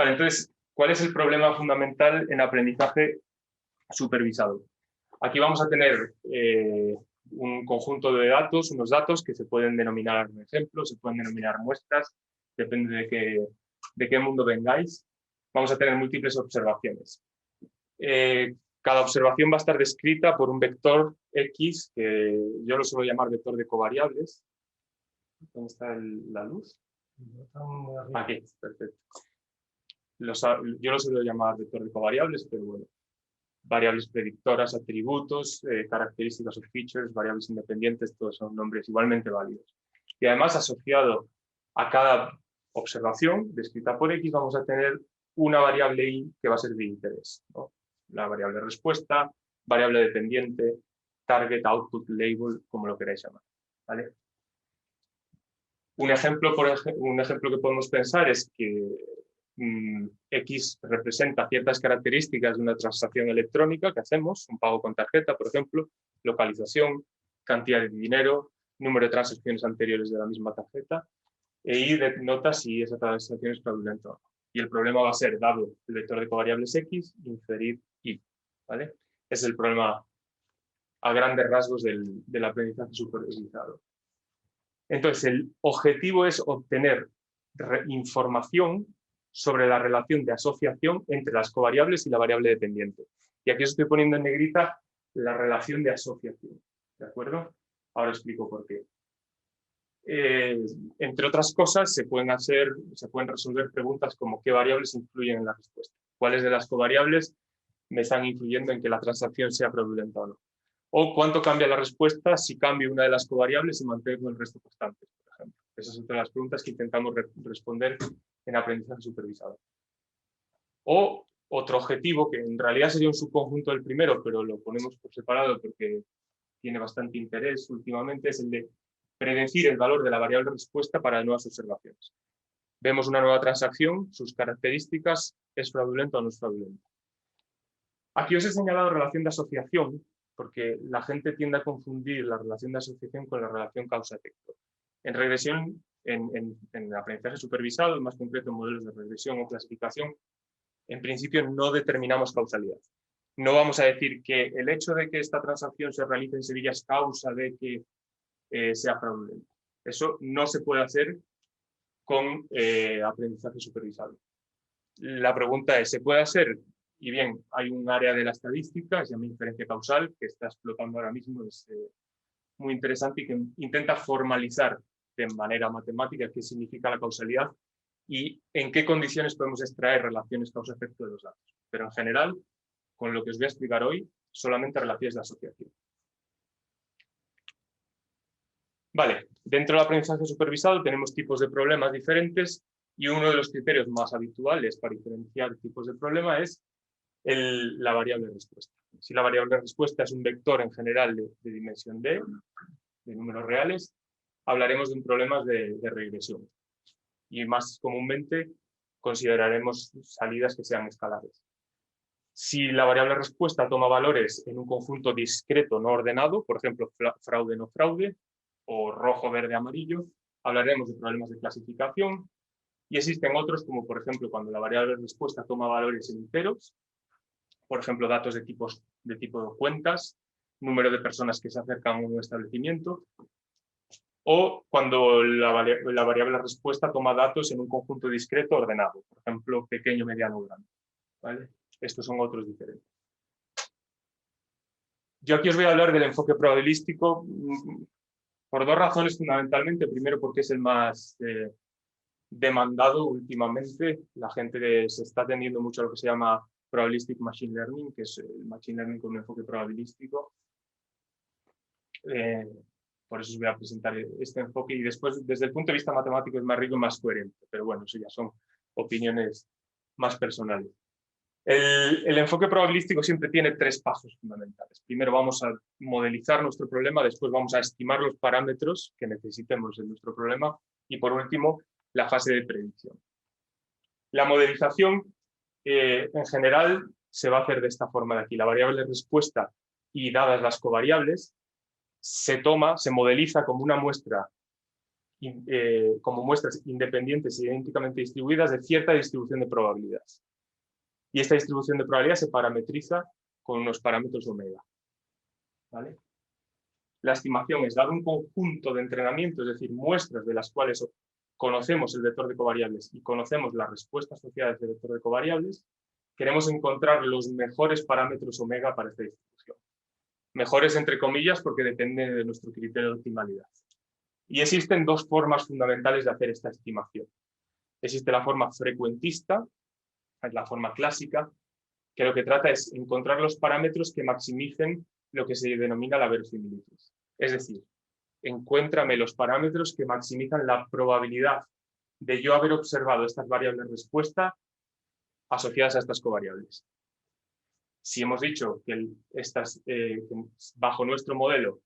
Vale, entonces, ¿cuál es el problema fundamental en aprendizaje supervisado? Aquí vamos a tener un conjunto de datos, unos datos que se pueden denominar ejemplos, se pueden denominar muestras, depende de qué mundo vengáis. Vamos a tener múltiples observaciones. Cada observación va a estar descrita por un vector X, que yo lo suelo llamar vector de covariables. ¿Dónde está la luz? Aquí, perfecto. Yo lo suelo llamar vector de covariables, pero bueno. Variables predictoras, atributos, características o features, variables independientes, todos son nombres igualmente válidos. Y además, asociado a cada observación descrita por X, vamos a tener una variable Y que va a ser de interés, ¿no? La variable respuesta, variable dependiente, target, output, label, como lo queráis llamar, ¿vale? Un ejemplo que podemos pensar es que X representa ciertas características de una transacción electrónica que hacemos, un pago con tarjeta, por ejemplo, localización, cantidad de dinero, número de transacciones anteriores de la misma tarjeta, e Y denota si esa transacción es fraudulenta o no. Y el problema va a ser, dado el vector de covariables X, inferir Y, ¿vale? Ese es el problema a grandes rasgos del aprendizaje supervisado. Entonces, el objetivo es obtener información sobre la relación de asociación entre las covariables y la variable dependiente. Y aquí os estoy poniendo en negrita la relación de asociación, ¿de acuerdo? Ahora explico por qué. Entre otras cosas, se pueden resolver preguntas como ¿qué variables influyen en la respuesta? ¿Cuáles de las covariables me están influyendo en que la transacción sea fraudulenta o no? O cuánto cambia la respuesta si cambio una de las covariables y mantengo el resto constante, por ejemplo. Esas son todas las preguntas que intentamos responder en aprendizaje supervisado. O otro objetivo, que en realidad sería un subconjunto del primero, pero lo ponemos por separado porque tiene bastante interés últimamente, es el de predecir el valor de la variable respuesta para nuevas observaciones. Vemos una nueva transacción, sus características, ¿es fraudulenta o no es fraudulenta? Aquí os he señalado relación de asociación, porque la gente tiende a confundir la relación de asociación con la relación causa-efecto. En regresión, en aprendizaje supervisado, en más concreto en modelos de regresión o clasificación, en principio no determinamos causalidad. No vamos a decir que el hecho de que esta transacción se realice en Sevilla es causa de que sea fraudulenta. Eso no se puede hacer con aprendizaje supervisado. La pregunta es, ¿se puede hacer? Y bien, hay un área de la estadística, se llama inferencia causal, que está explotando ahora mismo, es muy interesante y que intenta formalizar de manera matemática qué significa la causalidad y en qué condiciones podemos extraer relaciones causa-efecto de los datos. Pero en general, con lo que os voy a explicar hoy, solamente relaciones de asociación. Vale, dentro del aprendizaje supervisado tenemos tipos de problemas diferentes y uno de los criterios más habituales para diferenciar tipos de problema es la variable respuesta. Si la variable respuesta es un vector en general de dimensión D, de números reales, hablaremos de un problema de regresión. Y más comúnmente consideraremos salidas que sean escalares. Si la variable respuesta toma valores en un conjunto discreto no ordenado, por ejemplo, fraude no fraude, o rojo, verde, amarillo, hablaremos de problemas de clasificación. Y existen otros, como por ejemplo, cuando la variable respuesta toma valores enteros, por ejemplo, datos de tipo cuentas, número de personas que se acercan a un establecimiento, o cuando la variable respuesta toma datos en un conjunto discreto ordenado, por ejemplo, pequeño, mediano, grande, ¿vale? Estos son otros diferentes. Yo aquí os voy a hablar del enfoque probabilístico por dos razones fundamentalmente. Primero, porque es el más demandado últimamente. La gente se está atendiendo mucho a lo que se llama Probabilistic Machine Learning, que es el Machine Learning con un enfoque probabilístico. Por eso os voy a presentar este enfoque y después, desde el punto de vista matemático, es más rico y más coherente. Pero bueno, eso ya son opiniones más personales. El enfoque probabilístico siempre tiene tres pasos fundamentales. Primero vamos a modelizar nuestro problema, después vamos a estimar los parámetros que necesitemos en nuestro problema y por último, la fase de predicción. La modelización, en general, se va a hacer de esta forma de aquí. La variable de respuesta y dadas las covariables, se modeliza como una muestra como muestras independientes e idénticamente distribuidas de cierta distribución de probabilidades. Y esta distribución de probabilidad se parametriza con unos parámetros omega. ¿Vale? La estimación es dar un conjunto de entrenamiento, es decir, muestras de las cuales conocemos el vector de covariables y conocemos las respuestas asociadas del vector de covariables. Queremos encontrar los mejores parámetros omega para esta distribución. Mejores entre comillas porque depende de nuestro criterio de optimalidad. Y existen dos formas fundamentales de hacer esta estimación. Existe la forma frecuentista, es la forma clásica, que lo que trata es encontrar los parámetros que maximicen lo que se denomina la verosimilitud. Es decir, encuéntrame los parámetros que maximizan la probabilidad de yo haber observado estas variables respuesta asociadas a estas covariables. Si hemos dicho que bajo nuestro modelo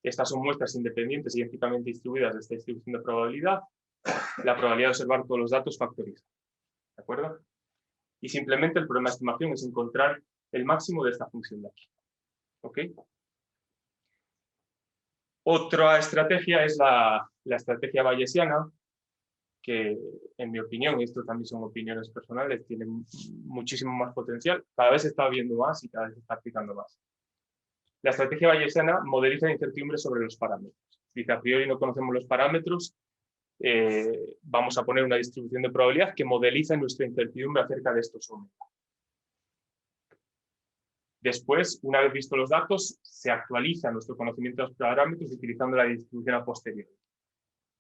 estas son muestras independientes y idénticamente distribuidas de esta distribución de probabilidad, la probabilidad de observar todos los datos factoriza. ¿De acuerdo? Y simplemente el problema de estimación es encontrar el máximo de esta función de aquí. ¿Ok? Otra estrategia es la estrategia bayesiana, que en mi opinión, y esto también son opiniones personales, tiene muchísimo más potencial. Cada vez se está viendo más y cada vez se está aplicando más. La estrategia bayesiana modeliza la incertidumbre sobre los parámetros. Dice, a priori no conocemos los parámetros, vamos a poner una distribución de probabilidad que modeliza nuestra incertidumbre acerca de estos omega. Después, una vez vistos los datos, se actualiza nuestro conocimiento de los parámetros utilizando la distribución a posteriori,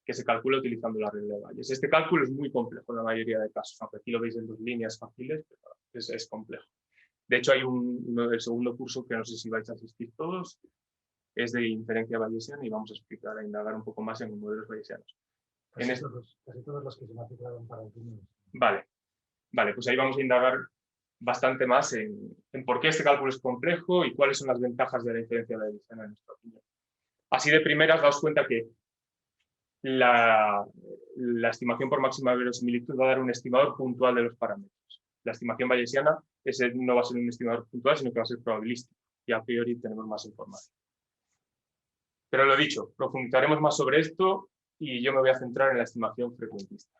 que se calcula utilizando la regla de Bayes. Este cálculo es muy complejo en la mayoría de casos, aunque aquí lo veis en 2 líneas fáciles, pero es complejo. De hecho, hay uno del segundo curso que no sé si vais a asistir todos, es de inferencia bayesiana y vamos a explicar, a indagar un poco más en los modelos bayesianos. Casi todos los que se matricularon para el primer. Vale, pues ahí vamos a indagar bastante más en por qué este cálculo es complejo y cuáles son las ventajas de la inferencia bayesiana en nuestra opinión. Así de primeras, daos cuenta que la estimación por máxima verosimilitud va a dar un estimador puntual de los parámetros. La estimación bayesiana no va a ser un estimador puntual, sino que va a ser probabilístico. Y a priori tenemos más información. Pero lo dicho, profundizaremos más sobre esto y yo me voy a centrar en la estimación frecuentista.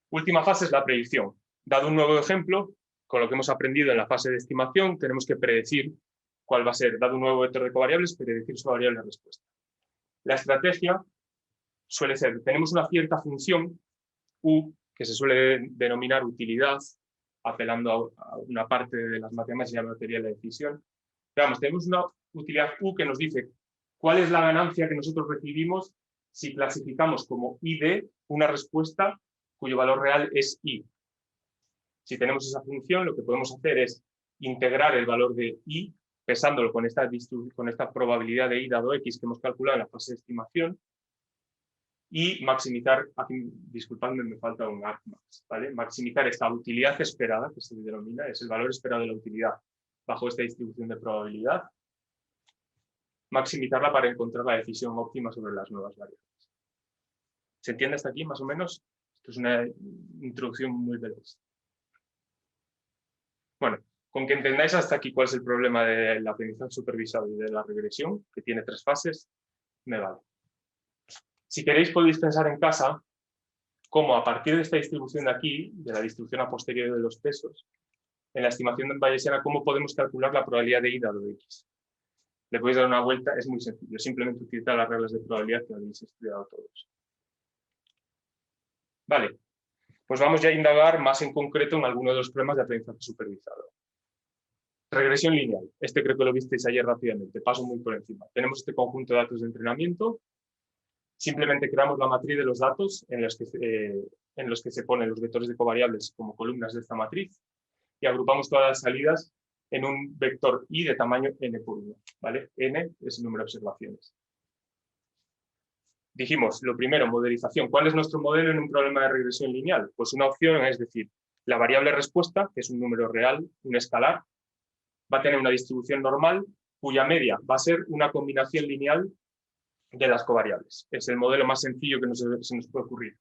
Última fase es la predicción. Dado un nuevo ejemplo, con lo que hemos aprendido en la fase de estimación, tenemos que predecir cuál va a ser, dado un nuevo vector de covariables, predecir su variable de respuesta. La estrategia suele ser, tenemos una cierta función, U, que se suele denominar utilidad, apelando a una parte de las matemáticas y a la teoría de la decisión. Veamos, tenemos una utilidad U que nos dice cuál es la ganancia que nosotros recibimos si clasificamos como ID una respuesta cuyo valor real es I. Si tenemos esa función, lo que podemos hacer es integrar el valor de I, pesándolo con esta probabilidad de I dado X que hemos calculado en la fase de estimación, y maximizar, aquí, disculpadme, me falta un argmax, ¿vale? Maximizar esta utilidad esperada, que se denomina, es el valor esperado de la utilidad bajo esta distribución de probabilidad, maximizarla para encontrar la decisión óptima sobre las nuevas variables. ¿Se entiende hasta aquí, más o menos? Esto es una introducción muy veloz. Bueno, con que entendáis hasta aquí cuál es el problema del aprendizaje supervisado y de la regresión, que tiene 3 fases, me vale. Si queréis podéis pensar en casa cómo a partir de esta distribución de aquí, de la distribución a posteriori de los pesos, en la estimación bayesiana, cómo podemos calcular la probabilidad de I dado X. Le podéis dar una vuelta, es muy sencillo, simplemente utilizar las reglas de probabilidad que habéis estudiado todos. Vale, pues vamos ya a indagar más en concreto en alguno de los problemas de aprendizaje supervisado. Regresión lineal, este creo que lo visteis ayer rápidamente, paso muy por encima. Tenemos este conjunto de datos de entrenamiento. Simplemente creamos la matriz de los datos en los que se ponen los vectores de covariables como columnas de esta matriz y agrupamos todas las salidas en un vector i de tamaño n por 1. ¿Vale? N es el número de observaciones. Dijimos, lo primero, modelización. ¿Cuál es nuestro modelo en un problema de regresión lineal? Pues una opción es decir, la variable respuesta, que es un número real, un escalar, va a tener una distribución normal cuya media va a ser una combinación lineal de las covariables. Es el modelo más sencillo que se nos puede ocurrir.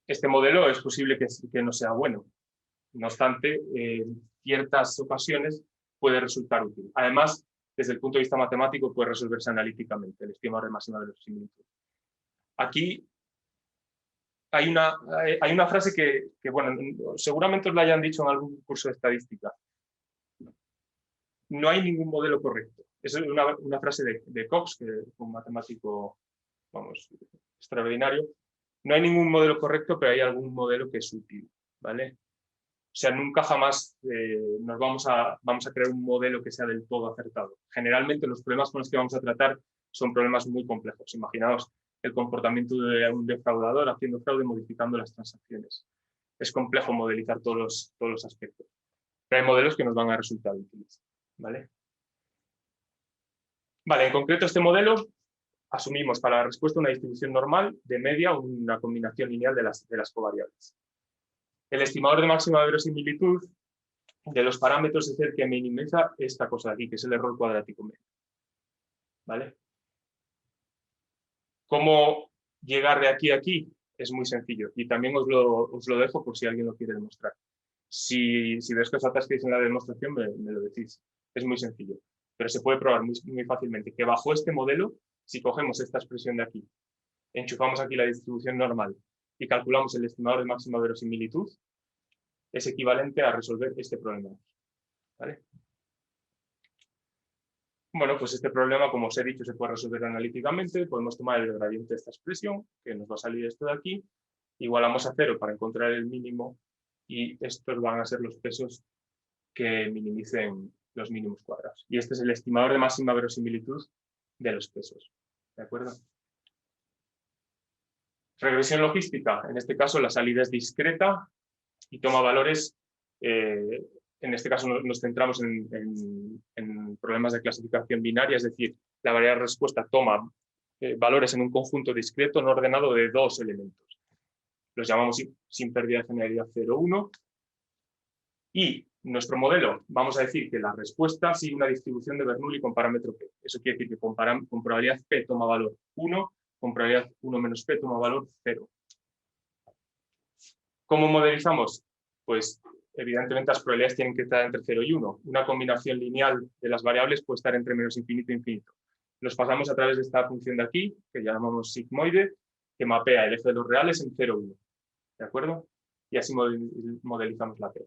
Este modelo es posible que no sea bueno. No obstante, en ciertas ocasiones puede resultar útil. Además, desde el punto de vista matemático puede resolverse analíticamente, el estimador de máxima verosimilitud. Aquí hay una frase que, bueno, seguramente os la hayan dicho en algún curso de estadística. No hay ningún modelo correcto. Es una frase de Cox, que es un matemático, vamos, extraordinario. No hay ningún modelo correcto, pero hay algún modelo que es útil, ¿vale? O sea, nunca jamás nos vamos a crear un modelo que sea del todo acertado. Generalmente los problemas con los que vamos a tratar son problemas muy complejos. Imaginaos el comportamiento de un defraudador haciendo fraude, modificando las transacciones. Es complejo modelizar todos los aspectos. Pero hay modelos que nos van a resultar útiles, ¿vale? Vale, en concreto este modelo asumimos para la respuesta una distribución normal de media o una combinación lineal de las covariables. El estimador de máxima verosimilitud de los parámetros es el que minimiza esta cosa de aquí, que es el error cuadrático medio. ¿Vale? ¿Cómo llegar de aquí a aquí? Es muy sencillo y también os lo dejo por si alguien lo quiere demostrar. Si ves que os atasquéis en la demostración, me lo decís. Es muy sencillo, pero se puede probar muy fácilmente que bajo este modelo, si cogemos esta expresión de aquí, enchufamos aquí la distribución normal y calculamos el estimador de máxima verosimilitud, es equivalente a resolver este problema. ¿Vale? Bueno, pues este problema, como os he dicho, se puede resolver analíticamente. Podemos tomar el gradiente de esta expresión, que nos va a salir esto de aquí, igualamos a 0 para encontrar el mínimo y estos van a ser los pesos que minimicen los mínimos cuadrados. Y este es el estimador de máxima verosimilitud de los pesos. ¿De acuerdo? Regresión logística. En este caso la salida es discreta y toma valores, en este caso nos centramos en problemas de clasificación binaria, es decir, la variable respuesta toma valores en un conjunto discreto no ordenado de dos elementos. Los llamamos sin pérdida de generalidad 0, 1. Y nuestro modelo, vamos a decir que la respuesta sigue una distribución de Bernoulli con parámetro P. Eso quiere decir que con probabilidad P toma valor 1, con probabilidad 1 menos P toma valor 0. ¿Cómo modelizamos? Pues evidentemente las probabilidades tienen que estar entre 0 y 1. Una combinación lineal de las variables puede estar entre menos infinito e infinito. Los pasamos a través de esta función de aquí, que llamamos sigmoide, que mapea el eje de los reales en 0, 1. ¿De acuerdo? Y así modelizamos la P.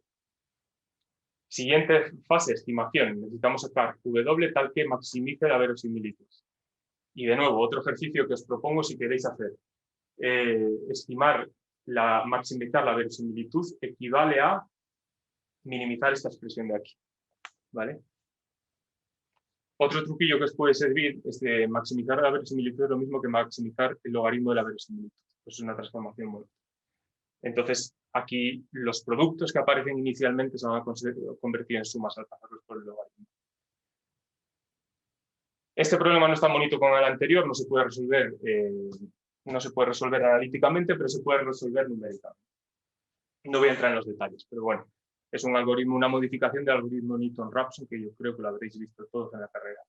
Siguiente fase, estimación. Necesitamos sacar W tal que maximice la verosimilitud. Y de nuevo, otro ejercicio que os propongo si queréis hacer. Maximizar la verosimilitud equivale a minimizar esta expresión de aquí. ¿Vale? Otro truquillo que os puede servir es de maximizar la verosimilitud es lo mismo que maximizar el logaritmo de la verosimilitud. Pues es una transformación muy. Entonces, aquí los productos que aparecen inicialmente se van a convertir en sumas al pasarlos por el logaritmo. Este problema no es tan bonito como el anterior, no se puede resolver analíticamente, pero se puede resolver numéricamente. No voy a entrar en los detalles, pero bueno, es un algoritmo, una modificación del algoritmo Newton-Raphson que yo creo que lo habréis visto todos en la carrera.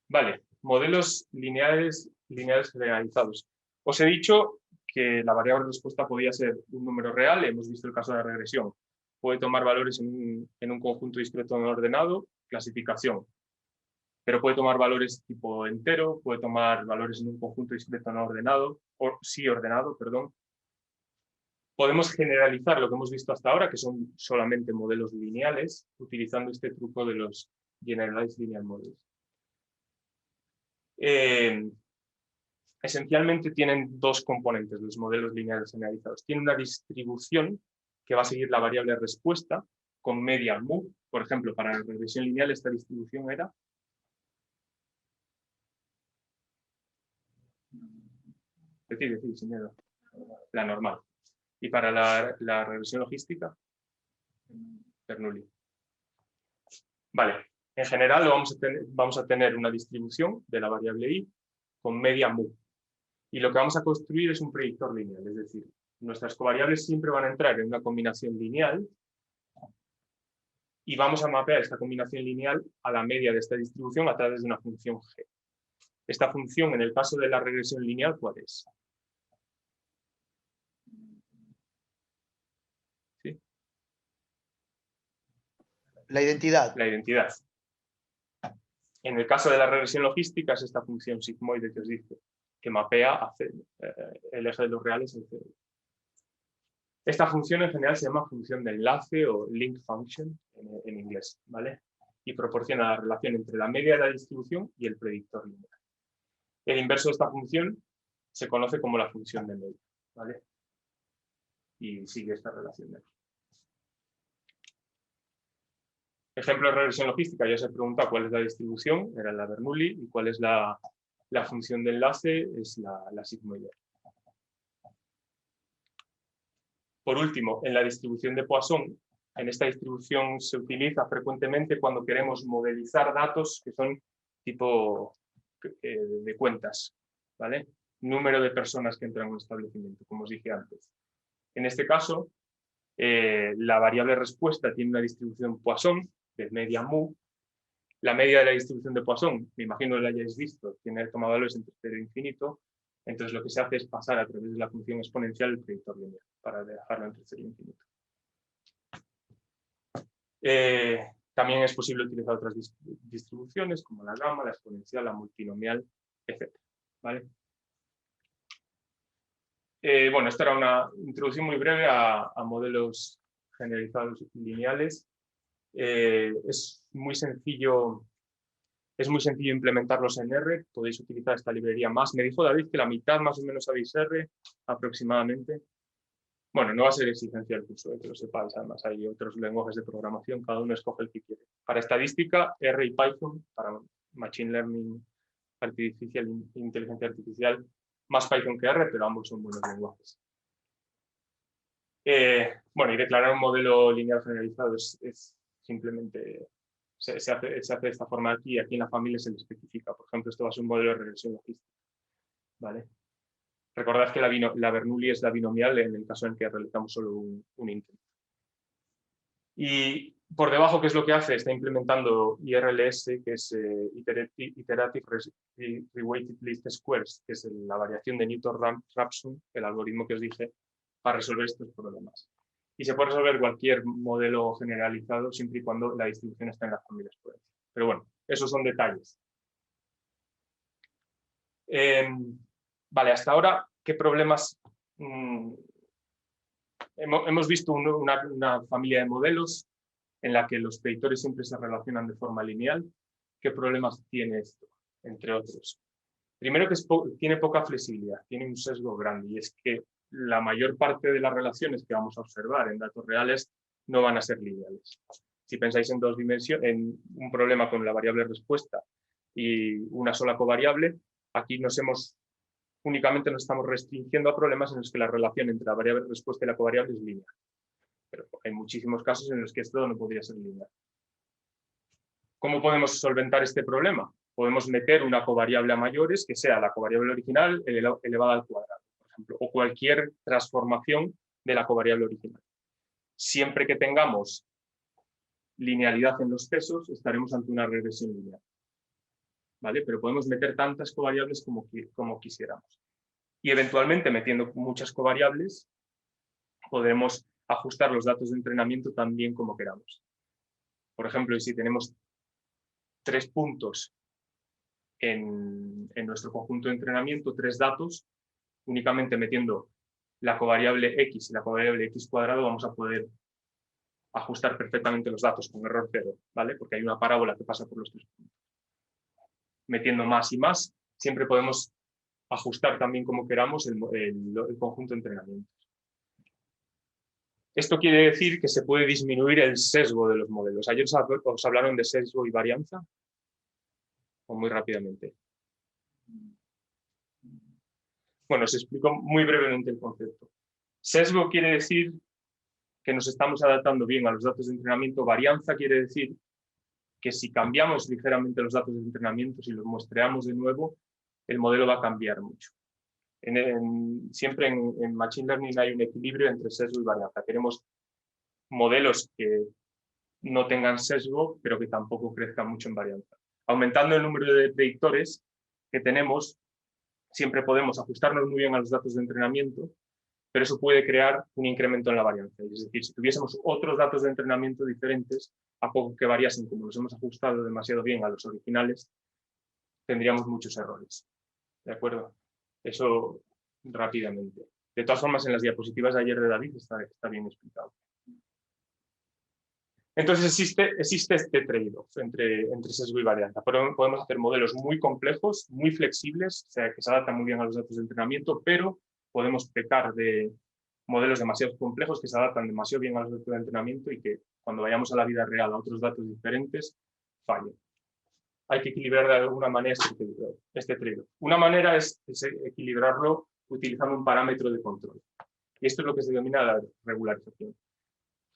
Vale, modelos lineales generalizados. Os he dicho que la variable respuesta podía ser un número real, hemos visto el caso de la regresión. Puede tomar valores en un conjunto discreto no ordenado, clasificación. Pero puede tomar valores tipo entero, puede tomar valores en un conjunto discreto no ordenado, o sí ordenado, perdón. Podemos generalizar lo que hemos visto hasta ahora, que son solamente modelos lineales, utilizando este truco de los Generalized Linear Models. Esencialmente tienen dos componentes los modelos lineales generalizados. Tienen una distribución que va a seguir la variable respuesta con media mu. Por ejemplo, para la regresión lineal esta distribución era decir, señora, la normal. Y para la regresión logística, Bernoulli. Vale, en general vamos a tener una distribución de la variable i con media mu. Y lo que vamos a construir es un predictor lineal, es decir, nuestras covariables siempre van a entrar en una combinación lineal y vamos a mapear esta combinación lineal a la media de esta distribución a través de una función g. Esta función, en el caso de la regresión lineal, ¿cuál es? ¿Sí? La identidad. La identidad. En el caso de la regresión logística es esta función sigmoide que os dice, que mapea el eje de los reales al cero. Esta función en general se llama función de enlace o link function en inglés, ¿vale? Y proporciona la relación entre la media de la distribución y el predictor lineal. El inverso de esta función se conoce como la función de media, ¿vale? Y sigue esta relación de aquí. Ejemplo de regresión logística, ya se pregunta cuál es la distribución, era la Bernoulli, y cuál es la función de enlace, es la sigmoide. Por último, en la distribución de Poisson, en esta distribución se utiliza frecuentemente cuando queremos modelizar datos que son tipo de cuentas, ¿vale? Número de personas que entran en un establecimiento, como os dije antes. En este caso, la variable respuesta tiene una distribución Poisson de media mu. La media de la distribución de Poisson, me imagino que la hayáis visto, tiene tomado valores entre 0 e infinito. Entonces lo que se hace es pasar a través de la función exponencial el predictor lineal para dejarlo entre 0 e infinito. También es posible utilizar otras distribuciones como la gamma, la exponencial, la multinomial, etc. ¿Vale? Bueno, esta era una introducción muy breve a modelos generalizados lineales. Es muy sencillo implementarlos en R. Podéis utilizar esta librería más. Me dijo David que la mitad más o menos sabéis R aproximadamente. Bueno, no va a ser exigencia el curso, que lo sepáis. Además, hay otros lenguajes de programación, cada uno escoge el que quiere. Para estadística, R y Python. Para Machine Learning, inteligencia artificial, más Python que R, pero ambos son buenos lenguajes. Bueno, y declarar un modelo lineal generalizado es simplemente, se hace de esta forma aquí, y aquí en la familia se le especifica. Por ejemplo, esto va a ser un modelo de regresión logística, ¿vale? Recordad que la Bernoulli es la binomial en el caso en que realizamos solo un intento. Y por debajo, ¿qué es lo que hace? Está implementando IRLS, que es Iterative Reweighted Least Squares, que es la variación de Newton-Raphson, el algoritmo que os dije, para resolver estos problemas. Y se puede resolver cualquier modelo generalizado siempre y cuando la distribución está en las familias exponenciales. Pero bueno, esos son detalles. Vale, hasta ahora, ¿qué problemas? Hemos visto una familia de modelos en la que los predictores siempre se relacionan de forma lineal. ¿Qué problemas tiene esto? Entre otros. Primero, que tiene poca flexibilidad, tiene un sesgo grande, y es que la mayor parte de las relaciones que vamos a observar en datos reales no van a ser lineales. Si pensáis en dos dimensiones, en un problema con la variable respuesta y una sola covariable, aquí únicamente nos estamos restringiendo a problemas en los que la relación entre la variable respuesta y la covariable es lineal. Pero hay muchísimos casos en los que esto no podría ser lineal. ¿Cómo podemos solventar este problema? Podemos meter una covariable a mayores, que sea la covariable original elevada al cuadrado, por ejemplo, o cualquier transformación de la covariable original. Siempre que tengamos linealidad en los pesos, estaremos ante una regresión lineal, ¿vale? Pero podemos meter tantas covariables como quisiéramos. Y eventualmente, metiendo muchas covariables, podremos ajustar los datos de entrenamiento también como queramos. Por ejemplo, si tenemos 3 puntos en nuestro conjunto de entrenamiento, 3 datos, únicamente metiendo la covariable x y la covariable x cuadrado vamos a poder ajustar perfectamente los datos con error cero, ¿vale? Porque hay una parábola que pasa por los 3 puntos. Metiendo más y más, siempre podemos ajustar también como queramos el conjunto de entrenamientos. Esto quiere decir que se puede disminuir el sesgo de los modelos. Ayer os hablaron de sesgo y varianza, o muy rápidamente. Bueno, os explico muy brevemente el concepto. Sesgo quiere decir que nos estamos adaptando bien a los datos de entrenamiento. Varianza quiere decir que si cambiamos ligeramente los datos de entrenamiento, si los muestreamos de nuevo, el modelo va a cambiar mucho. Siempre en Machine Learning hay un equilibrio entre sesgo y varianza. Queremos modelos que no tengan sesgo, pero que tampoco crezcan mucho en varianza. Aumentando el número de predictores que tenemos, siempre podemos ajustarnos muy bien a los datos de entrenamiento pero eso puede crear un incremento en la varianza. Es decir, si tuviésemos otros datos de entrenamiento diferentes, a poco que variasen, como los hemos ajustado demasiado bien a los originales, tendríamos muchos errores. ¿De acuerdo? Eso rápidamente. De todas formas, en las diapositivas de ayer de David está bien explicado. Entonces existe este trade-off entre sesgo y varianza. Podemos hacer modelos muy complejos, muy flexibles, o sea, que se adaptan muy bien a los datos de entrenamiento, pero podemos pecar de modelos demasiado complejos que se adaptan demasiado bien a los datos de entrenamiento y que cuando vayamos a la vida real a otros datos diferentes, fallen. Hay que equilibrar de alguna manera este trade-off. Una manera es equilibrarlo utilizando un parámetro de control. Y esto es lo que se denomina la regularización.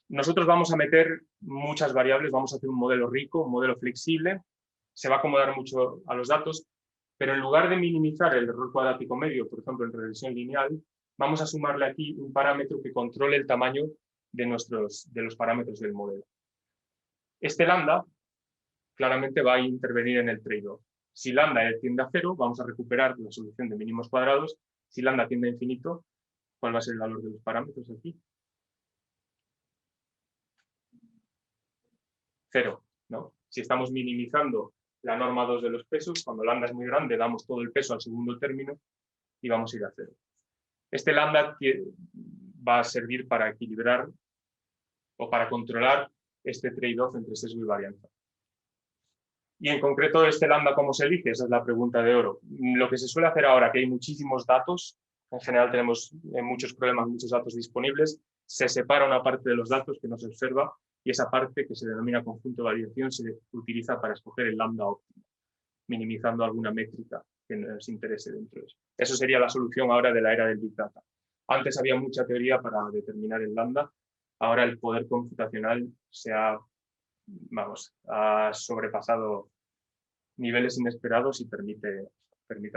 Nosotros vamos a meter muchas variables, vamos a hacer un modelo rico, un modelo flexible, se va a acomodar mucho a los datos, pero en lugar de minimizar el error cuadrático medio, por ejemplo, en regresión lineal, vamos a sumarle aquí un parámetro que controle el tamaño de los parámetros del modelo. Este lambda claramente va a intervenir en el trade-off. Si lambda tiende a 0, vamos a recuperar la solución de mínimos cuadrados. Si lambda tiende a infinito, ¿cuál va a ser el valor de los parámetros aquí? 0, ¿no? Si estamos minimizando la norma 2 de los pesos, cuando lambda es muy grande, damos todo el peso al segundo término y vamos a ir a 0. Este lambda va a servir para equilibrar o para controlar este trade-off entre sesgo y varianza. Y en concreto, este lambda, ¿cómo se elige? Esa es la pregunta de oro. Lo que se suele hacer ahora, que hay muchísimos datos, en general tenemos muchos problemas, muchos datos disponibles, se separa una parte de los datos que no se observa y esa parte, que se denomina conjunto de validación, se utiliza para escoger el lambda óptimo, minimizando alguna métrica que nos interese dentro de eso. Eso sería la solución ahora de la era del Big Data. Antes había mucha teoría para determinar el lambda, ahora el poder computacional ha sobrepasado niveles inesperados y permite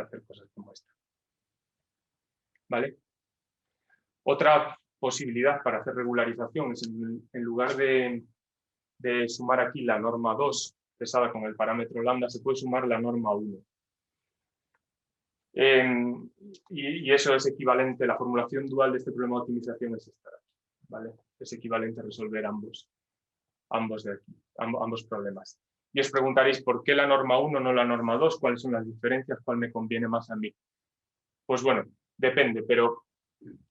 hacer cosas como esta. ¿Vale? Otra posibilidad para hacer regularización es en lugar de sumar aquí la norma 2 pesada con el parámetro lambda, se puede sumar la norma 1. Y eso es equivalente, la formulación dual de este problema de optimización es esta, ¿vale? Es equivalente a resolver ambos problemas. Y os preguntaréis, ¿por qué la norma 1 no la norma 2? ¿Cuáles son las diferencias? ¿Cuál me conviene más a mí? Pues bueno, depende, pero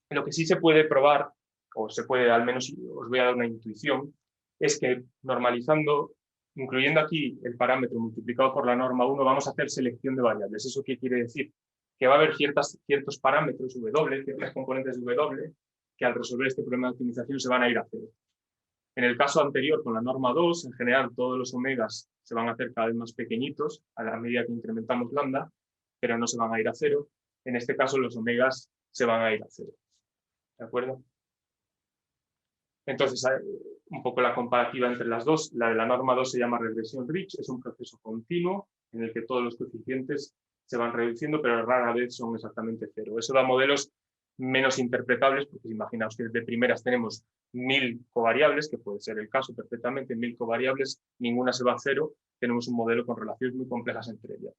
lo que sí se puede probar, o se puede, al menos os voy a dar una intuición, es que normalizando, incluyendo aquí el parámetro multiplicado por la norma 1, vamos a hacer selección de variables. ¿Eso qué quiere decir? Que va a haber ciertos parámetros W, ciertas componentes W, que al resolver este problema de optimización se van a ir a 0. En el caso anterior, con la norma 2, en general todos los omegas se van a hacer cada vez más pequeñitos a la medida que incrementamos lambda, pero no se van a ir a 0. En este caso, los omegas se van a ir a 0. ¿De acuerdo? Entonces, un poco la comparativa entre las dos. La de la norma 2 se llama regresión Rich, es un proceso continuo en el que todos los coeficientes se van reduciendo, pero rara vez son exactamente 0. Eso da modelos menos interpretables, porque imaginaos que de primeras tenemos 1000 covariables, que puede ser el caso perfectamente, 1000 covariables, ninguna se va a 0, tenemos un modelo con relaciones muy complejas entre ellas.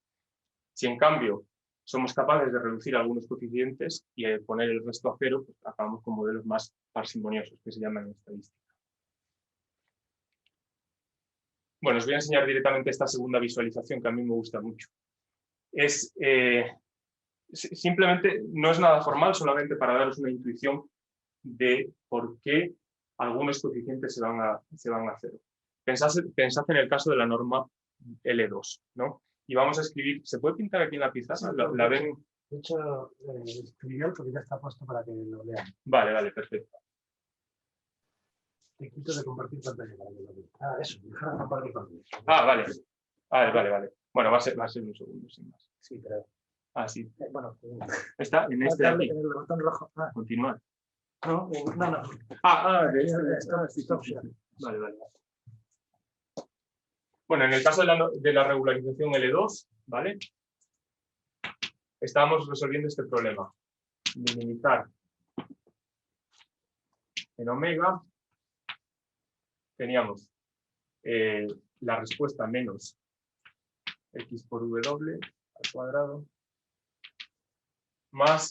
Si en cambio somos capaces de reducir algunos coeficientes y poner el resto a 0, pues acabamos con modelos más parsimoniosos, que se llaman estadística. Bueno, os voy a enseñar directamente esta segunda visualización que a mí me gusta mucho. Simplemente no es nada formal, solamente para daros una intuición de por qué algunos coeficientes se van a 0. Pensad en el caso de la norma L2, ¿no? Y vamos a escribir, ¿se puede pintar aquí en la pizarra? Sí, ¿La ven? De hecho, escribió porque ya está puesto para que lo lean. Vale, perfecto. Te quito de compartir pantalla para que lo vean. Eso, dejar de compartir pantalla. Vale. Bueno, va a ser un segundo, sin más. Sí, pero... Sí. Bueno, está en este de aquí. En el botón rojo. Continuar. No. Sí. Vale. Bueno, en el caso de la regularización L2, ¿vale? Estábamos resolviendo este problema. Minimizar en omega. Teníamos la respuesta menos x por w al cuadrado más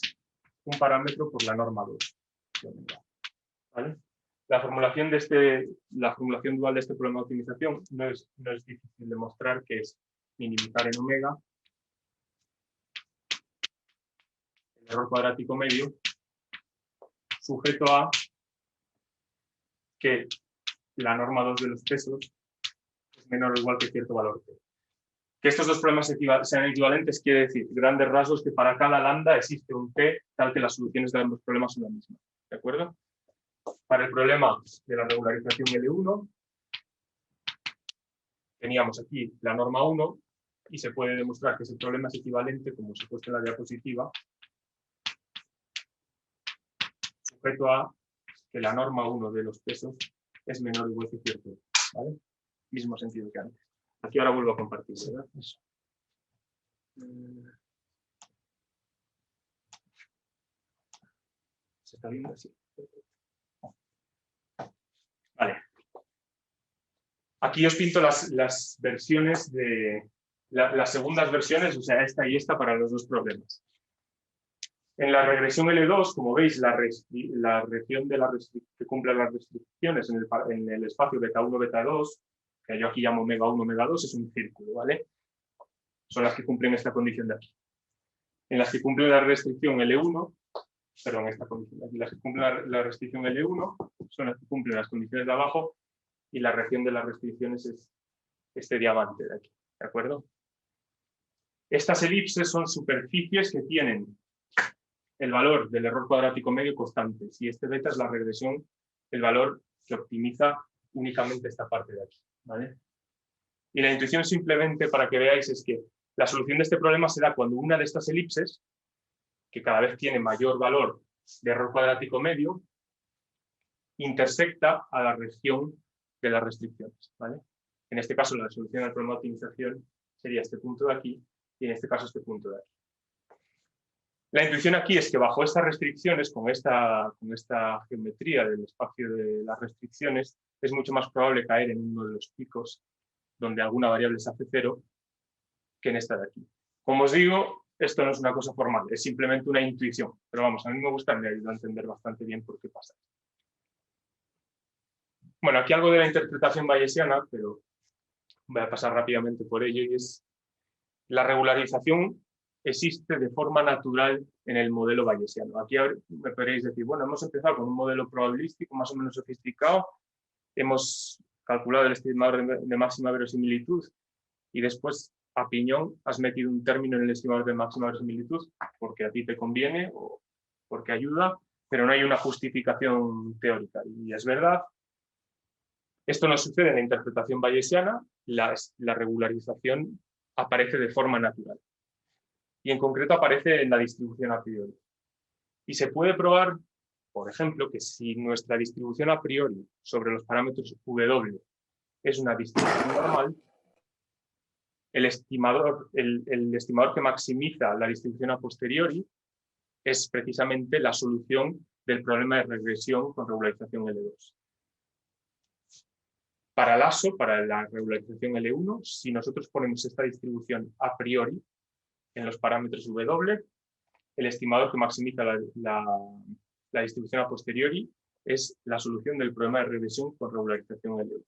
un parámetro por la norma 2. omega. ¿Vale? La formulación dual de este problema de optimización no es difícil de mostrar, que es minimizar en omega el error cuadrático medio sujeto a que la norma 2 de los pesos es menor o igual que cierto valor t. Que estos dos problemas sean equivalentes quiere decir, grandes rasgos, que para cada lambda existe un t tal que las soluciones de ambos problemas son las mismas. ¿De acuerdo? Para el problema de la regularización L1, teníamos aquí la norma 1 y se puede demostrar que ese problema es equivalente, como se ha puesto en la diapositiva, sujeto a que la norma 1 de los pesos es menor o igual que cierto. ¿Vale? Mismo sentido que antes. Aquí ahora vuelvo a compartir, ¿verdad? Eso. ¿Se está viendo así? Vale. Aquí os pinto las versiones de las segundas versiones, o sea, esta y esta para los dos problemas. En la regresión L2, como veis, la región de que cumple las restricciones en el espacio beta 1, beta 2, que yo aquí llamo omega 1, omega 2, es un círculo, ¿vale? Son las que cumplen esta condición de aquí. En las que cumplen la restricción L1, perdón, esta condición de aquí, las que cumplen la restricción L1 son las que cumplen las condiciones de abajo, y la región de las restricciones es este diamante de aquí, ¿de acuerdo? Estas elipses son superficies que tienen el valor del error cuadrático medio constante, y este beta es la regresión, el valor que optimiza únicamente esta parte de aquí, ¿vale? Y la intuición, simplemente para que veáis, es que la solución de este problema se da cuando una de estas elipses, que cada vez tiene mayor valor de error cuadrático medio, intersecta a la región de las restricciones, ¿vale? En este caso, la solución al problema de optimización sería este punto de aquí, y en este caso este punto de aquí. La intuición aquí es que bajo estas restricciones, con esta geometría del espacio de las restricciones, es mucho más probable caer en uno de los picos donde alguna variable se hace cero que en esta de aquí. Como os digo, esto no es una cosa formal, es simplemente una intuición, pero vamos, a mí me gusta, me ayuda a entender bastante bien por qué pasa. Bueno, aquí algo de la interpretación bayesiana, pero voy a pasar rápidamente por ello, y es la regularización existe de forma natural en el modelo bayesiano. Aquí me podréis decir, bueno, hemos empezado con un modelo probabilístico más o menos sofisticado, hemos calculado el estimador de máxima verosimilitud y después, a piñón, has metido un término en el estimador de máxima verosimilitud porque a ti te conviene o porque ayuda, pero no hay una justificación teórica. Y es verdad, esto no sucede en la interpretación bayesiana, la regularización aparece de forma natural. Y en concreto aparece en la distribución a priori. Y se puede probar, por ejemplo, que si nuestra distribución a priori sobre los parámetros W es una distribución normal, el estimador que maximiza la distribución a posteriori es precisamente la solución del problema de regresión con regularización L2. Para LASO, para la regularización L1, si nosotros ponemos esta distribución a priori en los parámetros W, el estimador que maximiza la distribución a posteriori es la solución del problema de regresión con regularización L1.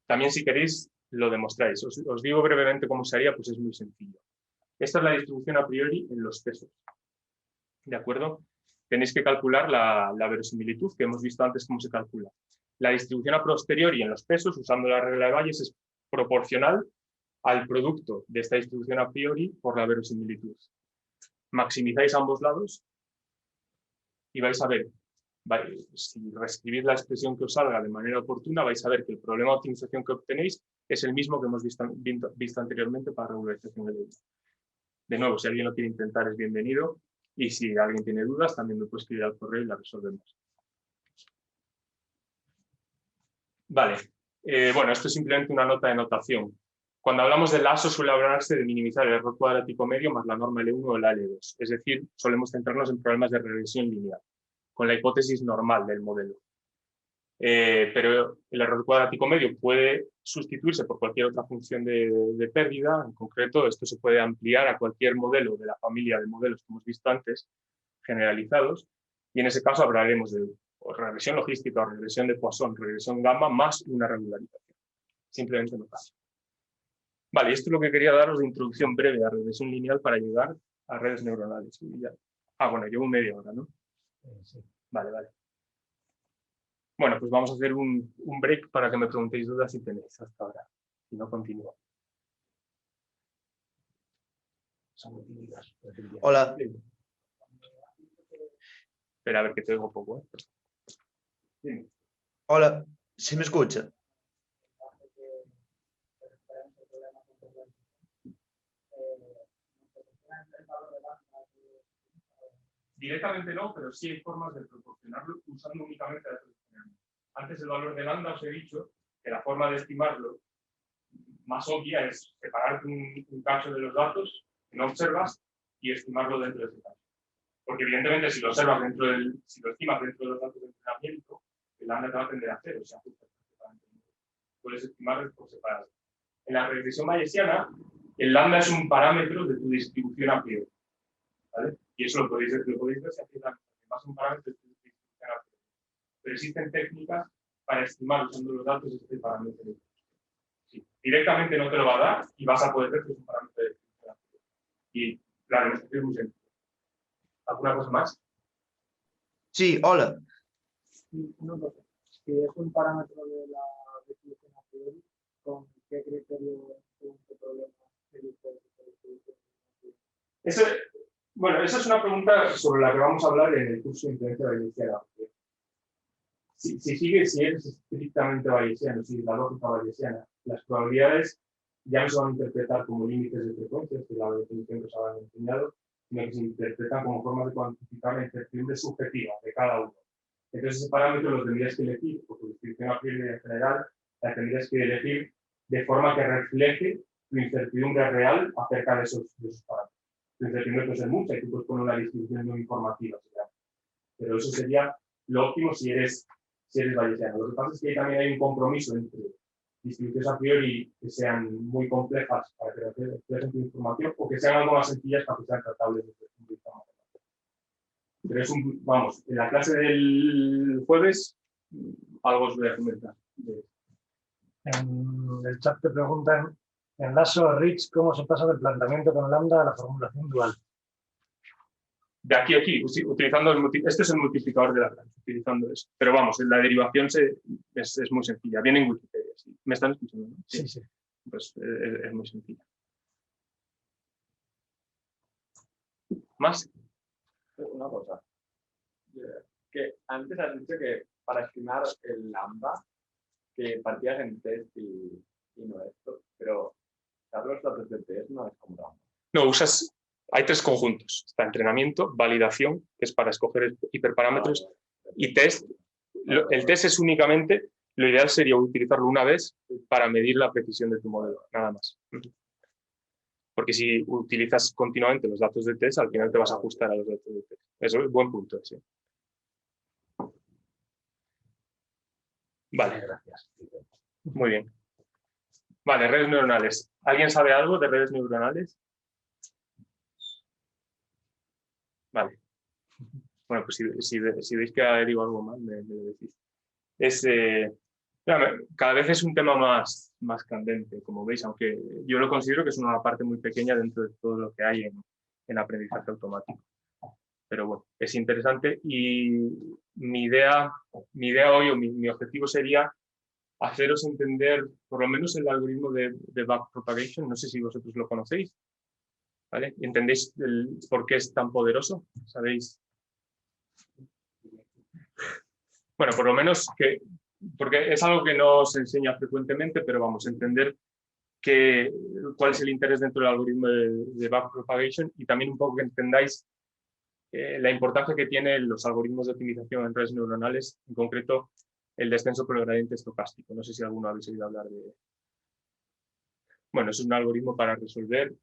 También, si queréis, lo demostráis. Os digo brevemente cómo se haría, pues es muy sencillo. Esta es la distribución a priori en los pesos. ¿De acuerdo? Tenéis que calcular la verosimilitud, que hemos visto antes cómo se calcula. La distribución a posteriori en los pesos, usando la regla de Bayes, es proporcional al producto de esta distribución a priori por la verosimilitud. Maximizáis ambos lados y vais a ver, si reescribís la expresión que os salga de manera oportuna, vais a ver que el problema de optimización que obtenéis es el mismo que hemos visto anteriormente para regularización L1. De nuevo, si alguien lo quiere intentar, es bienvenido, y si alguien tiene dudas, también me puede escribir al correo y la resolvemos. Vale, bueno, esto es simplemente una nota de notación. Cuando hablamos de LASO suele hablarse de minimizar el error cuadrático medio más la norma L1 o la L2. Es decir, solemos centrarnos en problemas de regresión lineal, con la hipótesis normal del modelo. Pero el error cuadrático medio puede sustituirse por cualquier otra función de pérdida. En concreto, esto se puede ampliar a cualquier modelo de la familia de modelos que hemos visto antes, generalizados. Y en ese caso hablaremos de regresión logística o regresión de Poisson, regresión gamma más una regularización. Simplemente no pasa. Vale, esto es lo que quería daros de introducción breve a regresión lineal para llegar a redes neuronales. Bueno, llevo media hora, ¿no? Sí. Vale. Bueno, pues vamos a hacer un break para que me preguntéis dudas si tenéis hasta ahora. Si no, continúo. Hola. Espera, a ver que te oigo poco. Sí. Hola, ¿sí me escucha? Directamente no, pero sí hay formas de proporcionarlo usando únicamente datos de entrenamiento. Antes el valor de lambda os he dicho que la forma de estimarlo más obvia es separar un cacho de los datos que no observas y estimarlo dentro de ese cacho. Porque evidentemente si lo estimas dentro de los datos de entrenamiento, el lambda te va a tender a cero, o sea, puedes estimarlo por separado. En la regresión bayesiana, el lambda es un parámetro de tu distribución a priori, ¿vale? Y eso lo podéis ver si hacéis más un parámetro de tu distribución a priori. Pero existen técnicas para estimar usando los datos este parámetro. Sí, directamente no te lo va a dar y vas a poder ver que es un parámetro de distribución a priori. Y la demostración es muy sencilla. ¿Alguna cosa más? Sí, hola. No lo sé. Si es un parámetro de la distribución a priori, ¿con qué criterio según qué problema elige esa distribución? Bueno, esa es una pregunta sobre la que vamos a hablar en el curso de influencia bayesiana. Si eres estrictamente bayesiano, si la lógica bayesiana, las probabilidades ya no se van a interpretar como límites de frecuencias, que la definición que os habían enseñado, sino que se interpretan como formas de cuantificar la incertidumbre subjetiva de cada uno. Entonces ese parámetro lo tendrías que elegir, por tu distribución a priori en general, la tendrías que elegir de forma que refleje tu incertidumbre real acerca de esos parámetros. Tu incertidumbre puede ser mucha y tú puedes poner una distribución no informativa, pero eso sería lo óptimo si eres bayesiano. Lo que pasa es que también hay un compromiso entre distribuciones a priori que sean muy complejas para que reflejen tu información o que sean algo más sencillas para que sean tratables desde el punto de vista matemático. Pero es vamos, en la clase del jueves algo os voy a comentar. En el chat te preguntan, en Lasso Rich, ¿cómo se pasa del planteamiento con lambda a la formulación dual? De aquí a aquí, utilizando este es el multiplicador de Lagrange, utilizando eso. Pero vamos, la derivación es muy sencilla. Viene en Wikipedia. ¿Sí? ¿Me están escuchando? ¿No? Sí. Pues es muy sencilla. ¿Más? Una cosa. Que antes has dicho que para estimar el lambda, que partías en test y no esto, pero los datos de test no es como lambda. No, hay tres conjuntos. Está entrenamiento, validación, que es para escoger hiperparámetros, y test. El test es únicamente, lo ideal sería utilizarlo una vez para medir la precisión de tu modelo, nada más. Porque si utilizas continuamente los datos de test, al final te vas a ajustar a los datos de test. Eso es buen punto, sí. Vale, gracias. Muy bien. Vale, redes neuronales. ¿Alguien sabe algo de redes neuronales? Vale. Bueno, pues si veis que digo algo mal, me lo decís. Cada vez es un tema más candente, como veis, aunque yo lo considero que es una parte muy pequeña dentro de todo lo que hay en aprendizaje automático. Pero bueno, es interesante y mi idea hoy, o mi objetivo sería haceros entender por lo menos el algoritmo de backpropagation. No sé si vosotros lo conocéis, ¿vale? ¿Entendéis por qué es tan poderoso? ¿Sabéis? Bueno, por lo menos porque es algo que no se enseña frecuentemente, pero vamos a entender cuál es el interés dentro del algoritmo de backpropagation y también un poco que entendáis la importancia que tienen los algoritmos de optimización en redes neuronales, en concreto el descenso por el gradiente estocástico. No sé si alguno habéis oído hablar de... Bueno, es un algoritmo para resolver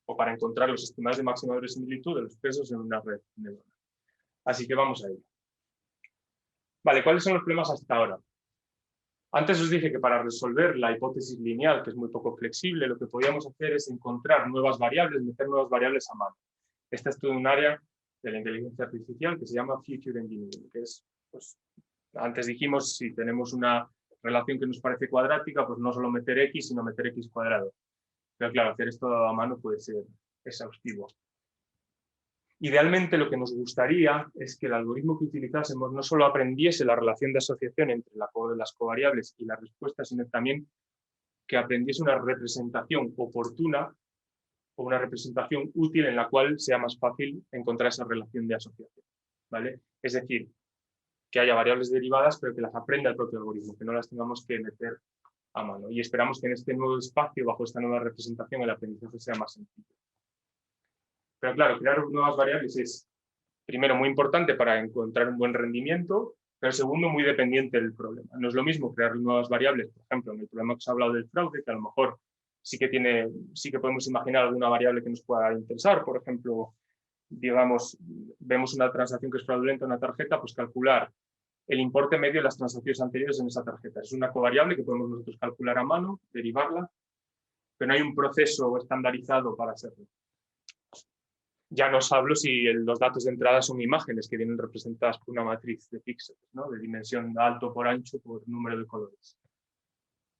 o para encontrar los estimados de máxima verosimilitud de los pesos en una red neuronal. Así que vamos a ello. Vale, ¿cuáles son los problemas hasta ahora? Antes os dije que para resolver la hipótesis lineal, que es muy poco flexible, lo que podíamos hacer es encontrar nuevas variables, meter nuevas variables a mano. Esta es todo un área de la inteligencia artificial que se llama Future Engineering, que es, pues, antes dijimos, si tenemos una relación que nos parece cuadrática, pues no solo meter x, sino meter x cuadrado. Pero claro, hacer esto a mano puede ser exhaustivo. Idealmente lo que nos gustaría es que el algoritmo que utilizásemos no solo aprendiese la relación de asociación entre las covariables y la respuesta, sino también que aprendiese una representación oportuna o una representación útil en la cual sea más fácil encontrar esa relación de asociación, ¿vale? Es decir, que haya variables derivadas, pero que las aprenda el propio algoritmo, que no las tengamos que meter a mano. Y esperamos que en este nuevo espacio, bajo esta nueva representación, el aprendizaje sea más sencillo. Pero claro, crear nuevas variables es, primero, muy importante para encontrar un buen rendimiento, pero segundo, muy dependiente del problema. No es lo mismo crear nuevas variables, por ejemplo, en el problema que os he hablado del fraude, que a lo mejor sí que podemos imaginar alguna variable que nos pueda interesar. Por ejemplo, digamos, vemos una transacción que es fraudulenta en una tarjeta, pues calcular el importe medio de las transacciones anteriores en esa tarjeta. Es una covariable que podemos nosotros calcular a mano, derivarla, pero no hay un proceso estandarizado para hacerlo. Ya no os hablo si los datos de entrada son imágenes que vienen representadas por una matriz de píxeles, ¿no? De dimensión alto por ancho por número de colores.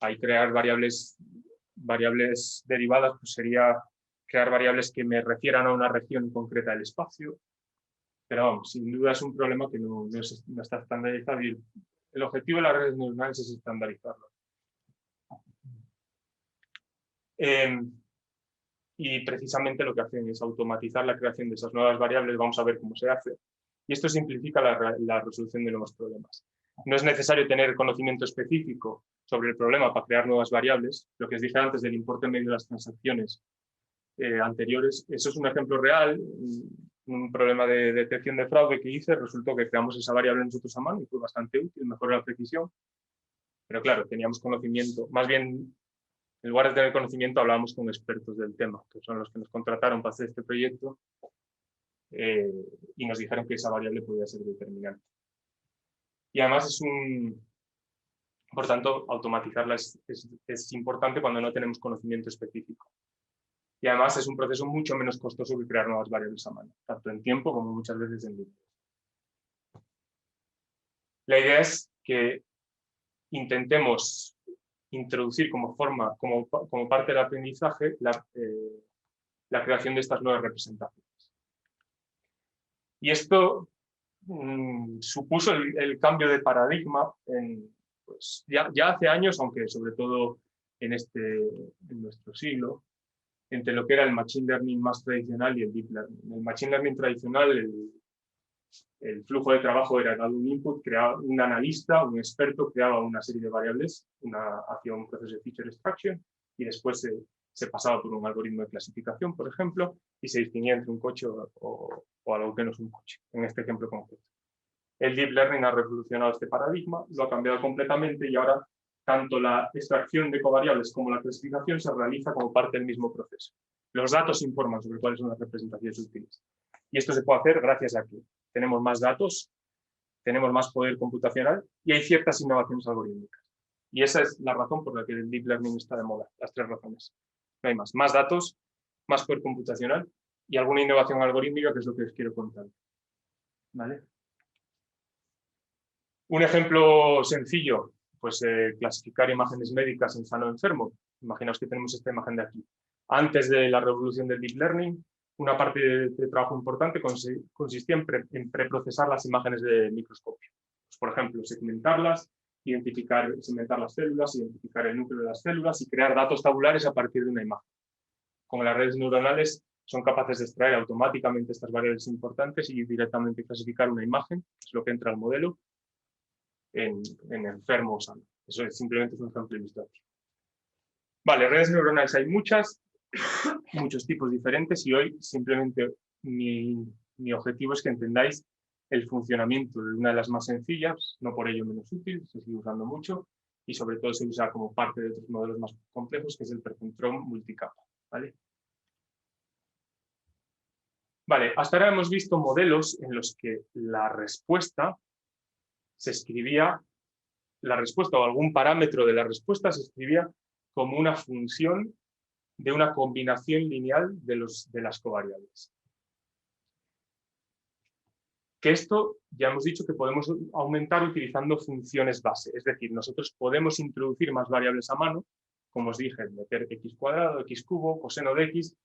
Ahí crear variables derivadas pues sería crear variables que me refieran a una región concreta del espacio. Pero vamos, sin duda es un problema que no está estandarizado y el objetivo de las redes neuronales es estandarizarlo. Y precisamente lo que hacen es automatizar la creación de esas nuevas variables. Vamos a ver cómo se hace. Y esto simplifica la resolución de nuevos problemas. No es necesario tener conocimiento específico sobre el problema para crear nuevas variables. Lo que os dije antes del importe medio de las transacciones anteriores, eso es un ejemplo real. Un problema de detección de fraude que hice, resultó que creamos esa variable nosotros a mano y fue bastante útil, mejoró la precisión. Pero claro, teníamos conocimiento, más bien, en lugar de tener conocimiento, hablábamos con expertos del tema, que son los que nos contrataron para hacer este proyecto, y nos dijeron que esa variable podía ser determinante. Y además por tanto, automatizarla es importante cuando no tenemos conocimiento específico. Y además es un proceso mucho menos costoso que crear nuevas variables a mano, tanto en tiempo como muchas veces en dinero. La idea es que intentemos introducir como parte del aprendizaje la creación de estas nuevas representaciones. Y esto supuso el cambio de paradigma pues, ya hace años, aunque sobre todo en nuestro siglo, entre lo que era el Machine Learning más tradicional y el Deep Learning. En el Machine Learning tradicional, el flujo de trabajo era dado un input, creaba un analista, un experto, creaba una serie de variables, hacía un proceso de feature extraction y después se pasaba por un algoritmo de clasificación, por ejemplo, y se distinguía entre un coche o algo que no es un coche, en este ejemplo concreto. El Deep Learning ha revolucionado este paradigma, lo ha cambiado completamente y ahora tanto la extracción de covariables como la clasificación se realiza como parte del mismo proceso. Los datos informan sobre cuáles son las representaciones útiles. Y esto se puede hacer gracias a que tenemos más datos, tenemos más poder computacional y hay ciertas innovaciones algorítmicas. Y esa es la razón por la que el Deep Learning está de moda, las tres razones. No hay más. Más datos, más poder computacional y alguna innovación algorítmica, que es lo que os quiero contar. ¿Vale? Un ejemplo sencillo, pues clasificar imágenes médicas en sano enfermo. Imaginaos que tenemos esta imagen de aquí. Antes de la revolución del Deep Learning, una parte de trabajo importante consistía en preprocesar las imágenes de microscopio. Pues, por ejemplo, segmentar las células, identificar el núcleo de las células y crear datos tabulares a partir de una imagen. Con las redes neuronales son capaces de extraer automáticamente estas variables importantes y directamente clasificar una imagen, que es lo que entra al modelo, en enfermo o sano. Eso es simplemente un ejemplo ilustrativo. Vale, redes neuronales hay muchos tipos diferentes y hoy simplemente mi objetivo es que entendáis el funcionamiento de una de las más sencillas, no por ello menos útil, se sigue usando mucho y sobre todo se usa como parte de otros modelos más complejos, que es el percentrón multicapa. ¿Vale? Vale, hasta ahora hemos visto modelos en los que la respuesta o algún parámetro de la respuesta se escribía como una función de una combinación lineal de las covariables. Que esto ya hemos dicho que podemos aumentar utilizando funciones base. Es decir, nosotros podemos introducir más variables a mano, como os dije, meter x cuadrado, x cubo, coseno de x.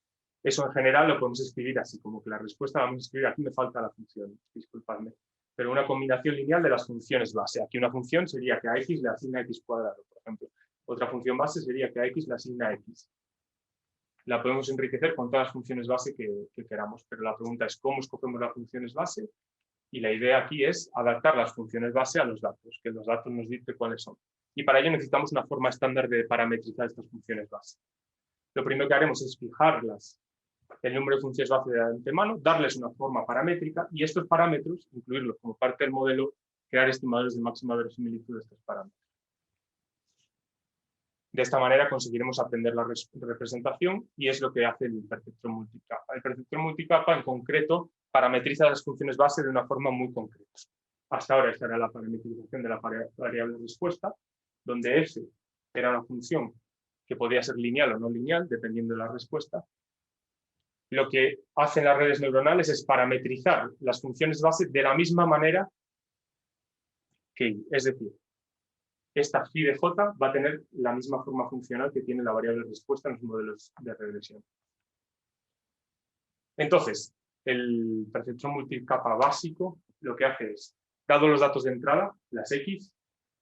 Eso en general lo podemos escribir así, como que la respuesta la vamos a escribir, aquí me falta la función, disculpadme, pero una combinación lineal de las funciones base. Aquí una función sería que a x le asigna x cuadrado, por ejemplo. Otra función base sería que a x le asigna x. La podemos enriquecer con todas las funciones base que queramos, pero la pregunta es cómo escogemos las funciones base, y la idea aquí es adaptar las funciones base a los datos, que los datos nos dicen cuáles son. Y para ello necesitamos una forma estándar de parametrizar estas funciones base. Lo primero que haremos es fijarlas, el número de funciones base de antemano, darles una forma paramétrica y estos parámetros, incluirlos como parte del modelo, crear estimadores de máxima verosimilitud de estos parámetros. De esta manera conseguiremos aprender la representación y es lo que hace el perceptrón multicapa. El perceptrón multicapa en concreto parametriza las funciones base de una forma muy concreta. Hasta ahora esta era la parametrización de la variable respuesta, donde f era una función que podía ser lineal o no lineal, dependiendo de la respuesta. Lo que hacen las redes neuronales es parametrizar las funciones base de la misma manera que y. Es decir, esta phi de j va a tener la misma forma funcional que tiene la variable respuesta en los modelos de regresión. Entonces, el perceptrón multicapa básico lo que hace es, dado los datos de entrada, las x,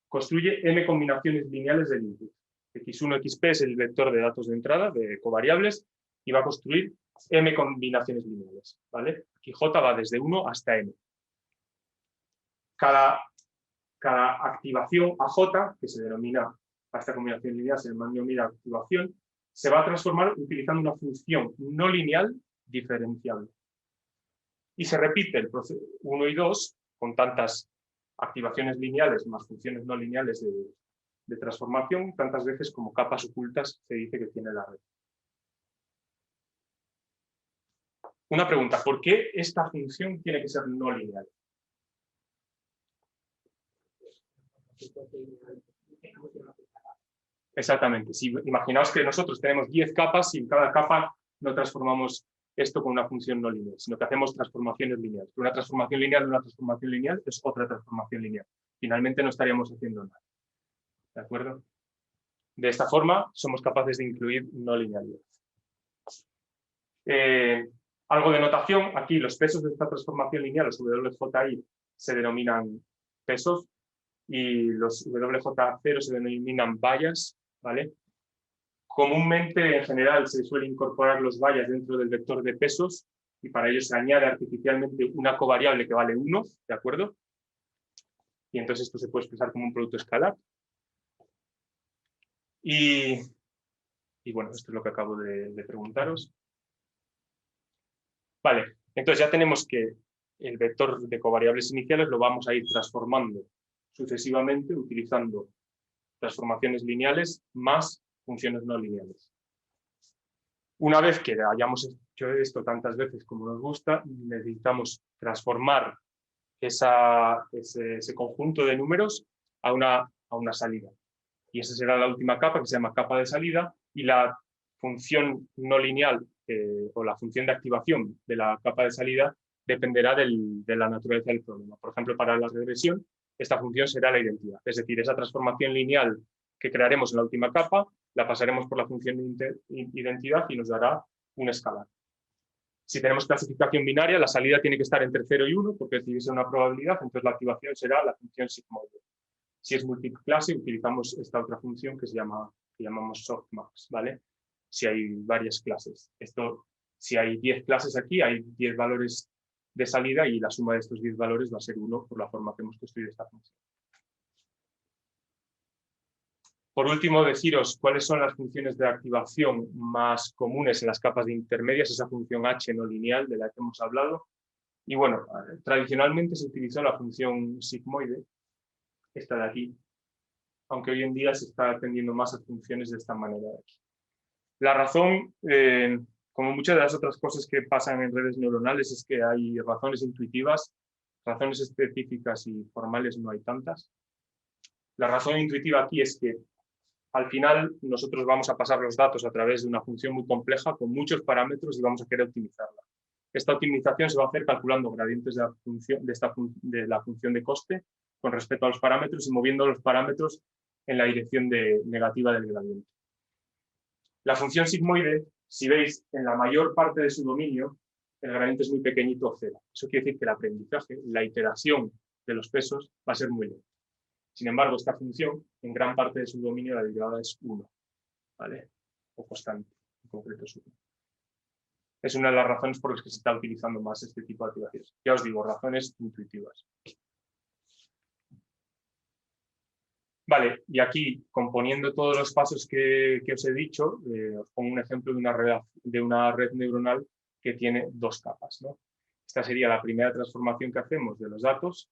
construye m combinaciones lineales del input. x1, xp es el vector de datos de entrada, de covariables, y va a construir m combinaciones lineales, ¿vale? Aquí j va desde 1 hasta m. Cada activación a j, que se denomina, a esta combinación lineal se denomina activación, se va a transformar utilizando una función no lineal diferenciable. Y se repite el proceso 1 y 2 con tantas activaciones lineales más funciones no lineales de transformación, tantas veces como capas ocultas se dice que tiene la red. Una pregunta, ¿por qué esta función tiene que ser no lineal? Exactamente. Si imaginaos que nosotros tenemos 10 capas y en cada capa no transformamos esto con una función no lineal, sino que hacemos transformaciones lineales. Una transformación lineal de una transformación lineal es otra transformación lineal. Finalmente no estaríamos haciendo nada. ¿De acuerdo? De esta forma somos capaces de incluir no linealidad. Algo de notación, aquí los pesos de esta transformación lineal, los WJI, se denominan pesos y los WJ0 se denominan bayas, ¿vale? Comúnmente, en general, se suele incorporar los bayas dentro del vector de pesos y para ello se añade artificialmente una covariable que vale 1, ¿de acuerdo? Y entonces esto se puede expresar como un producto escalar. Y bueno, esto es lo que acabo de preguntaros. Vale, entonces ya tenemos que el vector de covariables iniciales lo vamos a ir transformando sucesivamente utilizando transformaciones lineales más funciones no lineales. Una vez que hayamos hecho esto tantas veces como nos gusta, necesitamos transformar ese conjunto de números a una salida. Y esa será la última capa, que se llama capa de salida, y la función no lineal o la función de activación de la capa de salida dependerá de la naturaleza del problema. Por ejemplo, para la regresión, esta función será la identidad. Es decir, esa transformación lineal que crearemos en la última capa, la pasaremos por la función de identidad y nos dará un escalar. Si tenemos clasificación binaria, la salida tiene que estar entre 0 y 1, porque si es una probabilidad, entonces la activación será la función sigmoide. Si es multiclase, utilizamos esta otra función que llamamos softmax, ¿vale? Si hay varias clases. Si hay 10 clases aquí, hay 10 valores de salida y la suma de estos 10 valores va a ser 1 por la forma que hemos construido esta función. Por último, deciros cuáles son las funciones de activación más comunes en las capas de intermedias, esa función h no lineal de la que hemos hablado. Y bueno, tradicionalmente se utilizó la función sigmoide, esta de aquí, aunque hoy en día se está atendiendo más a funciones de esta manera de aquí. La razón, como muchas de las otras cosas que pasan en redes neuronales, es que hay razones intuitivas, razones específicas y formales no hay tantas. La razón intuitiva aquí es que al final nosotros vamos a pasar los datos a través de una función muy compleja con muchos parámetros y vamos a querer optimizarla. Esta optimización se va a hacer calculando gradientes de la función de coste con respecto a los parámetros y moviendo los parámetros en la dirección negativa del gradiente. La función sigmoide, si veis, en la mayor parte de su dominio, el gradiente es muy pequeñito, 0. Eso quiere decir que el aprendizaje, la iteración de los pesos, va a ser muy lento. Sin embargo, esta función, en gran parte de su dominio, la derivada es 1, ¿vale? O constante, en concreto es 1. Es una de las razones por las que se está utilizando más este tipo de activaciones. Ya os digo, razones intuitivas. Vale, y aquí, componiendo todos los pasos que os he dicho, os pongo un ejemplo de una red neuronal que tiene 2 capas, ¿no? Esta sería la primera transformación que hacemos de los datos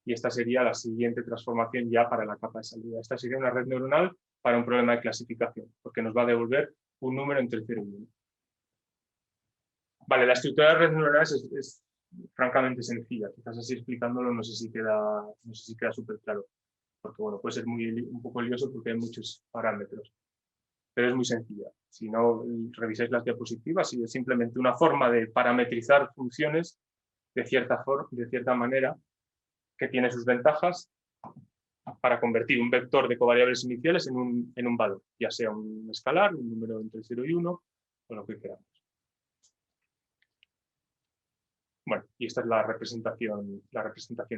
y esta sería la siguiente transformación ya para la capa de salida. Esta sería una red neuronal para un problema de clasificación, porque nos va a devolver un número entre 0 y 1. Vale, la estructura de redes neuronales es francamente sencilla. Quizás así explicándolo no sé si queda súper claro. Porque bueno, puede ser un poco lioso porque hay muchos parámetros. Pero es muy sencilla. Si no revisáis las diapositivas, y es simplemente una forma de parametrizar funciones de cierta manera que tiene sus ventajas para convertir un vector de covariables iniciales en un valor, ya sea un escalar, un número entre 0 y 1, o lo que queramos. Bueno, y esta es la representación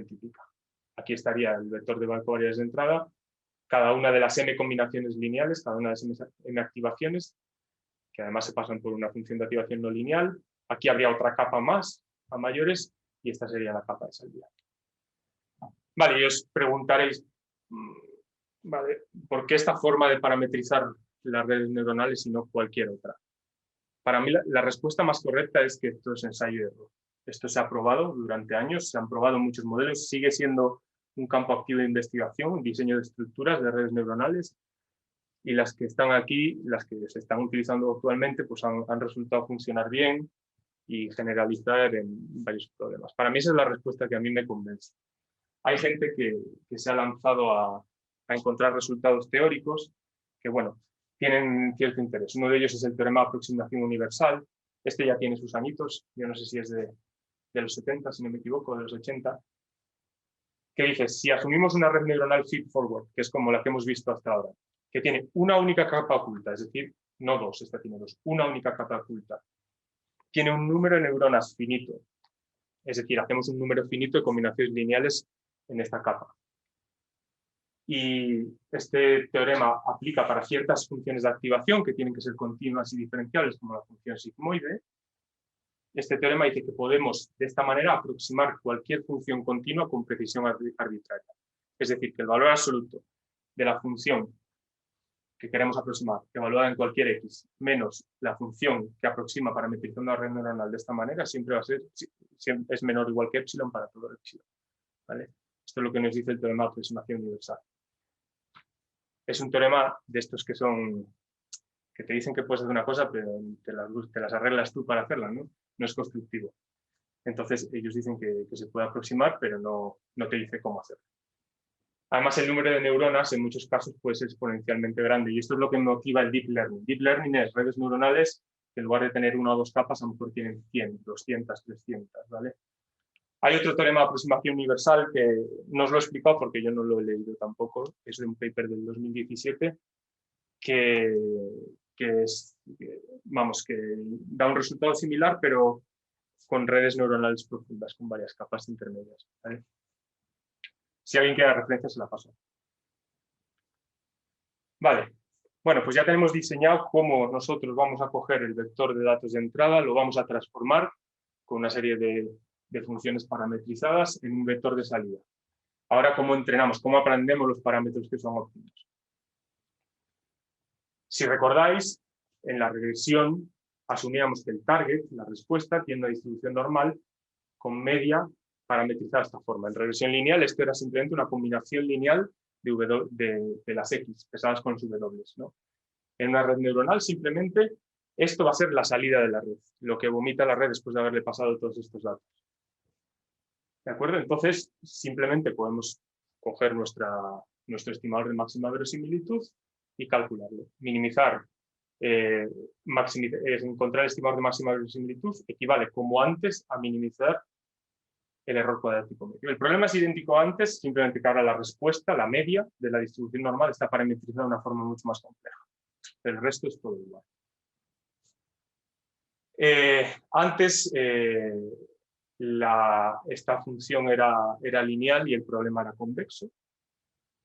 típica. Aquí estaría el vector de covariables de entrada, cada una de las m combinaciones lineales, cada una de las m activaciones, que además se pasan por una función de activación no lineal. Aquí habría otra capa más, a mayores, y esta sería la capa de salida. Vale, y os preguntaréis, ¿vale? ¿Por qué esta forma de parametrizar las redes neuronales y no cualquier otra? Para mí la respuesta más correcta es que esto es ensayo y error. Esto se ha probado durante años, se han probado muchos modelos, sigue siendo un campo activo de investigación, diseño de estructuras de redes neuronales, y las que están aquí, las que se están utilizando actualmente, pues han resultado funcionar bien y generalizar en varios problemas. Para mí esa es la respuesta que a mí me convence. Hay gente que se ha lanzado a encontrar resultados teóricos que, bueno, tienen cierto interés. Uno de ellos es el teorema de aproximación universal. Este ya tiene sus añitos, yo no sé si es de los 70, si no me equivoco, de los 80, que dice, si asumimos una red neuronal feed-forward, que es como la que hemos visto hasta ahora, que tiene una única capa oculta, es decir, no 2, esta tiene 2, una única capa oculta, tiene un número de neuronas finito, es decir, hacemos un número finito de combinaciones lineales en esta capa. Y este teorema aplica para ciertas funciones de activación que tienen que ser continuas y diferenciables, como la función sigmoide. Este teorema dice que podemos, de esta manera, aproximar cualquier función continua con precisión arbitraria. Es decir, que el valor absoluto de la función que queremos aproximar, evaluada en cualquier x, menos la función que aproxima parametrizando la red neuronal de esta manera, siempre va a ser, es menor o igual que epsilon para todo epsilon. ¿Vale? Esto es lo que nos dice el teorema de aproximación universal. Es un teorema de estos que te dicen que puedes hacer una cosa, pero te las arreglas tú para hacerla, ¿no? No es constructivo. Entonces, ellos dicen que se puede aproximar, pero no te dice cómo hacerlo. Además, el número de neuronas en muchos casos puede ser exponencialmente grande y esto es lo que motiva el deep learning. Deep learning es redes neuronales que en lugar de tener 1 o 2 capas, a lo mejor tienen 100, 200, 300, ¿vale? Hay otro teorema de aproximación universal que no os lo he explicado porque yo no lo he leído tampoco, es de un paper del 2017 que da un resultado similar, pero con redes neuronales profundas, con varias capas intermedias, ¿vale? Si alguien quiere referencia, se la paso. Vale. Bueno, pues ya tenemos diseñado cómo nosotros vamos a coger el vector de datos de entrada, lo vamos a transformar con una serie de funciones parametrizadas en un vector de salida. Ahora, ¿cómo entrenamos? ¿Cómo aprendemos los parámetros que son óptimos? Si recordáis, en la regresión asumíamos que el target, la respuesta, tiene una distribución normal con media parametrizada de esta forma. En regresión lineal esto era simplemente una combinación lineal de las X pesadas con los W, ¿no? En una red neuronal simplemente esto va a ser la salida de la red, lo que vomita la red después de haberle pasado todos estos datos. ¿De acuerdo? Entonces simplemente podemos coger nuestro estimador de máxima verosimilitud y calcularlo. Minimizar encontrar estimados de máxima verosimilitud equivale, como antes, a minimizar el error cuadrático medio. El problema es idéntico a antes, simplemente que ahora la respuesta, la media de la distribución normal, está parametrizada de una forma mucho más compleja. El resto es todo igual. Antes esta función era lineal y el problema era convexo,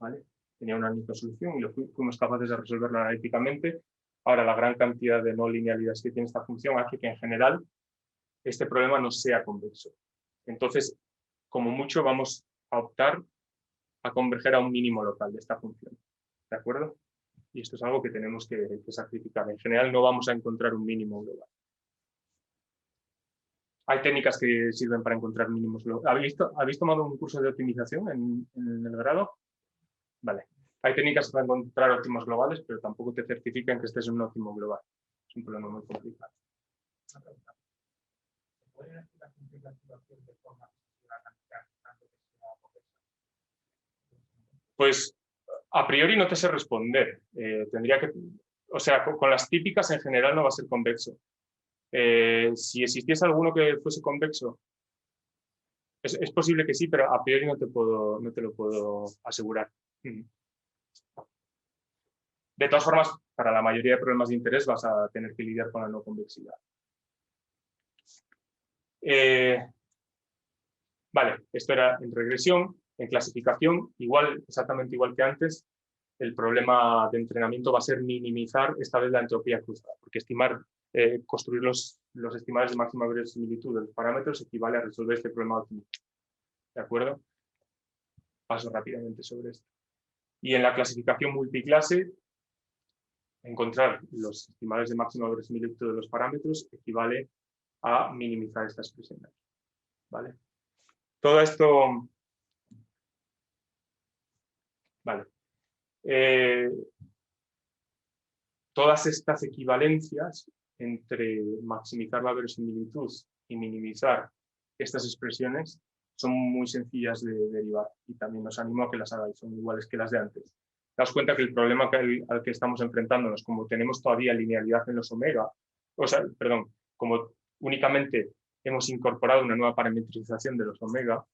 ¿vale? Tenía una única solución y fuimos capaces de resolverlo analíticamente. Ahora, la gran cantidad de no linealidades que tiene esta función hace que en general este problema no sea convexo. Entonces, como mucho, vamos a optar a converger a un mínimo local de esta función. ¿De acuerdo? Y esto es algo que tenemos que sacrificar. En general no vamos a encontrar un mínimo global. Hay técnicas que sirven para encontrar mínimos globales. ¿Habéis tomado un curso de optimización en el grado? Vale. Hay técnicas para encontrar óptimos globales, pero tampoco te certifican que estés en un óptimo global. Es un problema muy complicado. Pues a priori no te sé responder. Tendría que, o sea, con las típicas en general no va a ser convexo. Si existiese alguno que fuese convexo, es posible que sí, pero a priori no te lo puedo asegurar. De todas formas, para la mayoría de problemas de interés vas a tener que lidiar con la no convexidad. Vale, esto era en regresión. En clasificación, exactamente igual que antes, el problema de entrenamiento va a ser minimizar esta vez la entropía cruzada, porque construir los estimadores de máxima verosimilitud de los parámetros equivale a resolver este problema de optimización. ¿De acuerdo? Paso rápidamente sobre esto. Y en la clasificación multiclase, encontrar los estimadores de máxima verosimilitud de los parámetros equivale a minimizar esta expresión. ¿Vale? Todo esto... Vale. Todas estas equivalencias entre maximizar la verosimilitud y minimizar estas expresiones son muy sencillas de derivar y también os animo a que las hagáis, son iguales que las de antes. Daos cuenta que el problema al que estamos enfrentándonos, como tenemos todavía linealidad en los omega, como únicamente hemos incorporado una nueva parametrización de los omega,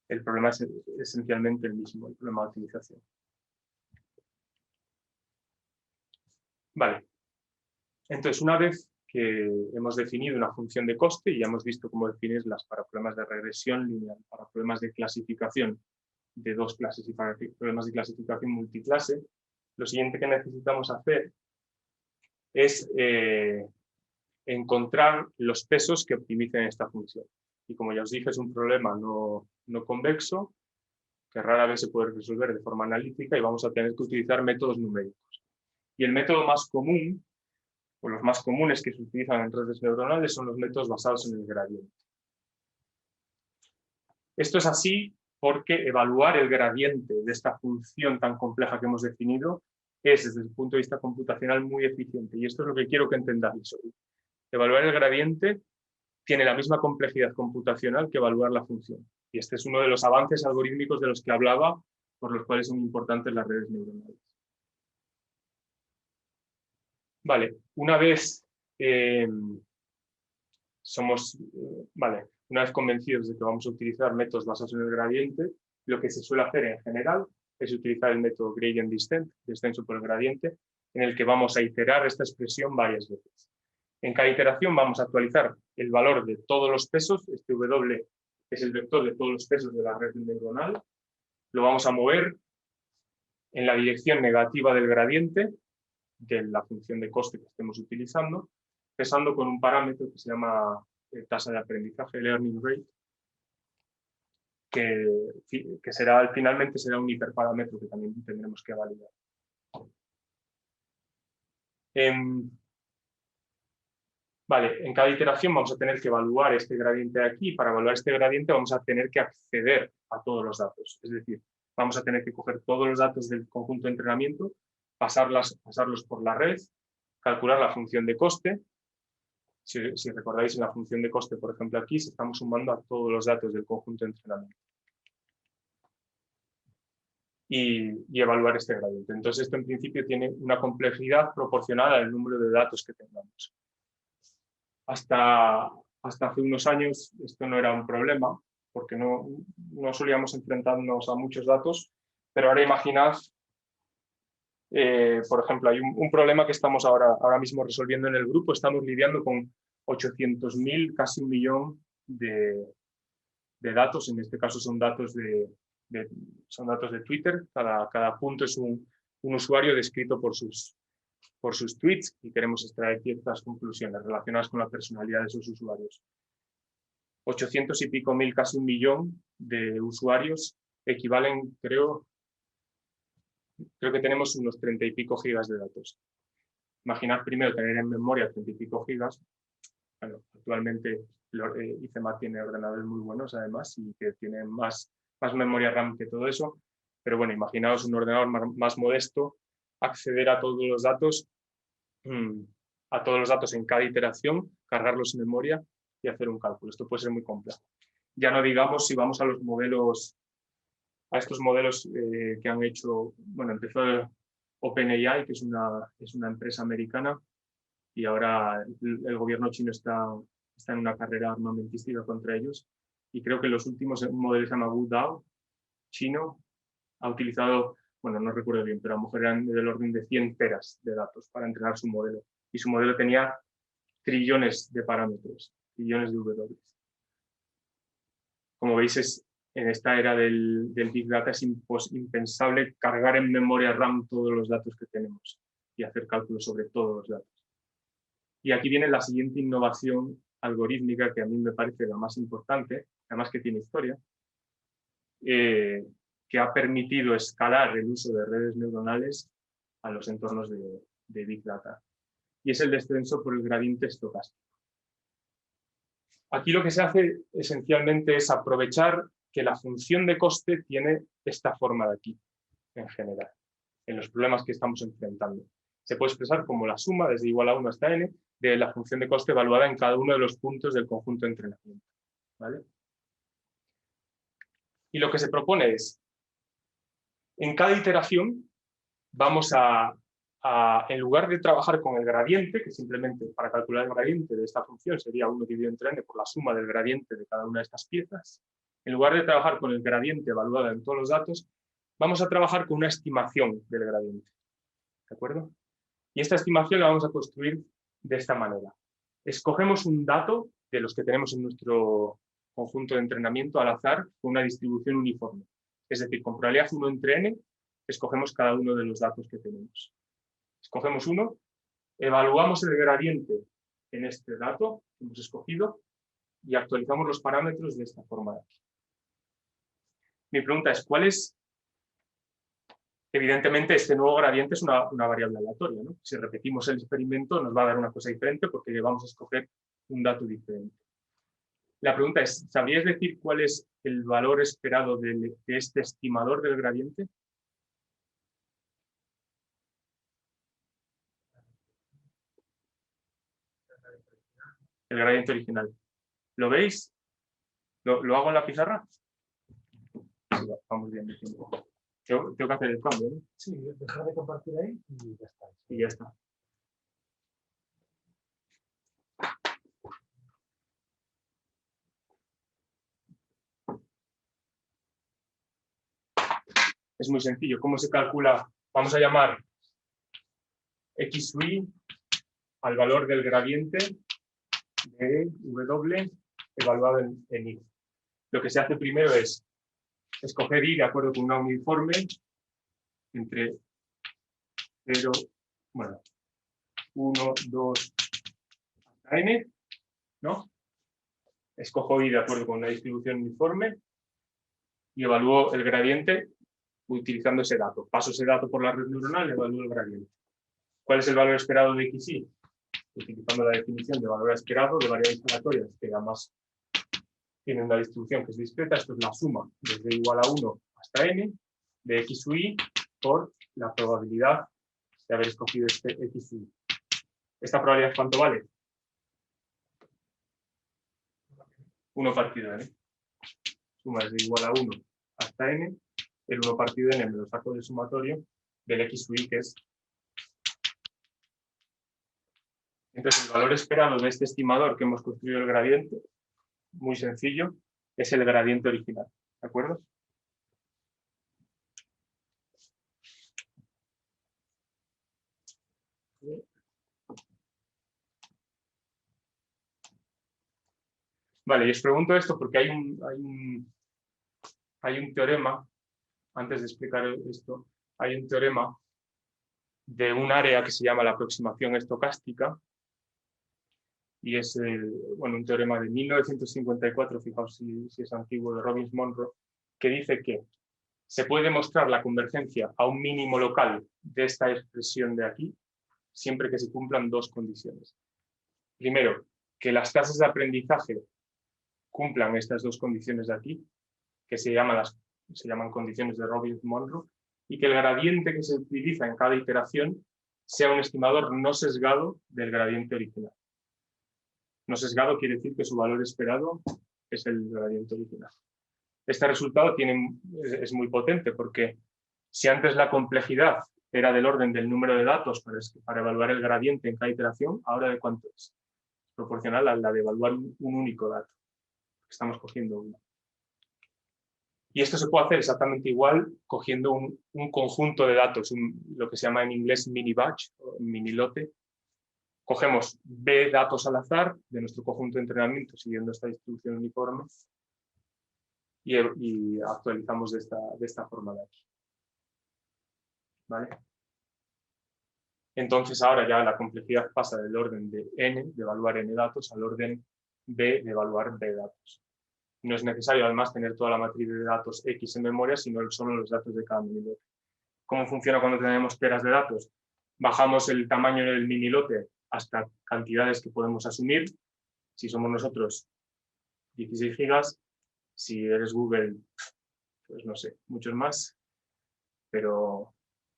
el problema es esencialmente el mismo, el problema de optimización. Vale. Entonces, una vez que hemos definido una función de coste y ya hemos visto cómo definirlas para problemas de regresión lineal, para problemas de clasificación de dos clases y para problemas de clasificación multiclase, lo siguiente que necesitamos hacer es encontrar los pesos que optimicen esta función. Y como ya os dije, es un problema no convexo, que rara vez se puede resolver de forma analítica y vamos a tener que utilizar métodos numéricos. Y el método más común, o los más comunes que se utilizan en redes neuronales, son los métodos basados en el gradiente. Esto es así porque evaluar el gradiente de esta función tan compleja que hemos definido es, desde el punto de vista computacional, muy eficiente. Y esto es lo que quiero que entendáis hoy. Evaluar el gradiente tiene la misma complejidad computacional que evaluar la función. Y este es uno de los avances algorítmicos de los que hablaba, por los cuales son importantes las redes neuronales. Vale, una vez convencidos de que vamos a utilizar métodos basados en el gradiente, lo que se suele hacer en general es utilizar el método gradient descent, descenso por el gradiente, en el que vamos a iterar esta expresión varias veces. En cada iteración vamos a actualizar el valor de todos los pesos, este W es el vector de todos los pesos de la red neuronal, lo vamos a mover en la dirección negativa del gradiente, de la función de coste que estemos utilizando, pesando con un parámetro que se llama tasa de aprendizaje, learning rate, que finalmente será un hiperparámetro que también tendremos que validar. En cada iteración vamos a tener que evaluar este gradiente de aquí. Para evaluar este gradiente vamos a tener que acceder a todos los datos. Es decir, vamos a tener que coger todos los datos del conjunto de entrenamiento, pasarlos por la red, calcular la función de coste. Si recordáis, en la función de coste, por ejemplo, aquí se estamos sumando a todos los datos del conjunto de entrenamiento. y evaluar este gradiente. Entonces, esto en principio tiene una complejidad proporcional al número de datos que tengamos. Hasta hace unos años esto no era un problema, porque no solíamos enfrentarnos a muchos datos, pero ahora imaginad, por ejemplo, hay un problema que estamos ahora mismo resolviendo en el grupo. Estamos lidiando con 800.000, casi 1 millón de datos. En este caso son datos son datos de Twitter. Cada punto es un usuario descrito por sus tweets y queremos extraer ciertas conclusiones relacionadas con la personalidad de esos usuarios. 800 y pico mil, casi 1 millón de usuarios equivalen, creo que tenemos unos 30 y pico gigas de datos. Imaginad primero tener en memoria 30 y pico gigas. Bueno, actualmente ICEMAT tiene ordenadores muy buenos además y que tienen más memoria RAM que todo eso. Pero bueno, imaginaos un ordenador más modesto, acceder a todos los datos en cada iteración, cargarlos en memoria y hacer un cálculo. Esto puede ser muy complejo. Ya no digamos si vamos a los modelos, a estos modelos que han hecho, bueno, empezó OpenAI, que es una empresa americana, y ahora el gobierno chino está en una carrera armamentística contra ellos. Y creo que los últimos modelos se llama WuDao, chino, ha utilizado, bueno, no recuerdo bien, pero a lo mejor eran del orden de 100 teras de datos para entrenar su modelo. Y su modelo tenía trillones de parámetros, trillones de W. Como veis, en esta era del Big Data es impensable cargar en memoria RAM todos los datos que tenemos y hacer cálculos sobre todos los datos. Y aquí viene la siguiente innovación algorítmica que a mí me parece la más importante, además que tiene historia, que ha permitido escalar el uso de redes neuronales a los entornos de Big Data. Y es el descenso por el gradiente estocástico. Aquí lo que se hace esencialmente es aprovechar que la función de coste tiene esta forma de aquí, en general, en los problemas que estamos enfrentando. Se puede expresar como la suma, desde igual a 1 hasta n, de la función de coste evaluada en cada uno de los puntos del conjunto de entrenamiento. ¿Vale? Y lo que se propone es, en cada iteración, vamos en lugar de trabajar con el gradiente, que simplemente para calcular el gradiente de esta función sería 1 dividido entre n por la suma del gradiente de cada una de estas piezas, en lugar de trabajar con el gradiente evaluado en todos los datos, vamos a trabajar con una estimación del gradiente. ¿De acuerdo? Y esta estimación la vamos a construir de esta manera. Escogemos un dato de los que tenemos en nuestro conjunto de entrenamiento al azar con una distribución uniforme. Es decir, con probabilidad 1 entre n, escogemos cada uno de los datos que tenemos. Escogemos uno, evaluamos el gradiente en este dato que hemos escogido y actualizamos los parámetros de esta forma de aquí. Mi pregunta es, ¿cuál es? Evidentemente, este nuevo gradiente es una variable aleatoria, ¿no? Si repetimos el experimento, nos va a dar una cosa diferente porque vamos a escoger un dato diferente. La pregunta es, ¿sabríais decir cuál es el valor esperado de este estimador del gradiente? El gradiente original. ¿Lo veis? ¿Lo hago en la pizarra? Sí, vamos bien de tiempo. Tengo que hacer el cambio, ¿no? Sí, dejar de compartir ahí y ya está. Y ya está. Es muy sencillo. ¿Cómo se calcula? Vamos a llamar x sub i al valor del gradiente de W evaluado en i. Lo que se hace primero es escoger i de acuerdo con una uniforme entre 0, bueno, 1, 2, hasta n, ¿no? Escojo i de acuerdo con una distribución uniforme y evalúo el gradiente utilizando ese dato. Paso ese dato por la red neuronal y evalúo el gradiente. ¿Cuál es el valor esperado de xi? Utilizando la definición de valor esperado de variables aleatorias, que además tienen una distribución que es discreta. Esto es la suma desde igual a 1 hasta n de x sub i por la probabilidad de haber escogido este x sub i. ¿Esta probabilidad cuánto vale? 1 partido n. Suma desde igual a 1 hasta n el 1 partido n me lo saco del sumatorio del x sub i, que es... Entonces, el valor esperado de este estimador que hemos construido el gradiente, muy sencillo, es el gradiente original. ¿De acuerdo? Vale, y os pregunto esto porque hay un teorema, antes de explicar esto, hay un teorema de un área que se llama la aproximación estocástica, y es un teorema de 1954, fijaos si es antiguo, de Robbins-Monroe, que dice que se puede demostrar la convergencia a un mínimo local de esta expresión de aquí, siempre que se cumplan dos condiciones. Primero, que las tasas de aprendizaje cumplan estas dos condiciones de aquí, que se llaman condiciones de Robbins-Monroe, y que el gradiente que se utiliza en cada iteración sea un estimador no sesgado del gradiente original. No sesgado quiere decir que su valor esperado es el gradiente original. Este resultado es muy potente porque si antes la complejidad era del orden del número de datos para evaluar el gradiente en cada iteración, ahora ¿de cuánto es? Proporcional a la de evaluar un único dato. Estamos cogiendo uno. Y esto se puede hacer exactamente igual cogiendo un conjunto de datos, lo que se llama en inglés mini batch, o mini lote. Cogemos B datos al azar de nuestro conjunto de entrenamiento siguiendo esta distribución uniforme y actualizamos de esta forma de aquí. ¿Vale? Entonces ahora ya la complejidad pasa del orden de n, de evaluar n datos, al orden b, de evaluar b datos. No es necesario además tener toda la matriz de datos X en memoria, sino solo los datos de cada minilote. ¿Cómo funciona cuando tenemos peras de datos? Bajamos el tamaño del minilote hasta cantidades que podemos asumir. Si somos nosotros, 16 gigas. Si eres Google, pues no sé, muchos más. Pero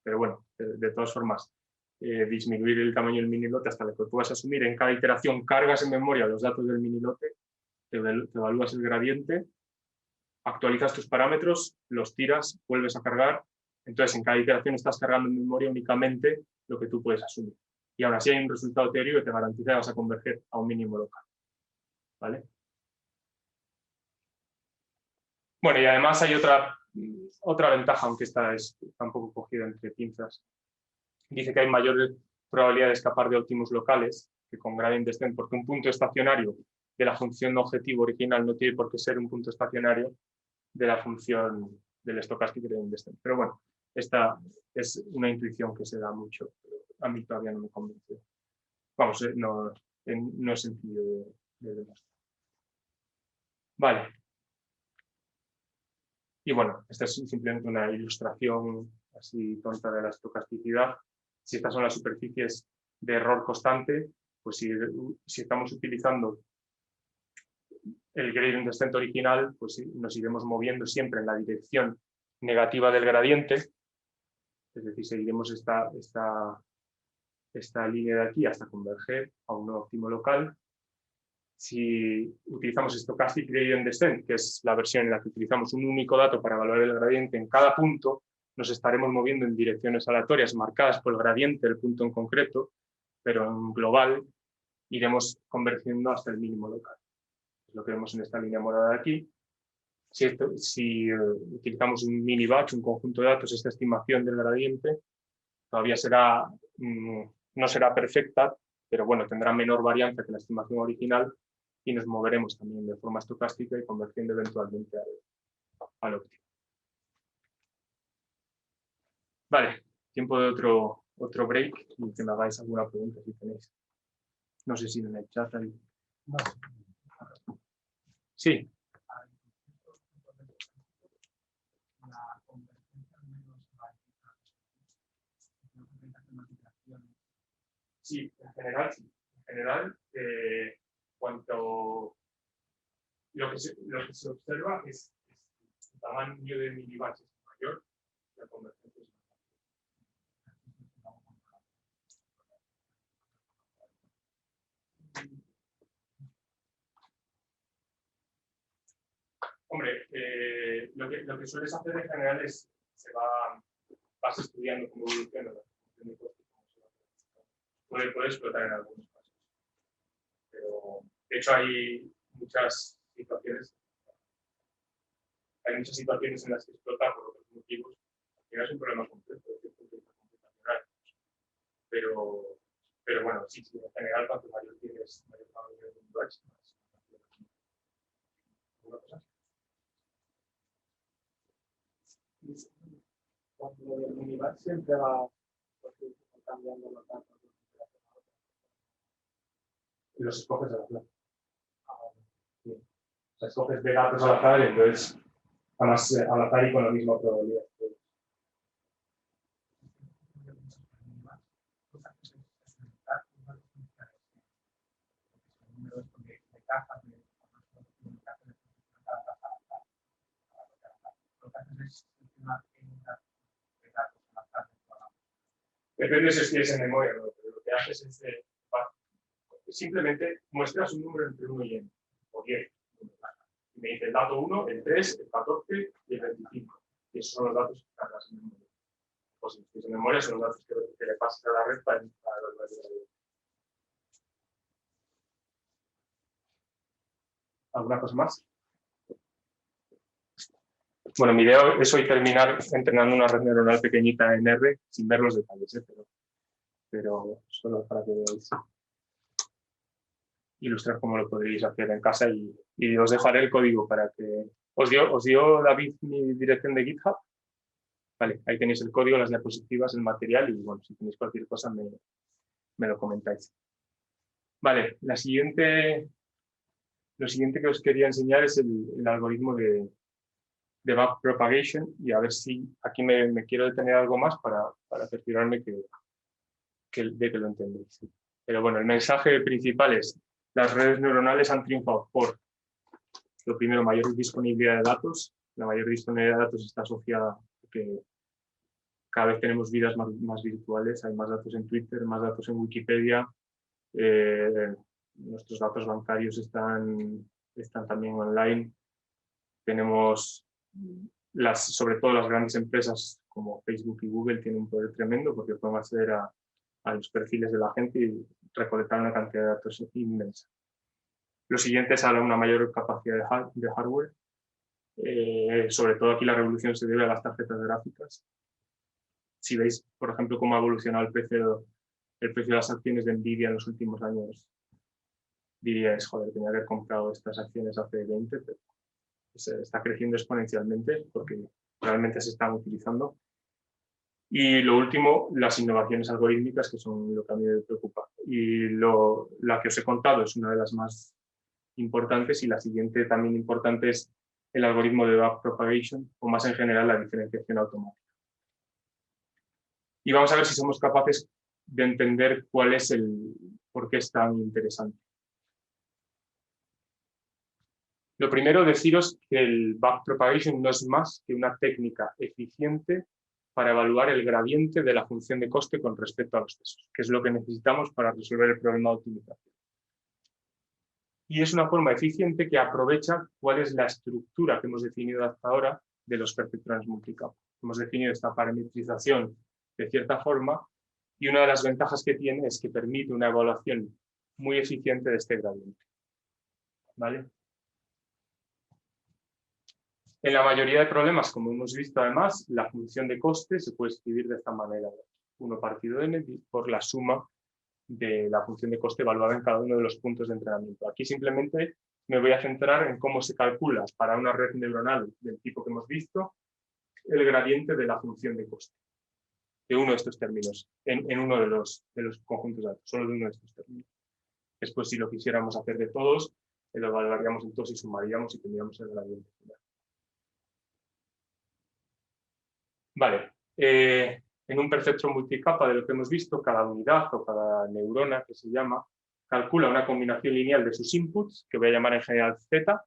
bueno, de todas formas, disminuir el tamaño del minilote hasta lo que puedas asumir. En cada iteración cargas en memoria los datos del minilote, te evalúas el gradiente, actualizas tus parámetros, los tiras, vuelves a cargar. Entonces, en cada iteración estás cargando en memoria únicamente lo que tú puedes asumir. Y aún así hay un resultado teórico que te garantiza que vas a converger a un mínimo local. ¿Vale? Bueno, y además hay otra ventaja, aunque esta está un poco cogida entre pinzas. Dice que hay mayor probabilidad de escapar de óptimos locales que con gradient descent, porque un punto estacionario de la función objetivo original no tiene por qué ser un punto estacionario de la función del stochastic gradient descent. Pero bueno, esta es una intuición que se da mucho. A mí todavía no me convence. Vamos, no es sencillo de demostrar. Vale. Y bueno, esta es simplemente una ilustración así tonta de la estocasticidad. Si estas son las superficies de error constante, pues si estamos utilizando el gradient descent original, pues nos iremos moviendo siempre en la dirección negativa del gradiente, es decir, seguiremos esta línea de aquí hasta converger a un nuevo óptimo local. Si utilizamos stochastic gradient descent, que es la versión en la que utilizamos un único dato para evaluar el gradiente en cada punto, nos estaremos moviendo en direcciones aleatorias marcadas por el gradiente del punto en concreto, pero en global iremos convergiendo hasta el mínimo local. Es lo que vemos en esta línea morada de aquí. Si utilizamos un mini batch, un conjunto de datos, esta estimación del gradiente todavía no será perfecta, pero bueno, tendrá menor varianza que la estimación original y nos moveremos también de forma estocástica y convergiendo eventualmente al óptimo. Vale, tiempo de otro break y que me hagáis alguna pregunta si tenéis. No sé si en el chat hay. No. Sí. La convergencia menos Sí, en general sí. En general, lo que se observa es el tamaño de milibatch es mayor, la convergencia es mayor. Hombre, lo que sueles hacer en general es vas estudiando cómo evoluciona la función de coste, cómo se va puede explotar en algunos casos. Pero, de hecho, hay muchas situaciones en las que explota por otros motivos. Al final es un problema complejo, desde el punto de vista computacional. Pero bueno, sí, en general, cuanto mayor tienes, mayor familia de Univac, más. ¿Alguna cosa? Cuando lo del Univac siempre va cambiando los datos. Y los escoges al azar. Sí. O sea, escoges de datos al azar, entonces, además al azar y con la misma probabilidad. Depende si escribes en memoria o no, pero lo que haces es simplemente muestras un número entre 1 y n, o 10. Y me dice el dato 1, el 3, el 14 y el 25. Y esos son los datos que cargas en memoria. O si escribes en memoria, son los datos que le pasas a la red para evaluar la vida. ¿Alguna cosa más? Bueno, mi idea es hoy terminar entrenando una red neuronal pequeñita en R, sin ver los detalles, pero solo para que veáis. Ilustrar cómo lo podréis hacer en casa y os dejaré el código para que... ¿Os dio David mi dirección de GitHub? Vale, ahí tenéis el código, las diapositivas, el material y bueno, si tenéis cualquier cosa me lo comentáis. Vale, lo siguiente que os quería enseñar es el algoritmo de backpropagation y a ver si aquí me quiero detener algo más para cerciorarme de que lo entendéis. Pero bueno, el mensaje principal es las redes neuronales han triunfado por, lo primero, mayor disponibilidad de datos. La mayor disponibilidad de datos está asociada a que cada vez tenemos vidas más virtuales, hay más datos en Twitter, más datos en Wikipedia, nuestros datos bancarios están también online. Tenemos, sobre todo las grandes empresas como Facebook y Google tienen un poder tremendo porque pueden acceder a los perfiles de la gente y recolectar una cantidad de datos inmensa. Lo siguiente es una mayor capacidad de hardware. Sobre todo aquí la revolución se debe a las tarjetas gráficas. Si veis, por ejemplo, cómo ha evolucionado el precio de las acciones de Nvidia en los últimos años, diríais, joder, tenía que haber comprado estas acciones hace 20, pero está creciendo exponencialmente porque realmente se están utilizando. Y lo último, las innovaciones algorítmicas, que son lo que a mí me preocupa. Y la que os he contado es una de las más importantes y la siguiente también importante es el algoritmo de backpropagation o más en general la diferenciación automática. Y vamos a ver si somos capaces de entender por qué es tan interesante. Lo primero, deciros que el backpropagation no es más que una técnica eficiente para evaluar el gradiente de la función de coste con respecto a los pesos, que es lo que necesitamos para resolver el problema de optimización. Y es una forma eficiente que aprovecha cuál es la estructura que hemos definido hasta ahora de los perceptrones multicapa. Hemos definido esta parametrización de cierta forma y una de las ventajas que tiene es que permite una evaluación muy eficiente de este gradiente. ¿Vale? En la mayoría de problemas, como hemos visto además, la función de coste se puede escribir de esta manera. 1 partido n por la suma de la función de coste evaluada en cada uno de los puntos de entrenamiento. Aquí simplemente me voy a centrar en cómo se calcula para una red neuronal del tipo que hemos visto el gradiente de la función de coste de uno de estos términos, en uno de los conjuntos de datos, solo de uno de estos términos. Después, si lo quisiéramos hacer de todos, lo evaluaríamos en todos y sumaríamos y tendríamos el gradiente final. Vale. En un perceptron multicapa de lo que hemos visto, cada unidad o cada neurona, que se llama, calcula una combinación lineal de sus inputs, que voy a llamar en general Z,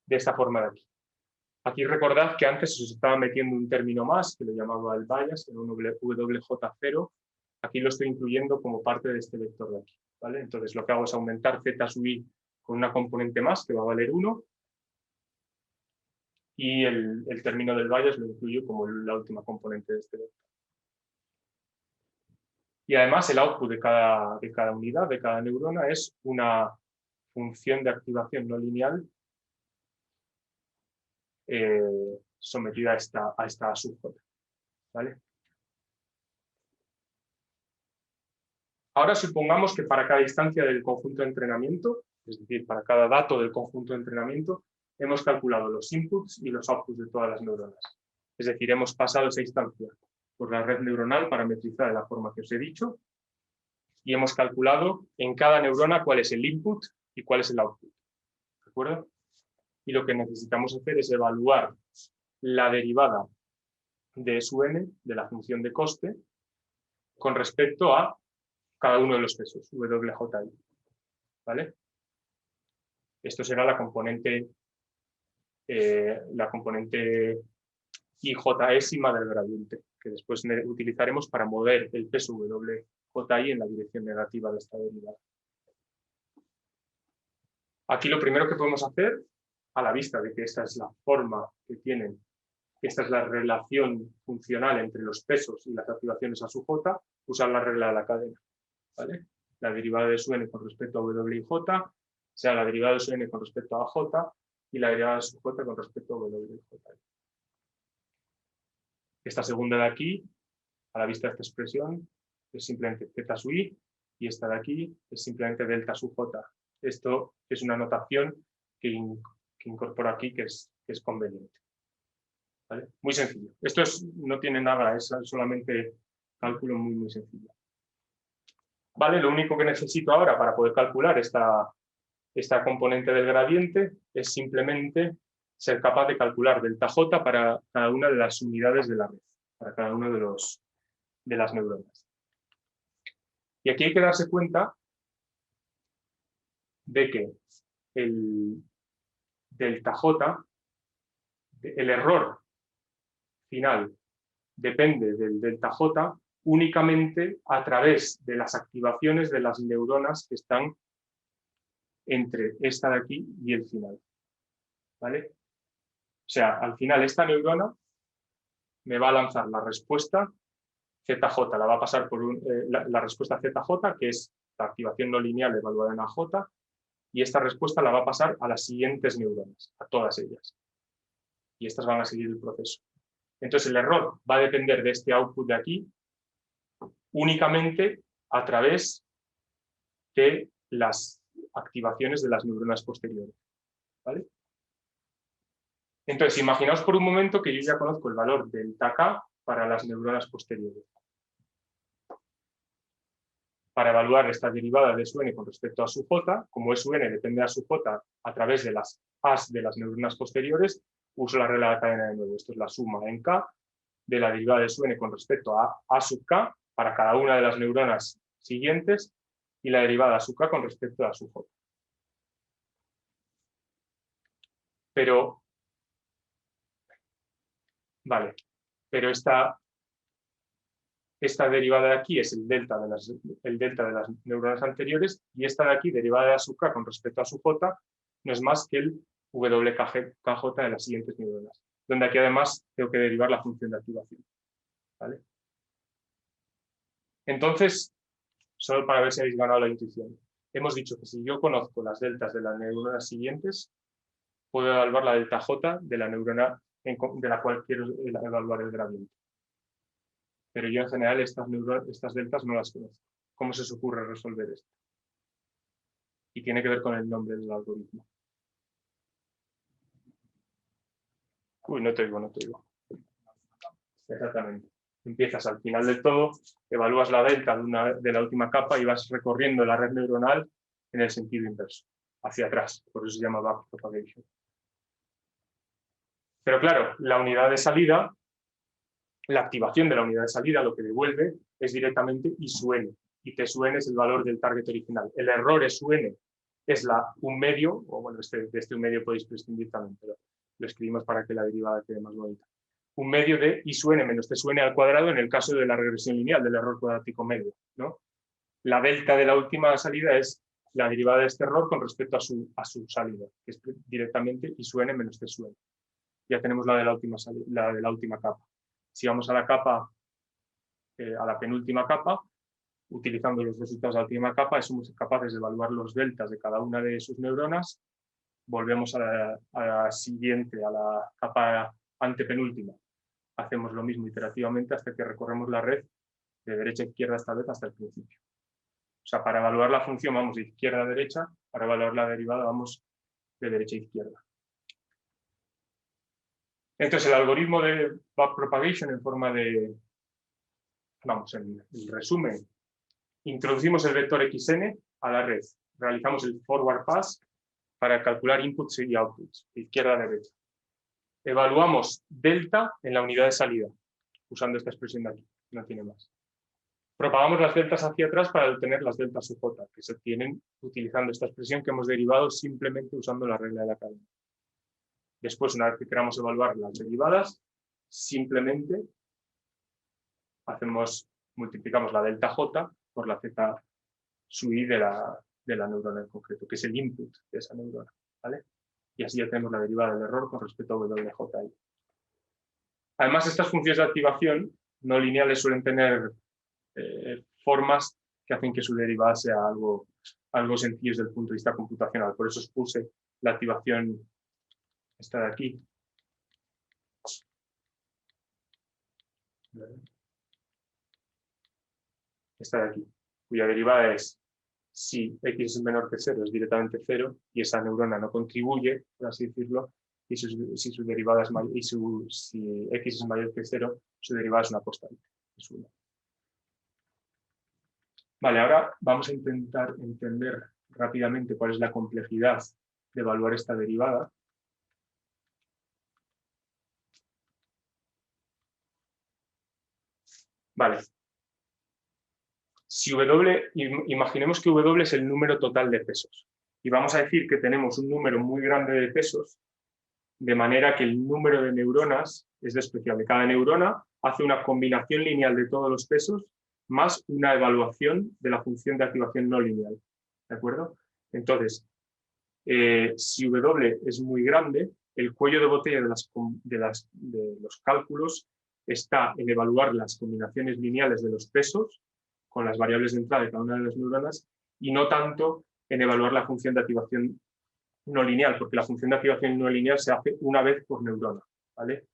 de esta forma de aquí. Aquí recordad que antes os estaba metiendo un término más, que lo llamaba el bias, en un WJ0. Aquí lo estoy incluyendo como parte de este vector de aquí. ¿Vale? Entonces lo que hago es aumentar Z sub i con una componente más, que va a valer 1. y el término del bias lo incluyo como la última componente de este vector. Y además el output de cada unidad, de cada neurona, es una función de activación no lineal sometida a esta sub J. ¿Vale? Ahora supongamos que para cada instancia del conjunto de entrenamiento, es decir, para cada dato del conjunto de entrenamiento, hemos calculado los inputs y los outputs de todas las neuronas. Es decir, hemos pasado esa instancia por la red neuronal parametrizada de la forma que os he dicho y hemos calculado en cada neurona cuál es el input y cuál es el output. ¿De acuerdo? Y lo que necesitamos hacer es evaluar la derivada de SUN, de la función de coste, con respecto a cada uno de los pesos, WJI. ¿Vale? Esto será la componente IJésima del gradiente, que después utilizaremos para mover el peso WJI en la dirección negativa de esta derivada. Aquí lo primero que podemos hacer, a la vista de que esta es la forma que tienen, que esta es la relación funcional entre los pesos y las activaciones a su J, usar la regla de la cadena. ¿Vale? La derivada de SUN con respecto a W y J, sea la derivada de SUN con respecto a J y la derivada de su J con respecto a W y J. Esta segunda de aquí, a la vista de esta expresión, es simplemente Z sub I y esta de aquí es simplemente delta sub J. Esto es una notación que incorporo aquí que es conveniente. ¿Vale? Muy sencillo. Esto no tiene nada, es solamente cálculo muy sencillo. ¿Vale? Lo único que necesito ahora para poder calcular esta componente del gradiente es simplemente ser capaz de calcular delta J para cada una de las unidades de la red, para cada uno de las neuronas. Y aquí hay que darse cuenta de que el delta J, el error final depende del delta J únicamente a través de las activaciones de las neuronas que están entre esta de aquí y el final. ¿Vale? O sea, al final esta neurona me va a lanzar la respuesta ZJ, la va a pasar por la respuesta ZJ, que es la activación no lineal evaluada en AJ, y esta respuesta la va a pasar a las siguientes neuronas, a todas ellas. Y estas van a seguir el proceso. Entonces el error va a depender de este output de aquí, únicamente a través de las activaciones de las neuronas posteriores. ¿Vale? Entonces, imaginaos por un momento que yo ya conozco el valor delta K para las neuronas posteriores. Para evaluar esta derivada de SUN con respecto a su J, como SUN depende de su J a través de las As de las neuronas posteriores, uso la regla de la cadena de nuevo. Esto es la suma en K de la derivada de SUN con respecto a A sub K para cada una de las neuronas siguientes y la derivada sub K con respecto a su J. Pero, vale, pero esta derivada de aquí es el delta de las neuronas anteriores y esta de aquí, derivada de A sub K con respecto a su J, no es más que el WKJ de las siguientes neuronas, donde aquí además tengo que derivar la función de activación. ¿Vale? Entonces, solo para ver si habéis ganado la intuición, hemos dicho que si yo conozco las deltas de las neuronas siguientes, puedo evaluar la delta J de la neurona de la cual quiero evaluar el gradiente. Pero yo en general estas deltas no las conozco. ¿Cómo se os ocurre resolver esto? Y tiene que ver con el nombre del algoritmo. Uy, no te oigo. Exactamente. Empiezas al final del todo, evalúas la delta de la última capa y vas recorriendo la red neuronal en el sentido inverso, hacia atrás. Por eso se llama backpropagation. Pero claro, la unidad de salida, la activación de la unidad de salida lo que devuelve es directamente I sub n. Y T sub n es el valor del target original. El error es sub n, es un medio, o bueno, de este un medio podéis prescindir también, pero lo escribimos para que la derivada quede más bonita. Un medio de I sub n menos T sub n al cuadrado en el caso de la regresión lineal, del error cuadrático medio, ¿no? La delta de la última salida es la derivada de este error con respecto a su salida, que es directamente I sub n menos T sub n. ya tenemos la de la última capa. Si vamos a la capa, a la penúltima capa, utilizando los resultados de la última capa, somos capaces de evaluar los deltas de cada una de sus neuronas. Volvemos a la siguiente, a la capa antepenúltima. Hacemos lo mismo iterativamente hasta que recorremos la red de derecha a izquierda esta vez hasta el principio. O sea, para evaluar la función vamos de izquierda a derecha, para evaluar la derivada vamos de derecha a izquierda. Entonces, el algoritmo de backpropagation en forma de, vamos, en resumen, introducimos el vector xn a la red, realizamos el forward pass para calcular inputs y outputs, de izquierda a derecha. Evaluamos delta en la unidad de salida, usando esta expresión de aquí, no tiene más. Propagamos las deltas hacia atrás para obtener las deltas UJ, que se obtienen utilizando esta expresión que hemos derivado simplemente usando la regla de la cadena. Después, una vez que queramos evaluar las derivadas, simplemente multiplicamos la delta J por la Z sub I de la neurona en concreto, que es el input de esa neurona, ¿vale? Y así ya tenemos la derivada del error con respecto a WJI. Además, estas funciones de activación no lineales suelen tener formas que hacen que su derivada sea algo sencillo desde el punto de vista computacional. Por eso os puse la activación esta de aquí. Esta de aquí, cuya derivada es si x es menor que 0 es directamente 0 y esa neurona no contribuye, por así decirlo, y si su derivada es mayor, si x es mayor que 0, su derivada es una constante, es 1. Vale, ahora vamos a intentar entender rápidamente cuál es la complejidad de evaluar esta derivada. Vale. Si imaginemos que W es el número total de pesos. Y vamos a decir que tenemos un número muy grande de pesos, de manera que el número de neuronas es despreciable. Cada neurona hace una combinación lineal de todos los pesos más una evaluación de la función de activación no lineal. ¿De acuerdo? Entonces, si W es muy grande, el cuello de botella de los cálculos está en evaluar las combinaciones lineales de los pesos con las variables de entrada de cada una de las neuronas y no tanto en evaluar la función de activación no lineal, porque la función de activación no lineal se hace una vez por neurona, ¿vale?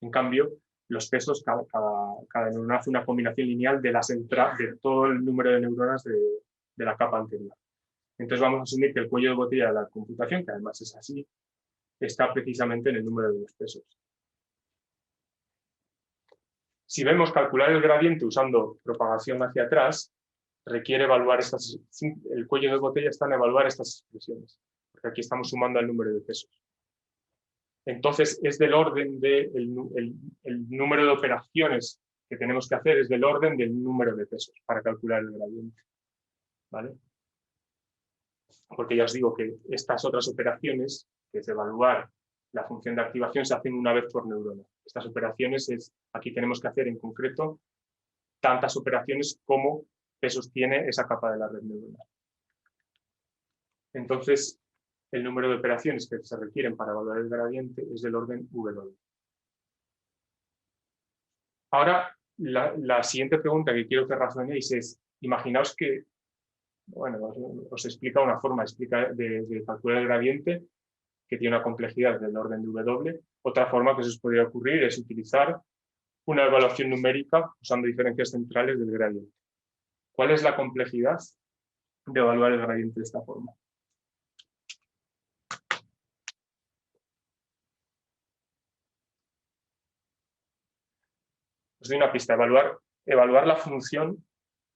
En cambio, los pesos, cada neurona hace una combinación lineal de todo el número de neuronas de la capa anterior. Entonces vamos a asumir que el cuello de botella de la computación, que además es así, está precisamente en el número de los pesos. Si vemos calcular el gradiente usando propagación hacia atrás, requiere evaluar el cuello de botella está en evaluar estas expresiones, porque aquí estamos sumando el número de pesos. Entonces, es del orden el número de operaciones que tenemos que hacer es del orden del número de pesos para calcular el gradiente. ¿Vale? Porque ya os digo que estas otras operaciones, que es evaluar la función de activación, se hacen una vez por neurona. Estas operaciones aquí tenemos que hacer en concreto tantas operaciones como pesos tiene esa capa de la red neuronal. Entonces, el número de operaciones que se requieren para evaluar el gradiente es del orden W. Ahora, la siguiente pregunta que quiero que razonéis es, imaginaos que, bueno, os explica una forma de calcular el gradiente que tiene una complejidad del orden de W. Otra forma que se os podría ocurrir es utilizar una evaluación numérica usando diferencias centrales del gradiente. ¿Cuál es la complejidad de evaluar el gradiente de esta forma? Os doy una pista. Evaluar la función,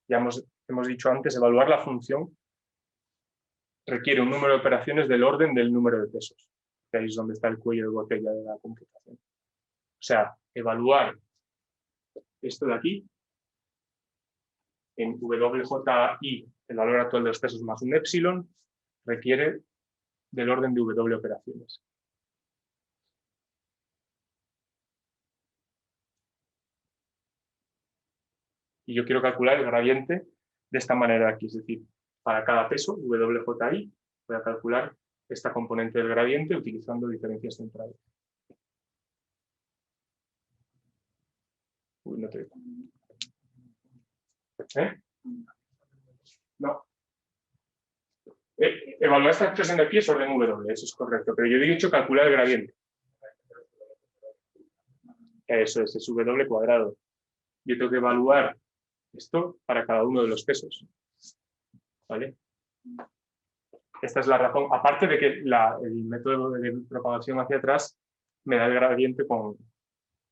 ya hemos dicho antes, evaluar la función requiere un número de operaciones del orden del número de pesos. Que ahí es donde está el cuello de botella de la computación. O sea, evaluar esto de aquí, en WJI, el valor actual de los pesos más un epsilon, requiere del orden de W operaciones. Y yo quiero calcular el gradiente de esta manera aquí, es decir, para cada peso, WJI, voy a calcular esta componente del gradiente utilizando diferencias centrales. paramétrico. ¿Eh? No. Evaluar esta expresión de aquí es orden W, eso es correcto, pero yo he dicho calcular el gradiente. Eso es W cuadrado. Yo tengo que evaluar esto para cada uno de los pesos. ¿Vale? Esta es la razón, aparte de que el método de propagación hacia atrás me da el gradiente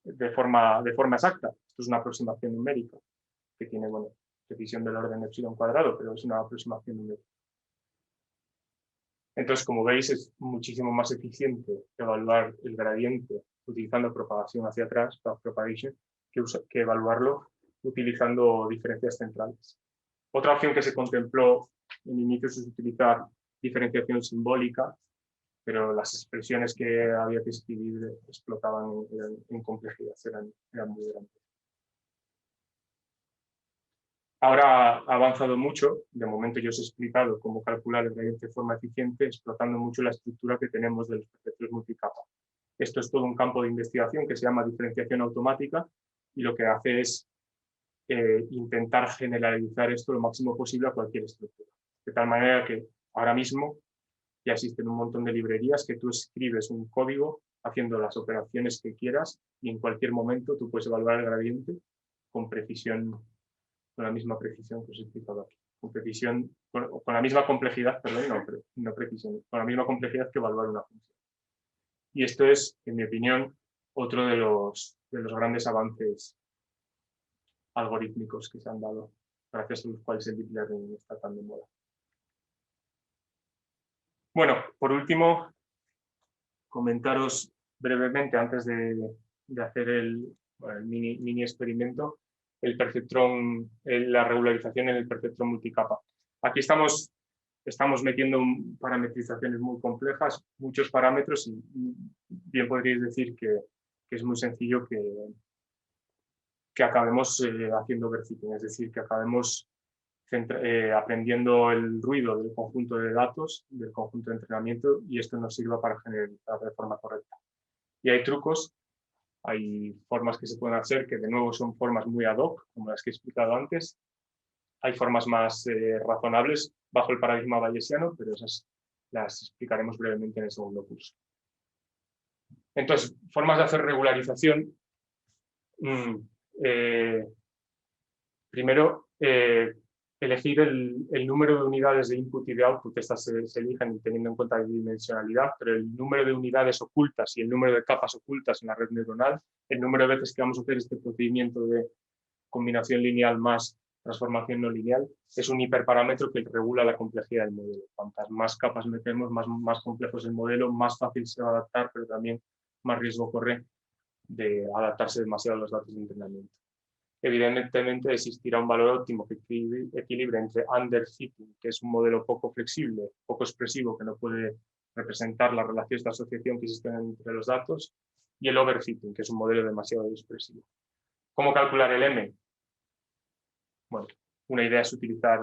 de forma exacta. Esto es una aproximación numérica que tiene, bueno, precisión del orden epsilon cuadrado, pero es una aproximación numérica. Entonces, como veis, es muchísimo más eficiente evaluar el gradiente utilizando propagación hacia atrás, backpropagation, que evaluarlo utilizando diferencias centrales. Otra opción que se contempló en inicios es utilizar diferenciación simbólica, pero las expresiones que había que escribir explotaban en complejidad, eran muy grandes. Ahora ha avanzado mucho, de momento yo os he explicado cómo calcular el gradiente de forma eficiente, explotando mucho la estructura que tenemos de los perceptores multicapa. Esto es todo un campo de investigación que se llama diferenciación automática y lo que hace es intentar generalizar esto lo máximo posible a cualquier estructura. De tal manera que ahora mismo ya existen un montón de librerías que tú escribes un código haciendo las operaciones que quieras y en cualquier momento tú puedes evaluar el gradiente con precisión, con la misma precisión que os he explicado aquí. Con precisión, con la misma complejidad, perdón, no precisión, con la misma complejidad que evaluar una función. Y esto es, en mi opinión, otro de los grandes avances algorítmicos que se han dado, gracias a los cuales el deep learning está tan de moda. Bueno, por último, comentaros brevemente, antes de hacer el mini experimento, el perceptrón, la regularización en el perceptrón multicapa. Aquí estamos metiendo parametrizaciones muy complejas, muchos parámetros, y bien podríais decir que es muy sencillo que acabemos haciendo overfitting, es decir, que acabemos aprendiendo el ruido del conjunto de datos, del conjunto de entrenamiento, y esto nos sirva para generalizar de forma correcta. Y hay trucos, hay formas que se pueden hacer que de nuevo son formas muy ad hoc, como las que he explicado antes. Hay formas más razonables bajo el paradigma bayesiano, pero esas las explicaremos brevemente en el segundo curso. Entonces, formas de hacer regularización. Primero, elegir el número de unidades de input y de output. Estas se eligen teniendo en cuenta la dimensionalidad, pero el número de unidades ocultas y el número de capas ocultas en la red neuronal, el número de veces que vamos a hacer este procedimiento de combinación lineal más transformación no lineal, es un hiperparámetro que regula la complejidad del modelo. Cuantas más capas metemos, más complejo es el modelo, más fácil se va a adaptar, pero también más riesgo corre de adaptarse demasiado a los datos de entrenamiento. Evidentemente existirá un valor óptimo que equilibre entre underfitting, que es un modelo poco flexible, poco expresivo, que no puede representar las relaciones de asociación que existen entre los datos, y el overfitting, que es un modelo demasiado expresivo. ¿Cómo calcular el M? Bueno, una idea es utilizar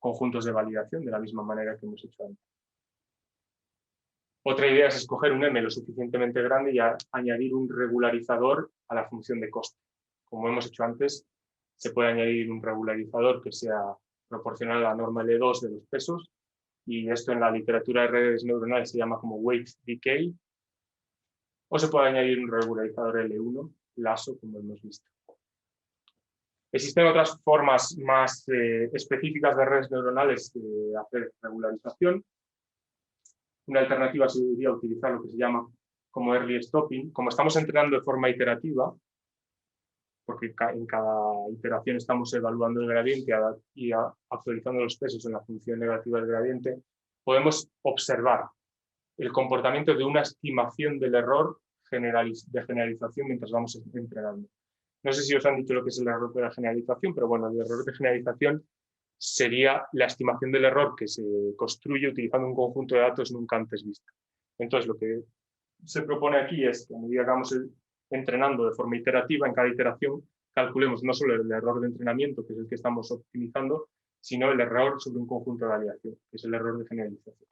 conjuntos de validación de la misma manera que hemos hecho antes. Otra idea es escoger un M lo suficientemente grande y añadir un regularizador a la función de coste. Como hemos hecho antes, se puede añadir un regularizador que sea proporcional a la norma L2 de los pesos, y esto en la literatura de redes neuronales se llama como weight decay, o se puede añadir un regularizador L1, lasso, como hemos visto. Existen otras formas más específicas de redes neuronales de hacer regularización. Una alternativa sería utilizar lo que se llama como early stopping. Como estamos entrenando de forma iterativa, porque en cada iteración estamos evaluando el gradiente y actualizando los pesos en la función negativa del gradiente, podemos observar el comportamiento de una estimación del error de generalización mientras vamos entrenando. No sé si os han dicho lo que es el error de la generalización, pero bueno, el error de generalización sería la estimación del error que se construye utilizando un conjunto de datos nunca antes visto. Entonces, lo que se propone aquí es que a medida que vamos entrenando de forma iterativa, en cada iteración calculemos no solo el error de entrenamiento, que es el que estamos optimizando, sino el error sobre un conjunto de validación, que es el error de generalización.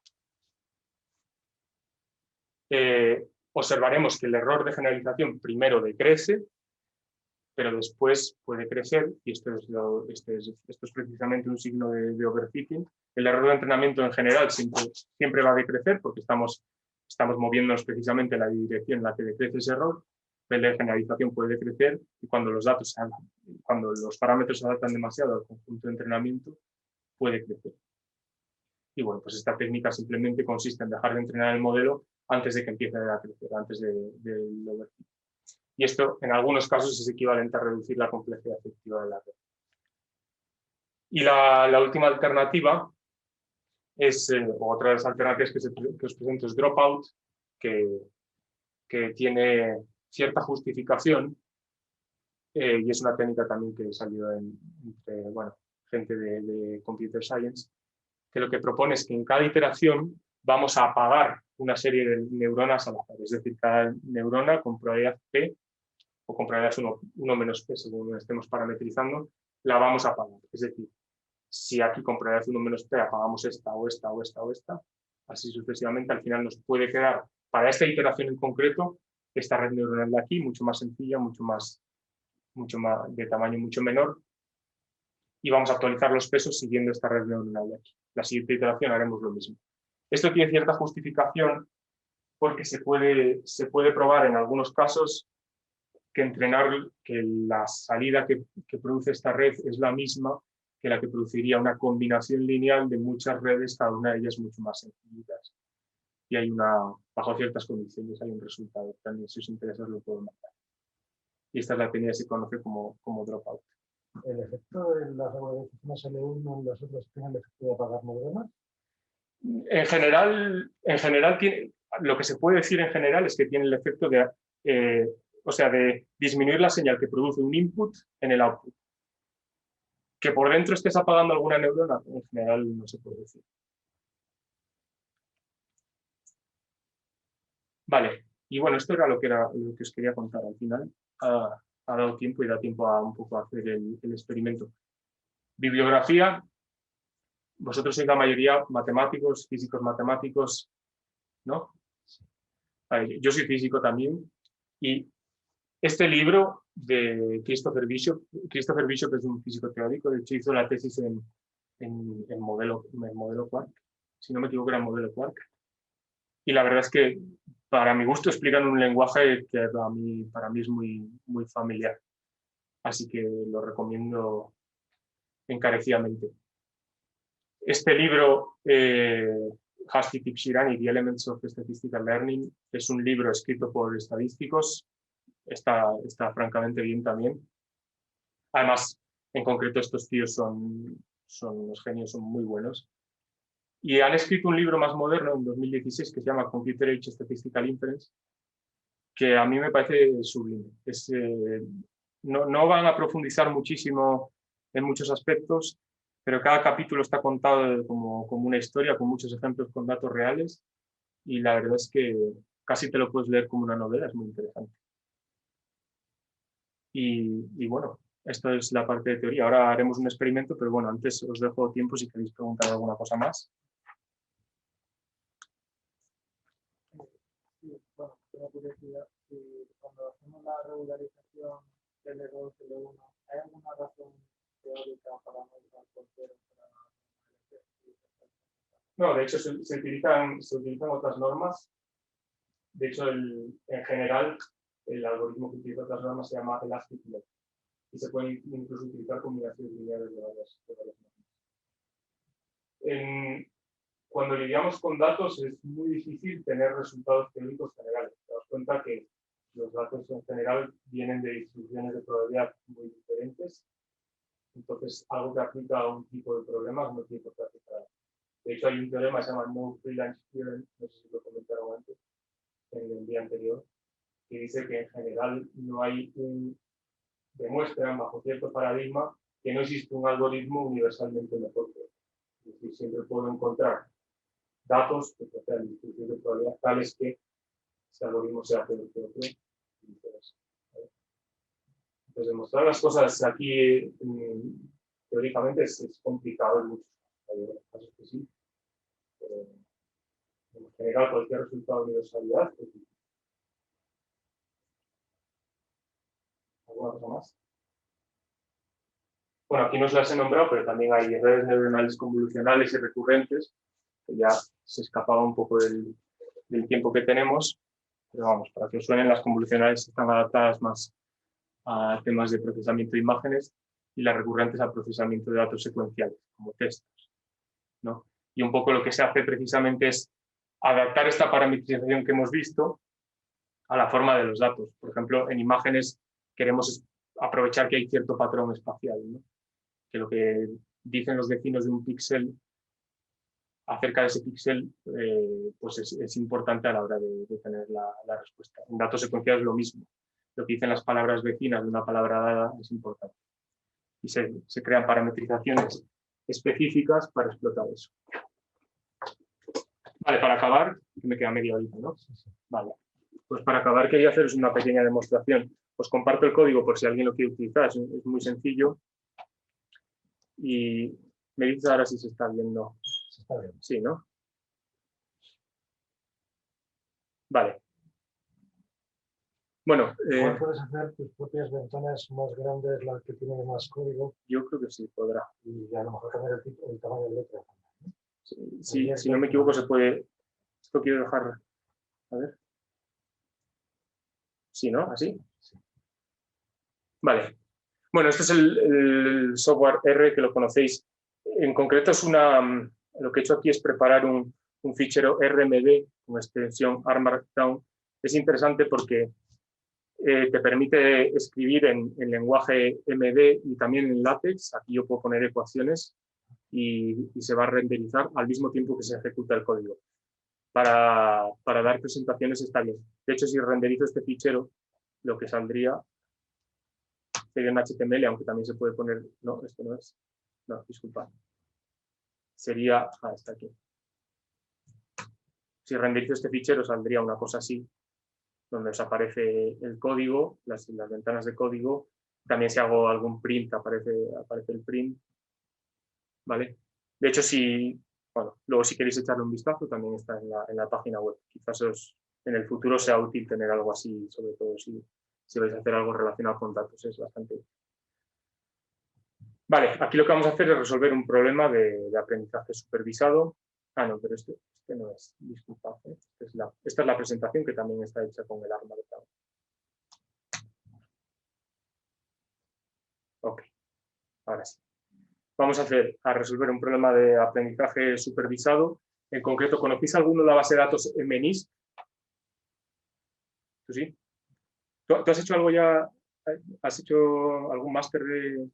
Observaremos que el error de generalización primero decrece pero después puede crecer, y esto es precisamente un signo de overfitting. El error de entrenamiento en general siempre va a decrecer porque estamos moviéndonos precisamente en la dirección en la que decrece ese error. El de generalización puede decrecer y cuando los parámetros se adaptan demasiado al conjunto de entrenamiento, puede crecer. Y bueno, pues esta técnica simplemente consiste en dejar de entrenar el modelo antes de que empiece a crecer, antes del overfit. Y esto, en algunos casos, es equivalente a reducir la complejidad efectiva de la red. Y la última alternativa es, otra de las alternativas que os presento es Dropout, que tiene cierta justificación y es una técnica también que salió entre gente de Computer Science, que lo que propone es que en cada iteración vamos a apagar una serie de neuronas al azar, es decir, cada neurona con probabilidad P o con probabilidad 1 menos P, según lo estemos parametrizando, la vamos a apagar. Es decir, si aquí con probabilidad 1 menos P apagamos esta o esta o esta o esta, así sucesivamente, al final nos puede quedar, para esta iteración en concreto, esta red neuronal de aquí, mucho más sencilla, mucho más de tamaño mucho menor, y vamos a actualizar los pesos siguiendo esta red neuronal de aquí. La siguiente iteración haremos lo mismo. Esto tiene cierta justificación porque se puede probar en algunos casos que la salida que produce esta red es la misma que la que produciría una combinación lineal de muchas redes, cada una de ellas mucho más sencillitas. Y bajo ciertas condiciones hay un resultado. También, si os interesa, os lo puedo mandar. Y esta es la técnica que se conoce como dropout. ¿El efecto de las regularizaciones L1 en los otros tiene el efecto de apagar neuronas? En general lo que se puede decir en general es que tiene el efecto de disminuir la señal que produce un input en el output. Que por dentro estés apagando alguna neurona, en general no se puede decir. Vale, y bueno, esto era lo que os quería contar. Al final ha dado tiempo y da tiempo a un poco a hacer el experimento. Bibliografía. Vosotros sois la mayoría matemáticos, físicos matemáticos, ¿no? Yo soy físico también. Y este libro de Christopher Bishop es un físico teórico, de hecho hizo la tesis en modelo Quark, si no me equivoco era el modelo Quark. Y la verdad es que para mi gusto explican un lenguaje que para mí es muy, muy familiar. Así que lo recomiendo encarecidamente. Este libro, Husky-Tibshirani, The Elements of Statistical Learning, es un libro escrito por estadísticos. Está francamente bien también. Además, en concreto, estos tíos son los genios, son muy buenos. Y han escrito un libro más moderno, en 2016, que se llama Computer Age Statistical Inference, que a mí me parece sublime. No van a profundizar muchísimo en muchos aspectos, pero cada capítulo está contado como una historia, con muchos ejemplos con datos reales, y la verdad es que casi te lo puedes leer como una novela, es muy interesante. Y bueno, esto es la parte de teoría. Ahora haremos un experimento, pero bueno, antes os dejo tiempo si queréis preguntar alguna cosa más. Sí, bueno, tengo curiosidad, si cuando hacemos la regularización del L2, L1, ¿hay alguna razón teórica para no usar cualquiera para no, de hecho se utilizan otras normas. De hecho, en general, el algoritmo que utiliza otras normas se llama Elastic Net y se pueden incluso utilizar combinaciones lineales de varias normas. Cuando lidiamos con datos es muy difícil tener resultados teóricos generales. Te das cuenta que los datos en general vienen de distribuciones de probabilidad muy diferentes. Entonces, algo que aplica a un tipo de problemas no tiene por qué aplicar. De hecho, hay un teorema que se llama No Freelance Theorem, no sé si lo comentaron antes, en el día anterior, que dice que en general demuestran bajo cierto paradigma que no existe un algoritmo universalmente mejor que otro. Es decir, siempre puedo encontrar datos que procedan de distribuciones de probabilidad tales que este algoritmo sea peor que otro. Entonces, demostrar las cosas aquí teóricamente es complicado en muchos casos. Hay casos que sí, pero en general cualquier resultado de universalidad es difícil. ¿Alguna cosa más? Bueno, aquí no se las he nombrado, pero también hay redes neuronales convolucionales y recurrentes, que ya se escapaba un poco del tiempo que tenemos, pero vamos, para que os suenen, las convolucionales están adaptadas más a temas de procesamiento de imágenes y las recurrentes a procesamiento de datos secuenciales, como textos, ¿no? Y un poco lo que se hace precisamente es adaptar esta parametrización que hemos visto a la forma de los datos. Por ejemplo, en imágenes queremos aprovechar que hay cierto patrón espacial, ¿no? Que lo que dicen los vecinos de un píxel acerca de ese píxel pues es importante a la hora de tener la respuesta. En datos secuenciales lo mismo. Lo que dicen las palabras vecinas de una palabra dada es importante. Y se crean parametrizaciones específicas para explotar eso. Vale, para acabar, que me queda media horita, ¿no? Vale. Pues para acabar quería haceros una pequeña demostración. Os comparto el código por si alguien lo quiere utilizar. Es muy sencillo. Y me dices ahora si se está viendo. Se está bien. Sí, ¿no? Vale. Bueno, Igual puedes hacer tus propias ventanas más grandes, las que tienen más código, yo creo que sí podrá. y a lo mejor cambiar el tamaño de letra. Si no me equivoco, se puede. Esto quiero dejar. A ver. Sí, ¿no? ¿Así? Vale. Bueno, este es el software R, que lo conocéis. En concreto es lo que he hecho aquí es preparar un fichero RMD con extensión R Markdown. Es interesante porque te permite escribir en lenguaje MD y también en LaTeX. Aquí yo puedo poner ecuaciones y se va a renderizar al mismo tiempo que se ejecuta el código. Para dar presentaciones está bien. De hecho, si renderizo este fichero, lo que saldría sería en HTML, aunque también se puede poner... No, esto no es. No, disculpa. Sería... está aquí. Si renderizo este fichero, saldría una cosa así, donde os aparece el código, las ventanas de código. También si hago algún print, aparece el print. ¿Vale? De hecho, luego si queréis echarle un vistazo, también está en la página web. Quizás en el futuro sea útil tener algo así, sobre todo si vais a hacer algo relacionado con datos. Es bastante útil. Vale, aquí lo que vamos a hacer es resolver un problema de aprendizaje supervisado. No, pero este no es, disculpad. Esta es la presentación, que también está hecha con el R Markdown. Ok, ahora sí. Vamos a resolver un problema de aprendizaje supervisado. En concreto, ¿conocéis alguno de la base de datos MNIST? ¿Tú sí? ¿Tú has hecho algo ya? ¿Has hecho algún máster de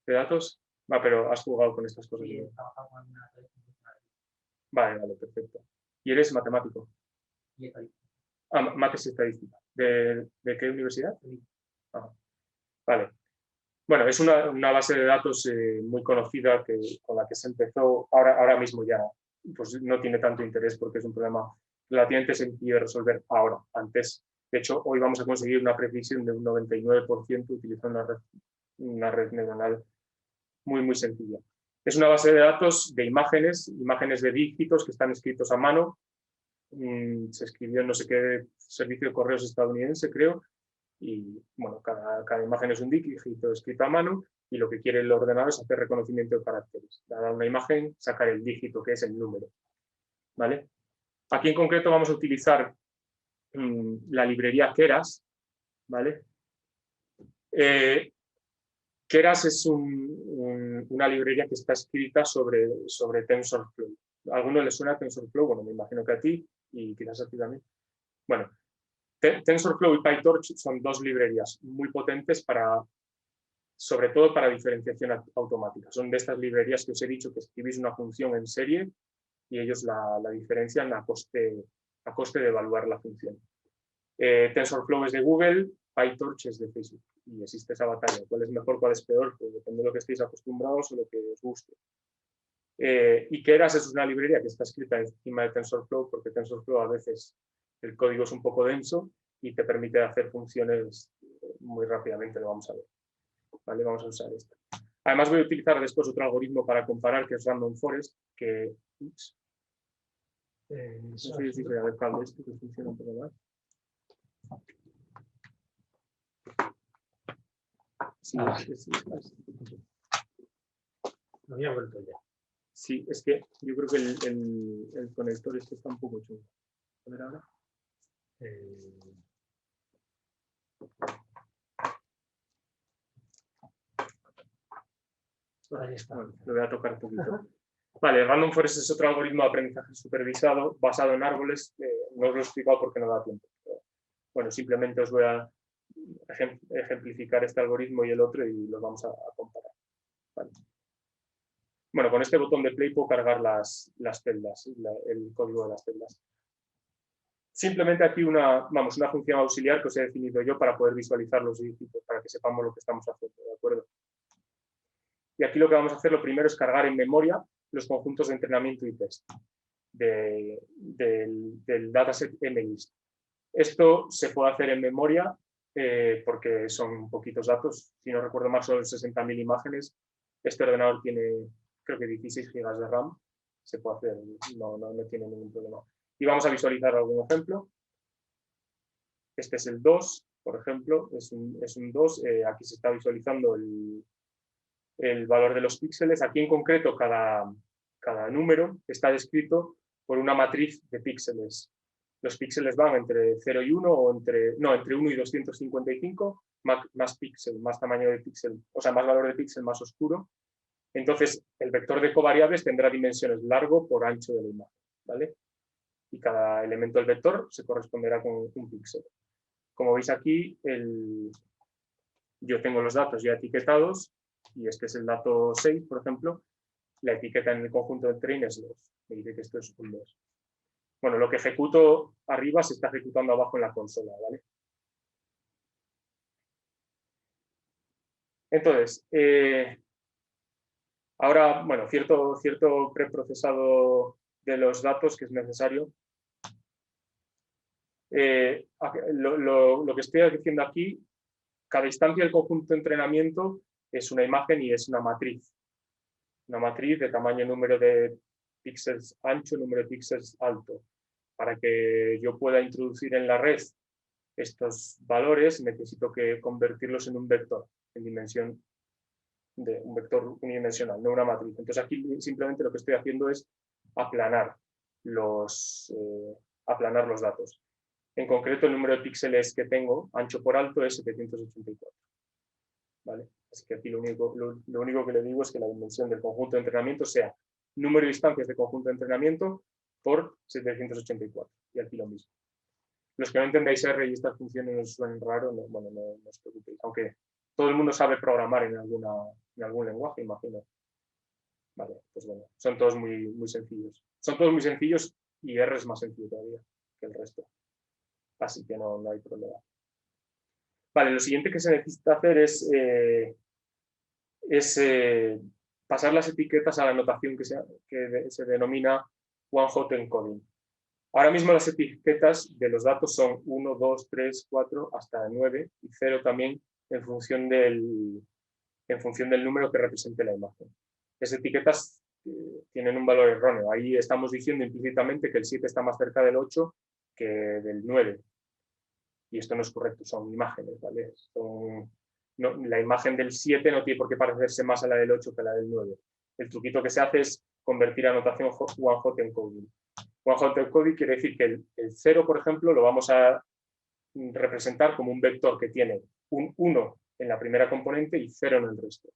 datos? Pero has jugado con estas cosas. Sí, ¿no? trabajamos en una red funcional Vale, perfecto. ¿Y eres matemático? y estadística. Mates y estadística. ¿De qué universidad? Vale. Bueno, es una base de datos muy conocida con la que se empezó. Ahora mismo ya pues, no tiene tanto interés porque es un problema relativamente sencillo de resolver ahora. Antes, de hecho, hoy vamos a conseguir una precisión de un 99% utilizando una red neuronal muy, muy sencilla. Es una base de datos de imágenes de dígitos que están escritos a mano. Se escribió en no sé qué servicio de correos estadounidense, creo, y bueno, cada imagen es un dígito escrito a mano, y lo que quiere el ordenador es hacer reconocimiento de caracteres. Dada una imagen, sacar el dígito, que es el número. ¿Vale? Aquí en concreto vamos a utilizar la librería Keras. ¿Vale? Keras es una librería que está escrita sobre TensorFlow. ¿A alguno le suena TensorFlow? Bueno, me imagino que a ti, y quizás a ti también. Bueno, TensorFlow y PyTorch son dos librerías muy potentes sobre todo para diferenciación automática. Son de estas librerías que os he dicho que escribís una función en serie y ellos la diferencian a coste de evaluar la función. TensorFlow es de Google, PyTorch es de Facebook, y existe esa batalla. ¿Cuál es mejor, cuál es peor? Pues depende de lo que estéis acostumbrados o lo que os guste. Y Keras es una librería que está escrita encima de TensorFlow, porque TensorFlow a veces el código es un poco denso y te permite hacer funciones muy rápidamente, lo vamos a ver. ¿Vale? Vamos a usar esto. Además voy a utilizar después otro algoritmo para comparar, que es Random Forest, que... no sé si se cable esto, que funciona un poco más. Sí, Ah. Lo había vuelto ya. sí, es que yo creo que el conector este está un poco chungo. A ver ahora. Ahí está. Bueno, lo voy a tocar un poquito. Vale, Random Forest es otro algoritmo de aprendizaje supervisado basado en árboles. No os lo he explicado porque no da tiempo. Pero, bueno, simplemente os voy a ejemplificar este algoritmo y el otro y los vamos a comparar. Vale. Bueno, con este botón de play puedo cargar las celdas, el código de las celdas. Simplemente aquí una función auxiliar que os he definido yo para poder visualizar los dígitos, para que sepamos lo que estamos haciendo, ¿de acuerdo? Y aquí lo que vamos a hacer, lo primero es cargar en memoria los conjuntos de entrenamiento y test del dataset MList. Esto se puede hacer en memoria porque son poquitos datos. Si no recuerdo mal, son 60.000 imágenes. Este ordenador tiene, creo que 16 GB de RAM. Se puede hacer, no tiene ningún problema. Y vamos a visualizar algún ejemplo. Este es el 2, por ejemplo. Es un 2. Aquí se está visualizando el valor de los píxeles. Aquí en concreto cada número está descrito por una matriz de píxeles. Los píxeles van entre 0 y 1 o entre 1 y 255, más píxel, más tamaño de píxel, o sea, más valor de píxel, más oscuro. Entonces, el vector de covariables tendrá dimensiones largo por ancho de la imagen, ¿vale? Y cada elemento del vector se corresponderá con un píxel. Como veis aquí, yo tengo los datos ya etiquetados, y este es el dato 6, por ejemplo. La etiqueta en el conjunto de train es 2. Me dice que esto es un 2. Bueno, lo que ejecuto arriba se está ejecutando abajo en la consola, ¿vale? Entonces, ahora, bueno, cierto preprocesado de los datos que es necesario. Lo que estoy diciendo aquí, cada instancia del conjunto de entrenamiento es una imagen y es una matriz. Una matriz de tamaño, número de píxeles ancho, número de píxeles alto. Para que yo pueda introducir en la red estos valores, necesito que convertirlos en un vector, en dimensión de un vector unidimensional, no una matriz. Entonces aquí simplemente lo que estoy haciendo es aplanar los datos. En concreto, el número de píxeles que tengo, ancho por alto, es 784. ¿Vale? Así que aquí lo único que le digo es que la dimensión del conjunto de entrenamiento sea número de instancias de conjunto de entrenamiento por 784. Y aquí lo mismo. Los que no entendáis R y estas funciones nos suenan raro, no os preocupéis. Aunque todo el mundo sabe programar en algún lenguaje, imagino. Vale, pues bueno, son todos muy sencillos. Son todos muy sencillos y R es más sencillo todavía que el resto. Así que no hay problema. Vale, lo siguiente que se necesita hacer es pasar las etiquetas a la notación que se denomina one-hot encoding. Ahora mismo las etiquetas de los datos son 1, 2, 3, 4, hasta 9 y 0 también en función del número que represente la imagen. Esas etiquetas tienen un valor erróneo. Ahí estamos diciendo implícitamente que el 7 está más cerca del 8 que del 9. Y esto no es correcto, son imágenes, ¿vale? La imagen del 7 no tiene por qué parecerse más a la del 8 que a la del 9. El truquito que se hace es convertir a notación one-hot encoding. One-hot encoding quiere decir que el 0, por ejemplo, lo vamos a representar como un vector que tiene un 1 en la primera componente y 0 en el resto.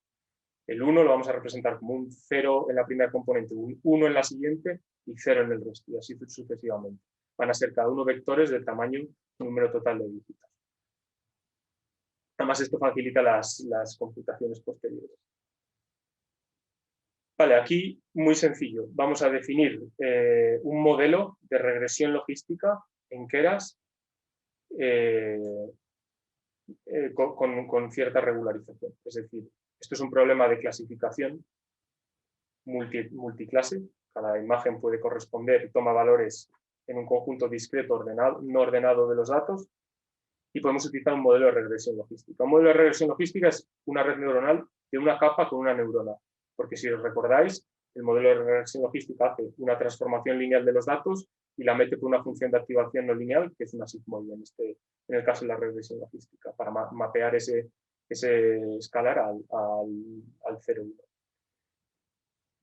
El 1 lo vamos a representar como un 0 en la primera componente, un 1 en la siguiente y 0 en el resto, y así sucesivamente. Van a ser cada uno vectores del tamaño número total de dígitos. Además, esto facilita las computaciones posteriores. Vale, aquí muy sencillo. Vamos a definir un modelo de regresión logística en Keras con cierta regularización. Es decir, esto es un problema de clasificación multiclase. Cada imagen puede corresponder y toma valores en un conjunto discreto no ordenado de los datos, y podemos utilizar un modelo de regresión logística. Un modelo de regresión logística es una red neuronal de una capa con una neurona, porque si os recordáis, el modelo de regresión logística hace una transformación lineal de los datos y la mete por una función de activación no lineal, que es una sigmoide en el caso de la regresión logística, para mapear ese ese escalar al 0,1.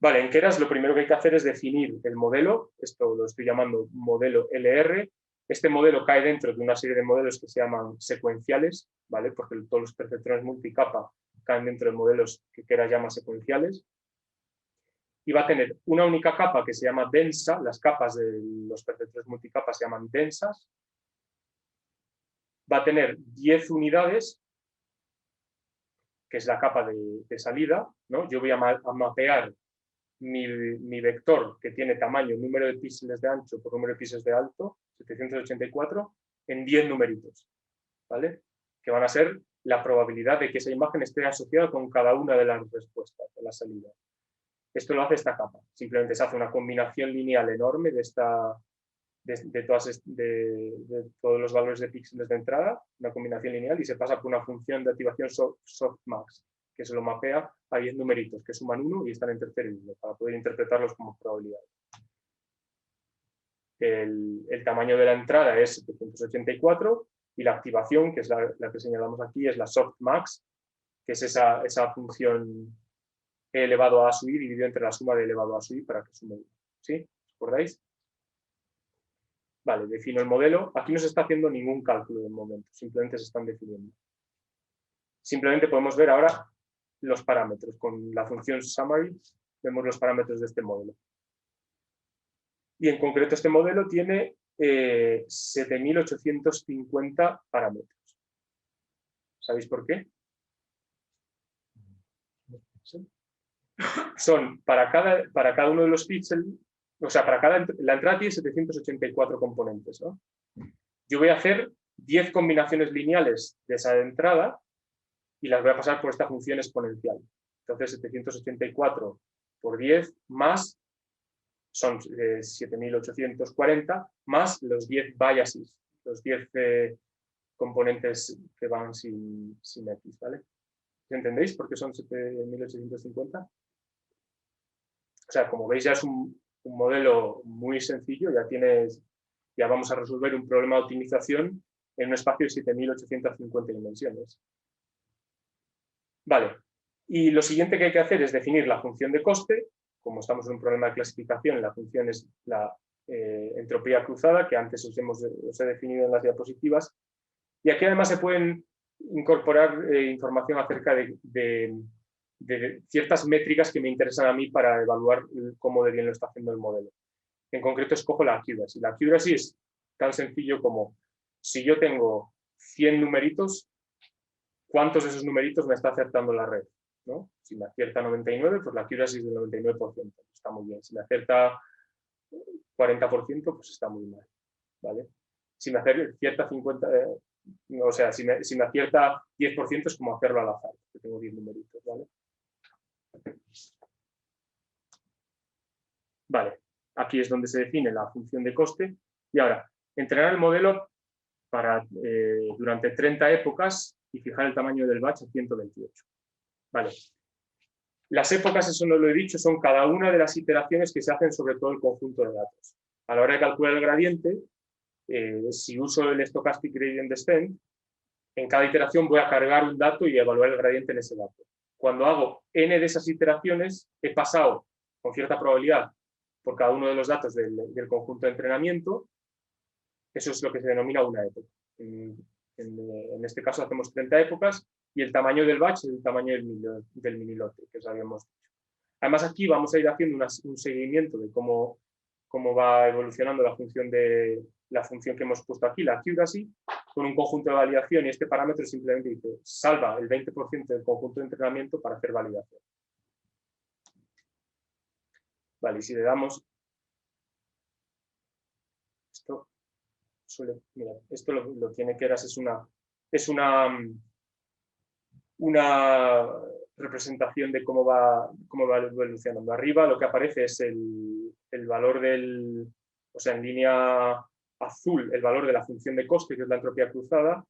Vale, en Keras lo primero que hay que hacer es definir el modelo. Esto lo estoy llamando modelo LR. Este modelo cae dentro de una serie de modelos que se llaman secuenciales, ¿vale? Porque todos los perceptrones multicapa caen dentro de modelos que Keras llama secuenciales. Y va a tener una única capa que se llama densa. Las capas de los perceptrones multicapa se llaman densas. Va a tener 10 unidades, que es la capa de salida, ¿no? Yo voy a mapear mi vector, que tiene tamaño, número de píxeles de ancho por número de píxeles de alto, 784, en 10 numeritos, ¿vale? Que van a ser la probabilidad de que esa imagen esté asociada con cada una de las respuestas de la salida. Esto lo hace esta capa. Simplemente se hace una combinación lineal enorme de todos los valores de píxeles de entrada, una combinación lineal, y se pasa por una función de activación softmax, que se lo mapea a 10 numeritos que suman 1 y están en tercer y 1, para poder interpretarlos como probabilidades. El tamaño de la entrada es 784 y la activación, que es la que señalamos aquí, es la softmax, que es esa función e elevado a su i dividido entre la suma de elevado a su i para que sume 1. ¿Sí? ¿Os acordáis? Vale, defino el modelo. Aquí no se está haciendo ningún cálculo de momento, simplemente se están definiendo. Simplemente podemos ver ahora los parámetros. Con la función summary vemos los parámetros de este modelo. Y en concreto este modelo tiene 7.850 parámetros. ¿Sabéis por qué? Son para cada uno de los píxeles, o sea, la entrada tiene 784 componentes, ¿no? Yo voy a hacer 10 combinaciones lineales de esa entrada y las voy a pasar por esta función exponencial. Entonces, 784 por 10 más son 7.840 más los 10 biases, los 10 componentes que van sin X, ¿vale? ¿Entendéis por qué son 7.850? O sea, como veis ya es un modelo muy sencillo, ya vamos a resolver un problema de optimización en un espacio de 7.850 dimensiones. Vale, y lo siguiente que hay que hacer es definir la función de coste. Como estamos en un problema de clasificación, la función es la entropía cruzada, que antes os he definido en las diapositivas. Y aquí además se pueden incorporar información acerca de ciertas métricas que me interesan a mí para evaluar cómo de bien lo está haciendo el modelo. En concreto escojo la accuracy. La accuracy es tan sencillo como si yo tengo 100 numeritos, ¿cuántos de esos numeritos me está acertando la red? ¿No? Si me acierta 99, pues la accuracy es del 99%. Está muy bien. Si me acierta 40%, pues está muy mal. ¿Vale? Si me acierta 50, o sea, si me acierta 10% es como hacerlo al azar, que tengo 10 numeritos, ¿vale? Vale, aquí es donde se define la función de coste. Y ahora, entrenar el modelo durante 30 épocas y fijar el tamaño del batch a 128. Vale. Las épocas, eso no lo he dicho, son cada una de las iteraciones que se hacen sobre todo el conjunto de datos. A la hora de calcular el gradiente, si uso el Stochastic Gradient Descent, en cada iteración voy a cargar un dato y evaluar el gradiente en ese dato. Cuando hago n de esas iteraciones, he pasado con cierta probabilidad por cada uno de los datos del conjunto de entrenamiento. Eso es lo que se denomina una época. En este caso hacemos 30 épocas y el tamaño del batch es el tamaño del minilote, que os habíamos dicho. Además aquí vamos a ir haciendo un seguimiento de cómo va evolucionando la función que hemos puesto aquí, la accuracy, con un conjunto de validación, y este parámetro simplemente dice salva el 20% del conjunto de entrenamiento para hacer validación. Vale, y si le damos esto, mira, esto lo tiene Keras, es una representación de cómo va evolucionando. Arriba lo que aparece es el valor o sea, en línea azul, el valor de la función de coste, que es la entropía cruzada,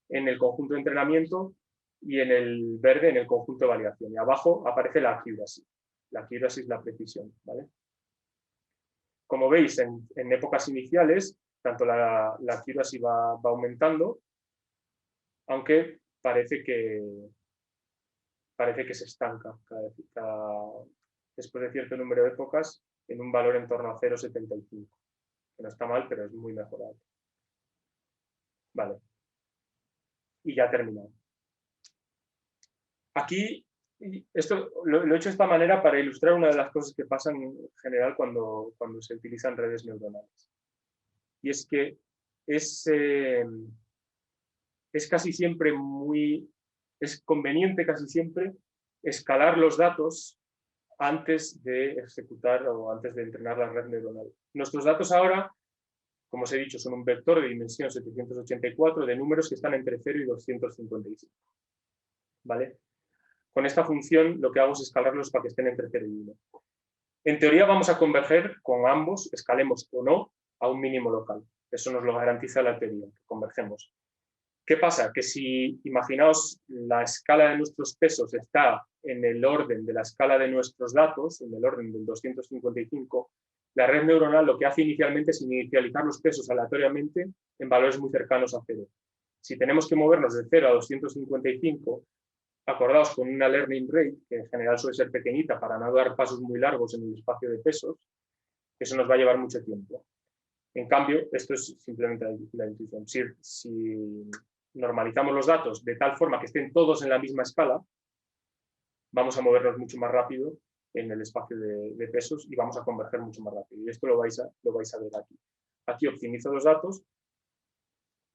en el conjunto de entrenamiento, y en el verde en el conjunto de validación. Y abajo aparece la accuracy. La accuracy es la precisión, ¿vale? Como veis, en épocas iniciales, tanto la accuracy va aumentando, aunque parece que parece que se estanca después de cierto número de épocas en un valor en torno a 0,75, que no está mal, pero es muy mejorable. Vale. Y ya terminado. Aquí, esto lo he hecho de esta manera para ilustrar una de las cosas que pasan en general cuando se utilizan redes neuronales. Y es que es casi siempre es conveniente casi siempre escalar los datos antes de ejecutar o antes de entrenar la red neuronal. Nuestros datos ahora, como os he dicho, son un vector de dimensión 784 de números que están entre 0 y 255. ¿Vale? Con esta función lo que hago es escalarlos para que estén entre 0 y 1. En teoría vamos a converger con ambos, escalemos o no, a un mínimo local. Eso nos lo garantiza la teoría, que convergemos. ¿Qué pasa? Que si, imaginaos, la escala de nuestros pesos está en el orden de la escala de nuestros datos, en el orden del 255, la red neuronal lo que hace inicialmente es inicializar los pesos aleatoriamente en valores muy cercanos a 0. Si tenemos que movernos de 0 a 255, acordaos con una learning rate, que en general suele ser pequeñita para no dar pasos muy largos en el espacio de pesos, eso nos va a llevar mucho tiempo. En cambio, esto es simplemente la intuición. Si normalizamos los datos de tal forma que estén todos en la misma escala, vamos a movernos mucho más rápido en el espacio de pesos y vamos a converger mucho más rápido. Y esto lo vais a ver aquí. Aquí optimizo los datos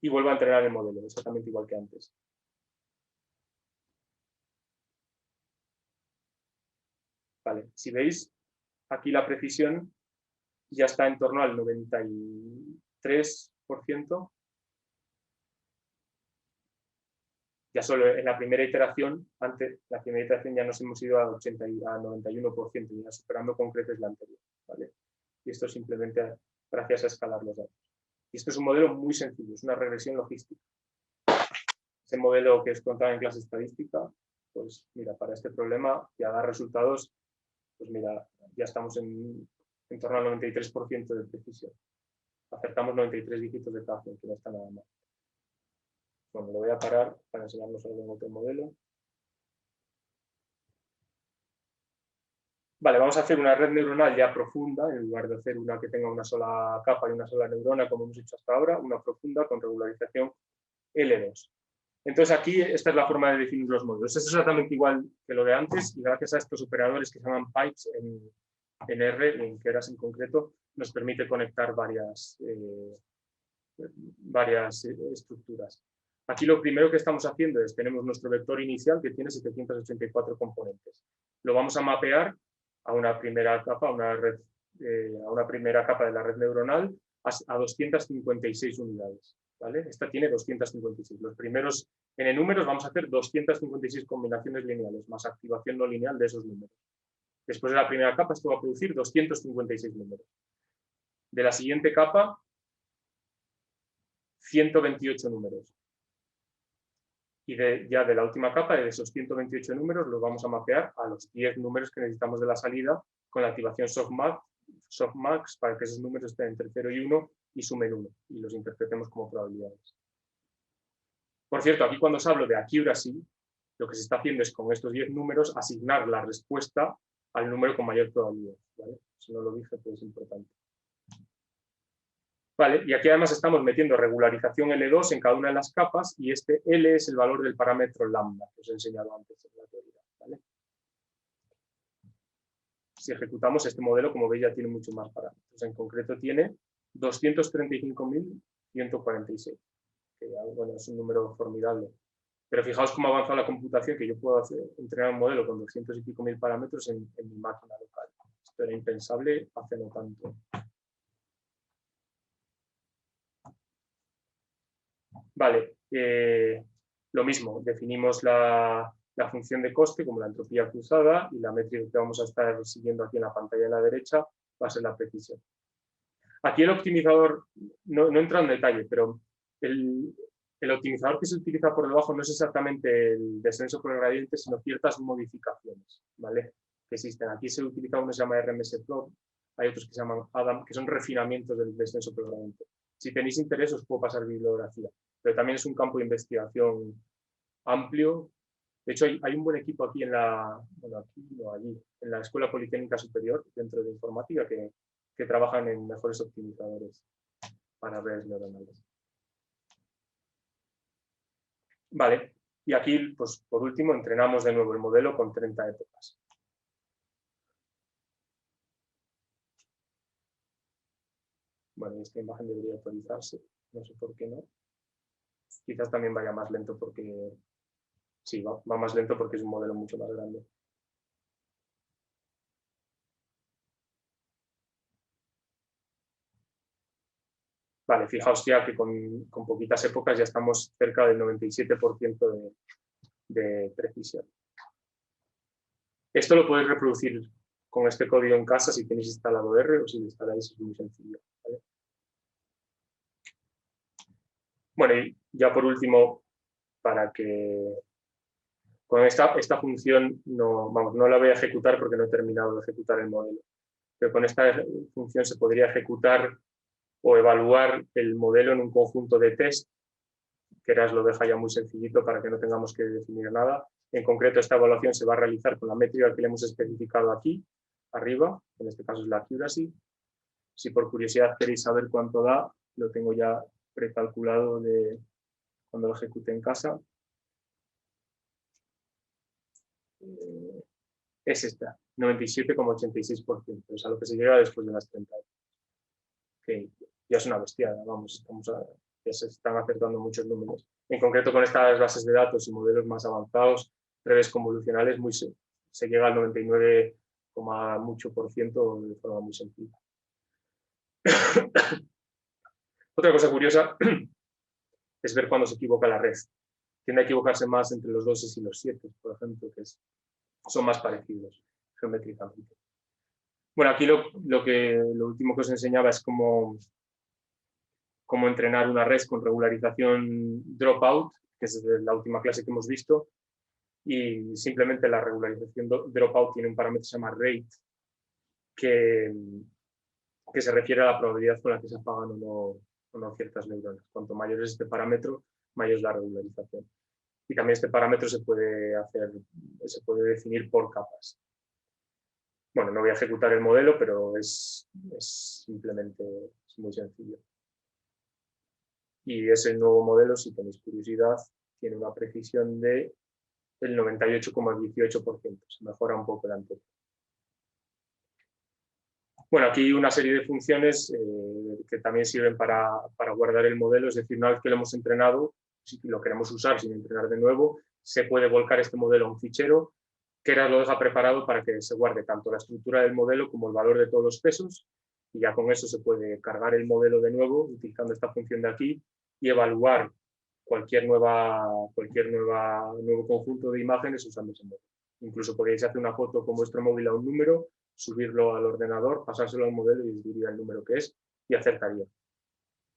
y vuelvo a entrenar el modelo, exactamente igual que antes. Vale, si veis, aquí la precisión ya está en torno al 93%. Ya solo en la primera iteración, ya nos hemos ido a 91%, ya superando con creces la anterior. ¿Vale? Y esto simplemente gracias a escalar los datos. Y esto es un modelo muy sencillo, es una regresión logística. Ese modelo que os contaba en clase estadística, pues mira, para este problema ya da resultados, pues mira, ya estamos en torno al 93% de precisión. Acertamos 93 dígitos de cada, que no está nada mal. Bueno, lo voy a parar para enseñarnos algún otro modelo. Vale, vamos a hacer una red neuronal ya profunda, en lugar de hacer una que tenga una sola capa y una sola neurona, como hemos hecho hasta ahora, una profunda con regularización L2. Entonces aquí esta es la forma de definir los modelos. Es exactamente igual que lo de antes y gracias a estos operadores que se llaman pipes en R, en Keras en concreto, nos permite conectar varias estructuras. Aquí lo primero que estamos haciendo es, tenemos nuestro vector inicial que tiene 784 componentes. Lo vamos a mapear a una primera capa, a una primera capa de la red neuronal a 256 unidades. ¿Vale? Esta tiene 256. Los primeros n números vamos a hacer 256 combinaciones lineales más activación no lineal de esos números. Después de la primera capa esto va a producir 256 números. De la siguiente capa, 128 números. Y ya de la última capa, de esos 128 números, los vamos a mapear a los 10 números que necesitamos de la salida con la activación softmax para que esos números estén entre 0 y 1 y sumen 1 y los interpretemos como probabilidades. Por cierto, aquí cuando os hablo de accuracy, lo que se está haciendo es con estos 10 números asignar la respuesta al número con mayor probabilidad. ¿Vale? Si no lo dije, pues es importante. Vale, y aquí además estamos metiendo regularización L2 en cada una de las capas y este L es el valor del parámetro lambda que os he enseñado antes en la teoría. ¿Vale? Si ejecutamos este modelo, como veis, ya tiene mucho más parámetros. En concreto tiene 235.146, que bueno, es un número formidable. Pero fijaos cómo ha avanzado la computación, que yo puedo entrenar un modelo con 200 y pico mil parámetros en mi máquina local. Esto era impensable hace no tanto. Vale, lo mismo, definimos la función de coste como la entropía cruzada y la métrica que vamos a estar siguiendo aquí en la pantalla de la derecha va a ser la precisión. Aquí el optimizador, no entra en detalle, pero el optimizador que se utiliza por debajo no es exactamente el descenso por el gradiente, sino ciertas modificaciones, ¿vale? Que existen. Aquí se utiliza uno que se llama RMS-Plot, hay otros que se llaman ADAM, que son refinamientos del descenso por el gradiente. Si tenéis interés os puedo pasar bibliografía, pero también es un campo de investigación amplio De hecho, hay un buen equipo aquí en la, bueno, aquí o allí, en la Escuela Politécnica Superior, dentro de informática, que trabajan en mejores optimizadores para redes neuronales. Vale, y aquí, pues por último, entrenamos de nuevo el modelo con 30 épocas. Bueno, esta imagen debería actualizarse, no sé por qué no. Quizás también vaya más lento porque... Sí, va más lento porque es un modelo mucho más grande. Vale, fijaos ya que con poquitas épocas ya estamos cerca del 97% de precisión. Esto lo podéis reproducir con este código en casa si tenéis instalado R o si lo instaláis, es muy sencillo. ¿Vale? Bueno, y ya por último, para que con esta función no la voy a ejecutar porque no he terminado de ejecutar el modelo, pero con esta función se podría ejecutar o evaluar el modelo en un conjunto de test. Keras lo deja ya muy sencillito para que no tengamos que definir nada. En concreto, esta evaluación se va a realizar con la métrica que le hemos especificado aquí, arriba, en este caso es la accuracy. Si por curiosidad queréis saber cuánto da, lo tengo ya precalculado de cuando lo ejecute en casa. Es esta, 97,86%, es a lo que se llega después de las 30 horas. Que ya es una bestiada, vamos, ya se están acertando muchos números. En concreto, con estas bases de datos y modelos más avanzados, redes convolucionales, se llega al 99, mucho por ciento de forma muy sencilla. Otra cosa curiosa es ver cuándo se equivoca la red. Tiende a equivocarse más entre los 2 y los 7, por ejemplo, que son más parecidos geométricamente. Bueno, aquí lo último que os enseñaba es cómo entrenar una red con regularización dropout, que es la última clase que hemos visto, y simplemente la regularización dropout tiene un parámetro que se llama rate, que se refiere a la probabilidad con la que se apagan o no ciertas neuronas. Cuanto mayor es este parámetro, mayor es la regularización. Y también este parámetro se puede definir por capas. Bueno, no voy a ejecutar el modelo, pero es muy sencillo. Y ese nuevo modelo, si tenéis curiosidad, tiene una precisión del 98,18%. Se mejora un poco el anterior. Bueno, aquí una serie de funciones que también sirven para guardar el modelo. Es decir, una vez que lo hemos entrenado, si lo queremos usar sin entrenar de nuevo, se puede volcar este modelo a un fichero. Keras lo deja preparado para que se guarde tanto la estructura del modelo como el valor de todos los pesos. Y ya con eso se puede cargar el modelo de nuevo utilizando esta función de aquí y evaluar cualquier nuevo conjunto de imágenes usando ese modelo. Incluso podéis hacer una foto con vuestro móvil a un número, subirlo al ordenador, pasárselo al modelo y os diría el número que es y acertaría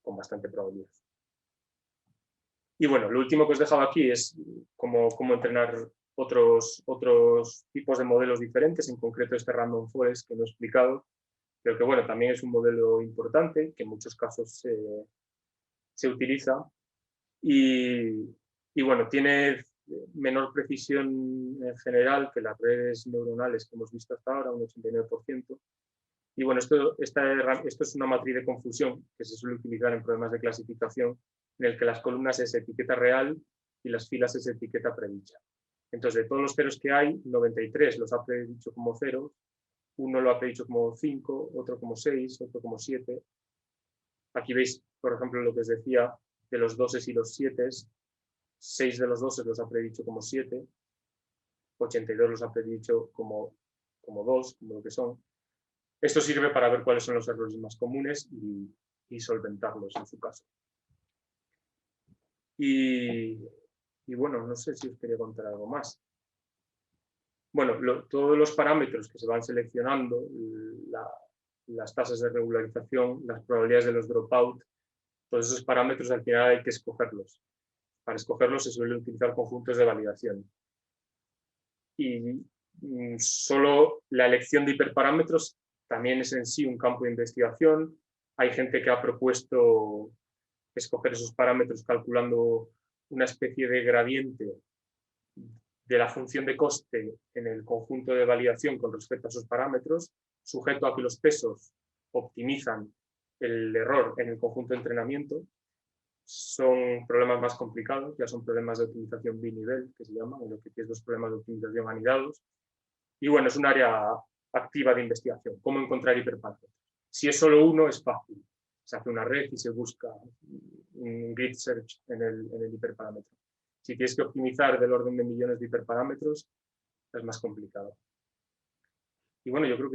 con bastante probabilidad. Y bueno, lo último que os dejaba aquí es cómo entrenar otros tipos de modelos diferentes, en concreto este Random Forest que no he explicado, pero que bueno, también es un modelo importante que en muchos casos se utiliza y bueno, tiene menor precisión en general que las redes neuronales que hemos visto hasta ahora, un 89%. Y bueno, esto es una matriz de confusión que se suele utilizar en problemas de clasificación, en el que las columnas es etiqueta real y las filas es etiqueta predicha. Entonces, de todos los ceros que hay, 93 los ha predicho como 0, uno lo ha predicho como 5, otro como 6, otro como 7. Aquí veis, por ejemplo, lo que os decía de los 2 y los 7. 6 de los 2 los ha predicho como 7, 82 los ha predicho como 2, como lo que son. Esto sirve para ver cuáles son los errores más comunes y solventarlos en su caso. Y bueno, no sé si os quería contar algo más. Bueno, todos los parámetros que se van seleccionando, las tasas de regularización, las probabilidades de los dropout, todos esos parámetros al final hay que escogerlos. Para escogerlos se suelen utilizar conjuntos de validación. Y solo la elección de hiperparámetros también es en sí un campo de investigación. Hay gente que ha propuesto escoger esos parámetros calculando una especie de gradiente de la función de coste en el conjunto de validación con respecto a esos parámetros, sujeto a que los pesos optimizan el error en el conjunto de entrenamiento. Son problemas más complicados, ya son problemas de optimización binivel, que se llaman, en lo que tienes los problemas de optimización anidados. Y bueno, es un área activa de investigación, cómo encontrar hiperparámetros. Si es solo uno, es fácil. Se hace una red y se busca un grid search en el hiperparámetro. Si tienes que optimizar del orden de millones de hiperparámetros, es más complicado. Y bueno, yo creo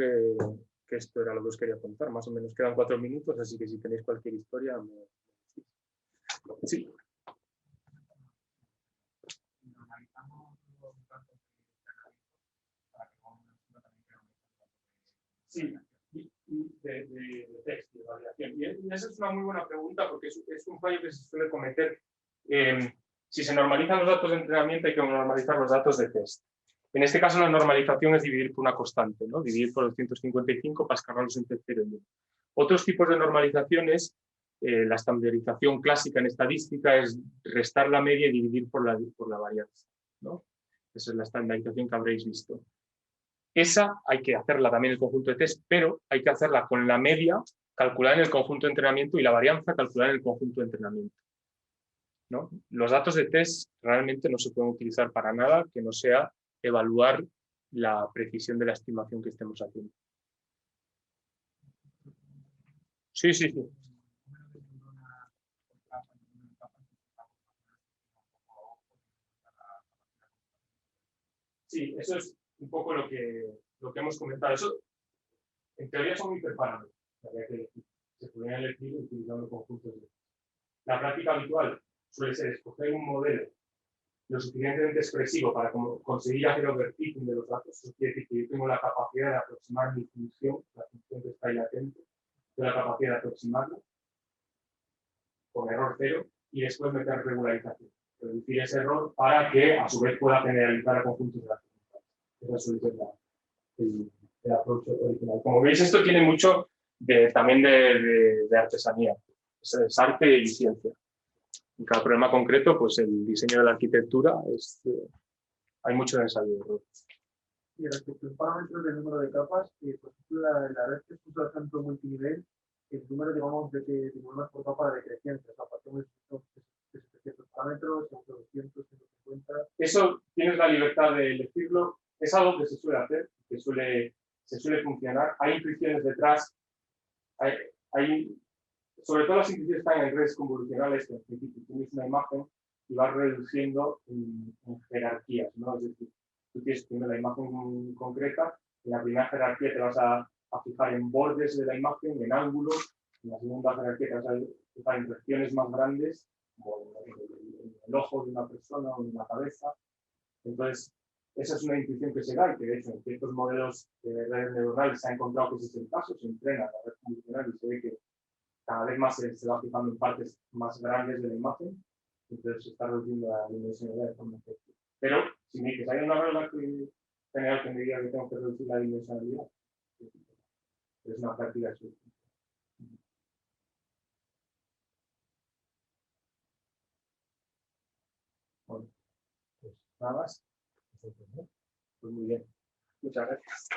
que esto era lo que os quería contar. Más o menos quedan 4 minutos, así que si tenéis cualquier historia, sí. Sí, de texto, de variación. Y esa es una muy buena pregunta porque es un fallo que se suele cometer. Si se normalizan los datos de entrenamiento, hay que normalizar los datos de test. En este caso, la normalización es dividir por una constante, ¿no? Dividir por 255 para escalarlos entre 0 y 1. Otros tipos de normalizaciones, la estandarización clásica en estadística es restar la media y dividir por la varianza, ¿no? Esa es la estandarización que habréis visto. Esa hay que hacerla también en el conjunto de test, pero hay que hacerla con la media calculada en el conjunto de entrenamiento y la varianza calculada en el conjunto de entrenamiento, ¿no? Los datos de test realmente no se pueden utilizar para nada que no sea evaluar la precisión de la estimación que estemos haciendo. Sí, sí, sí. Sí, eso es un poco lo que hemos comentado. Eso, en teoría, son hiperparámetros. Se podrían elegir utilizando conjuntos de test. La práctica habitual suele ser escoger un modelo lo suficientemente expresivo para conseguir hacer overfitting de los datos. Eso quiere decir que yo tengo la capacidad de aproximar mi función, la función que está ahí latente, tengo la capacidad de aproximarla con error cero y después meter regularización. Reducir ese error para que a su vez pueda generalizar a conjuntos de datos. Esa suele ser el approach original. Como veis, esto tiene mucho también de artesanía. Es arte y ciencia. En cada problema concreto, pues el diseño de la arquitectura hay mucho de ensayo de error. Y respecto a los parámetros del número de capas, por ejemplo, la red que es un tratamiento multinivel, el número, digamos, de modelos por capa decreciente, o sea, partimos de 700 parámetros, 200, 150. Eso tienes la libertad de elegirlo, es algo que se suele hacer, que se suele funcionar. Hay intuiciones detrás, sobre todo las intuiciones están en redes convolucionales, que al principio tienes una imagen y vas reduciendo en jerarquías, ¿no? Es decir, tú tienes primero la imagen concreta, en la primera jerarquía te vas a fijar en bordes de la imagen, en ángulos, en la segunda jerarquía te vas a fijar en regiones más grandes, como en el ojo de una persona o en la cabeza. Entonces, esa es una intuición que se da y que de hecho en ciertos modelos de redes neuronales se ha encontrado que ese es el caso, se entrena la red convolucional y se ve que cada vez más se va fijando en partes más grandes de la imagen, entonces se está reduciendo la dimensionalidad de forma efectiva. Pero si me dices, hay una regla general que me diga que tengo que reducir la dimensionalidad, es una práctica de bueno, pues nada más. Pues muy bien. Muchas gracias.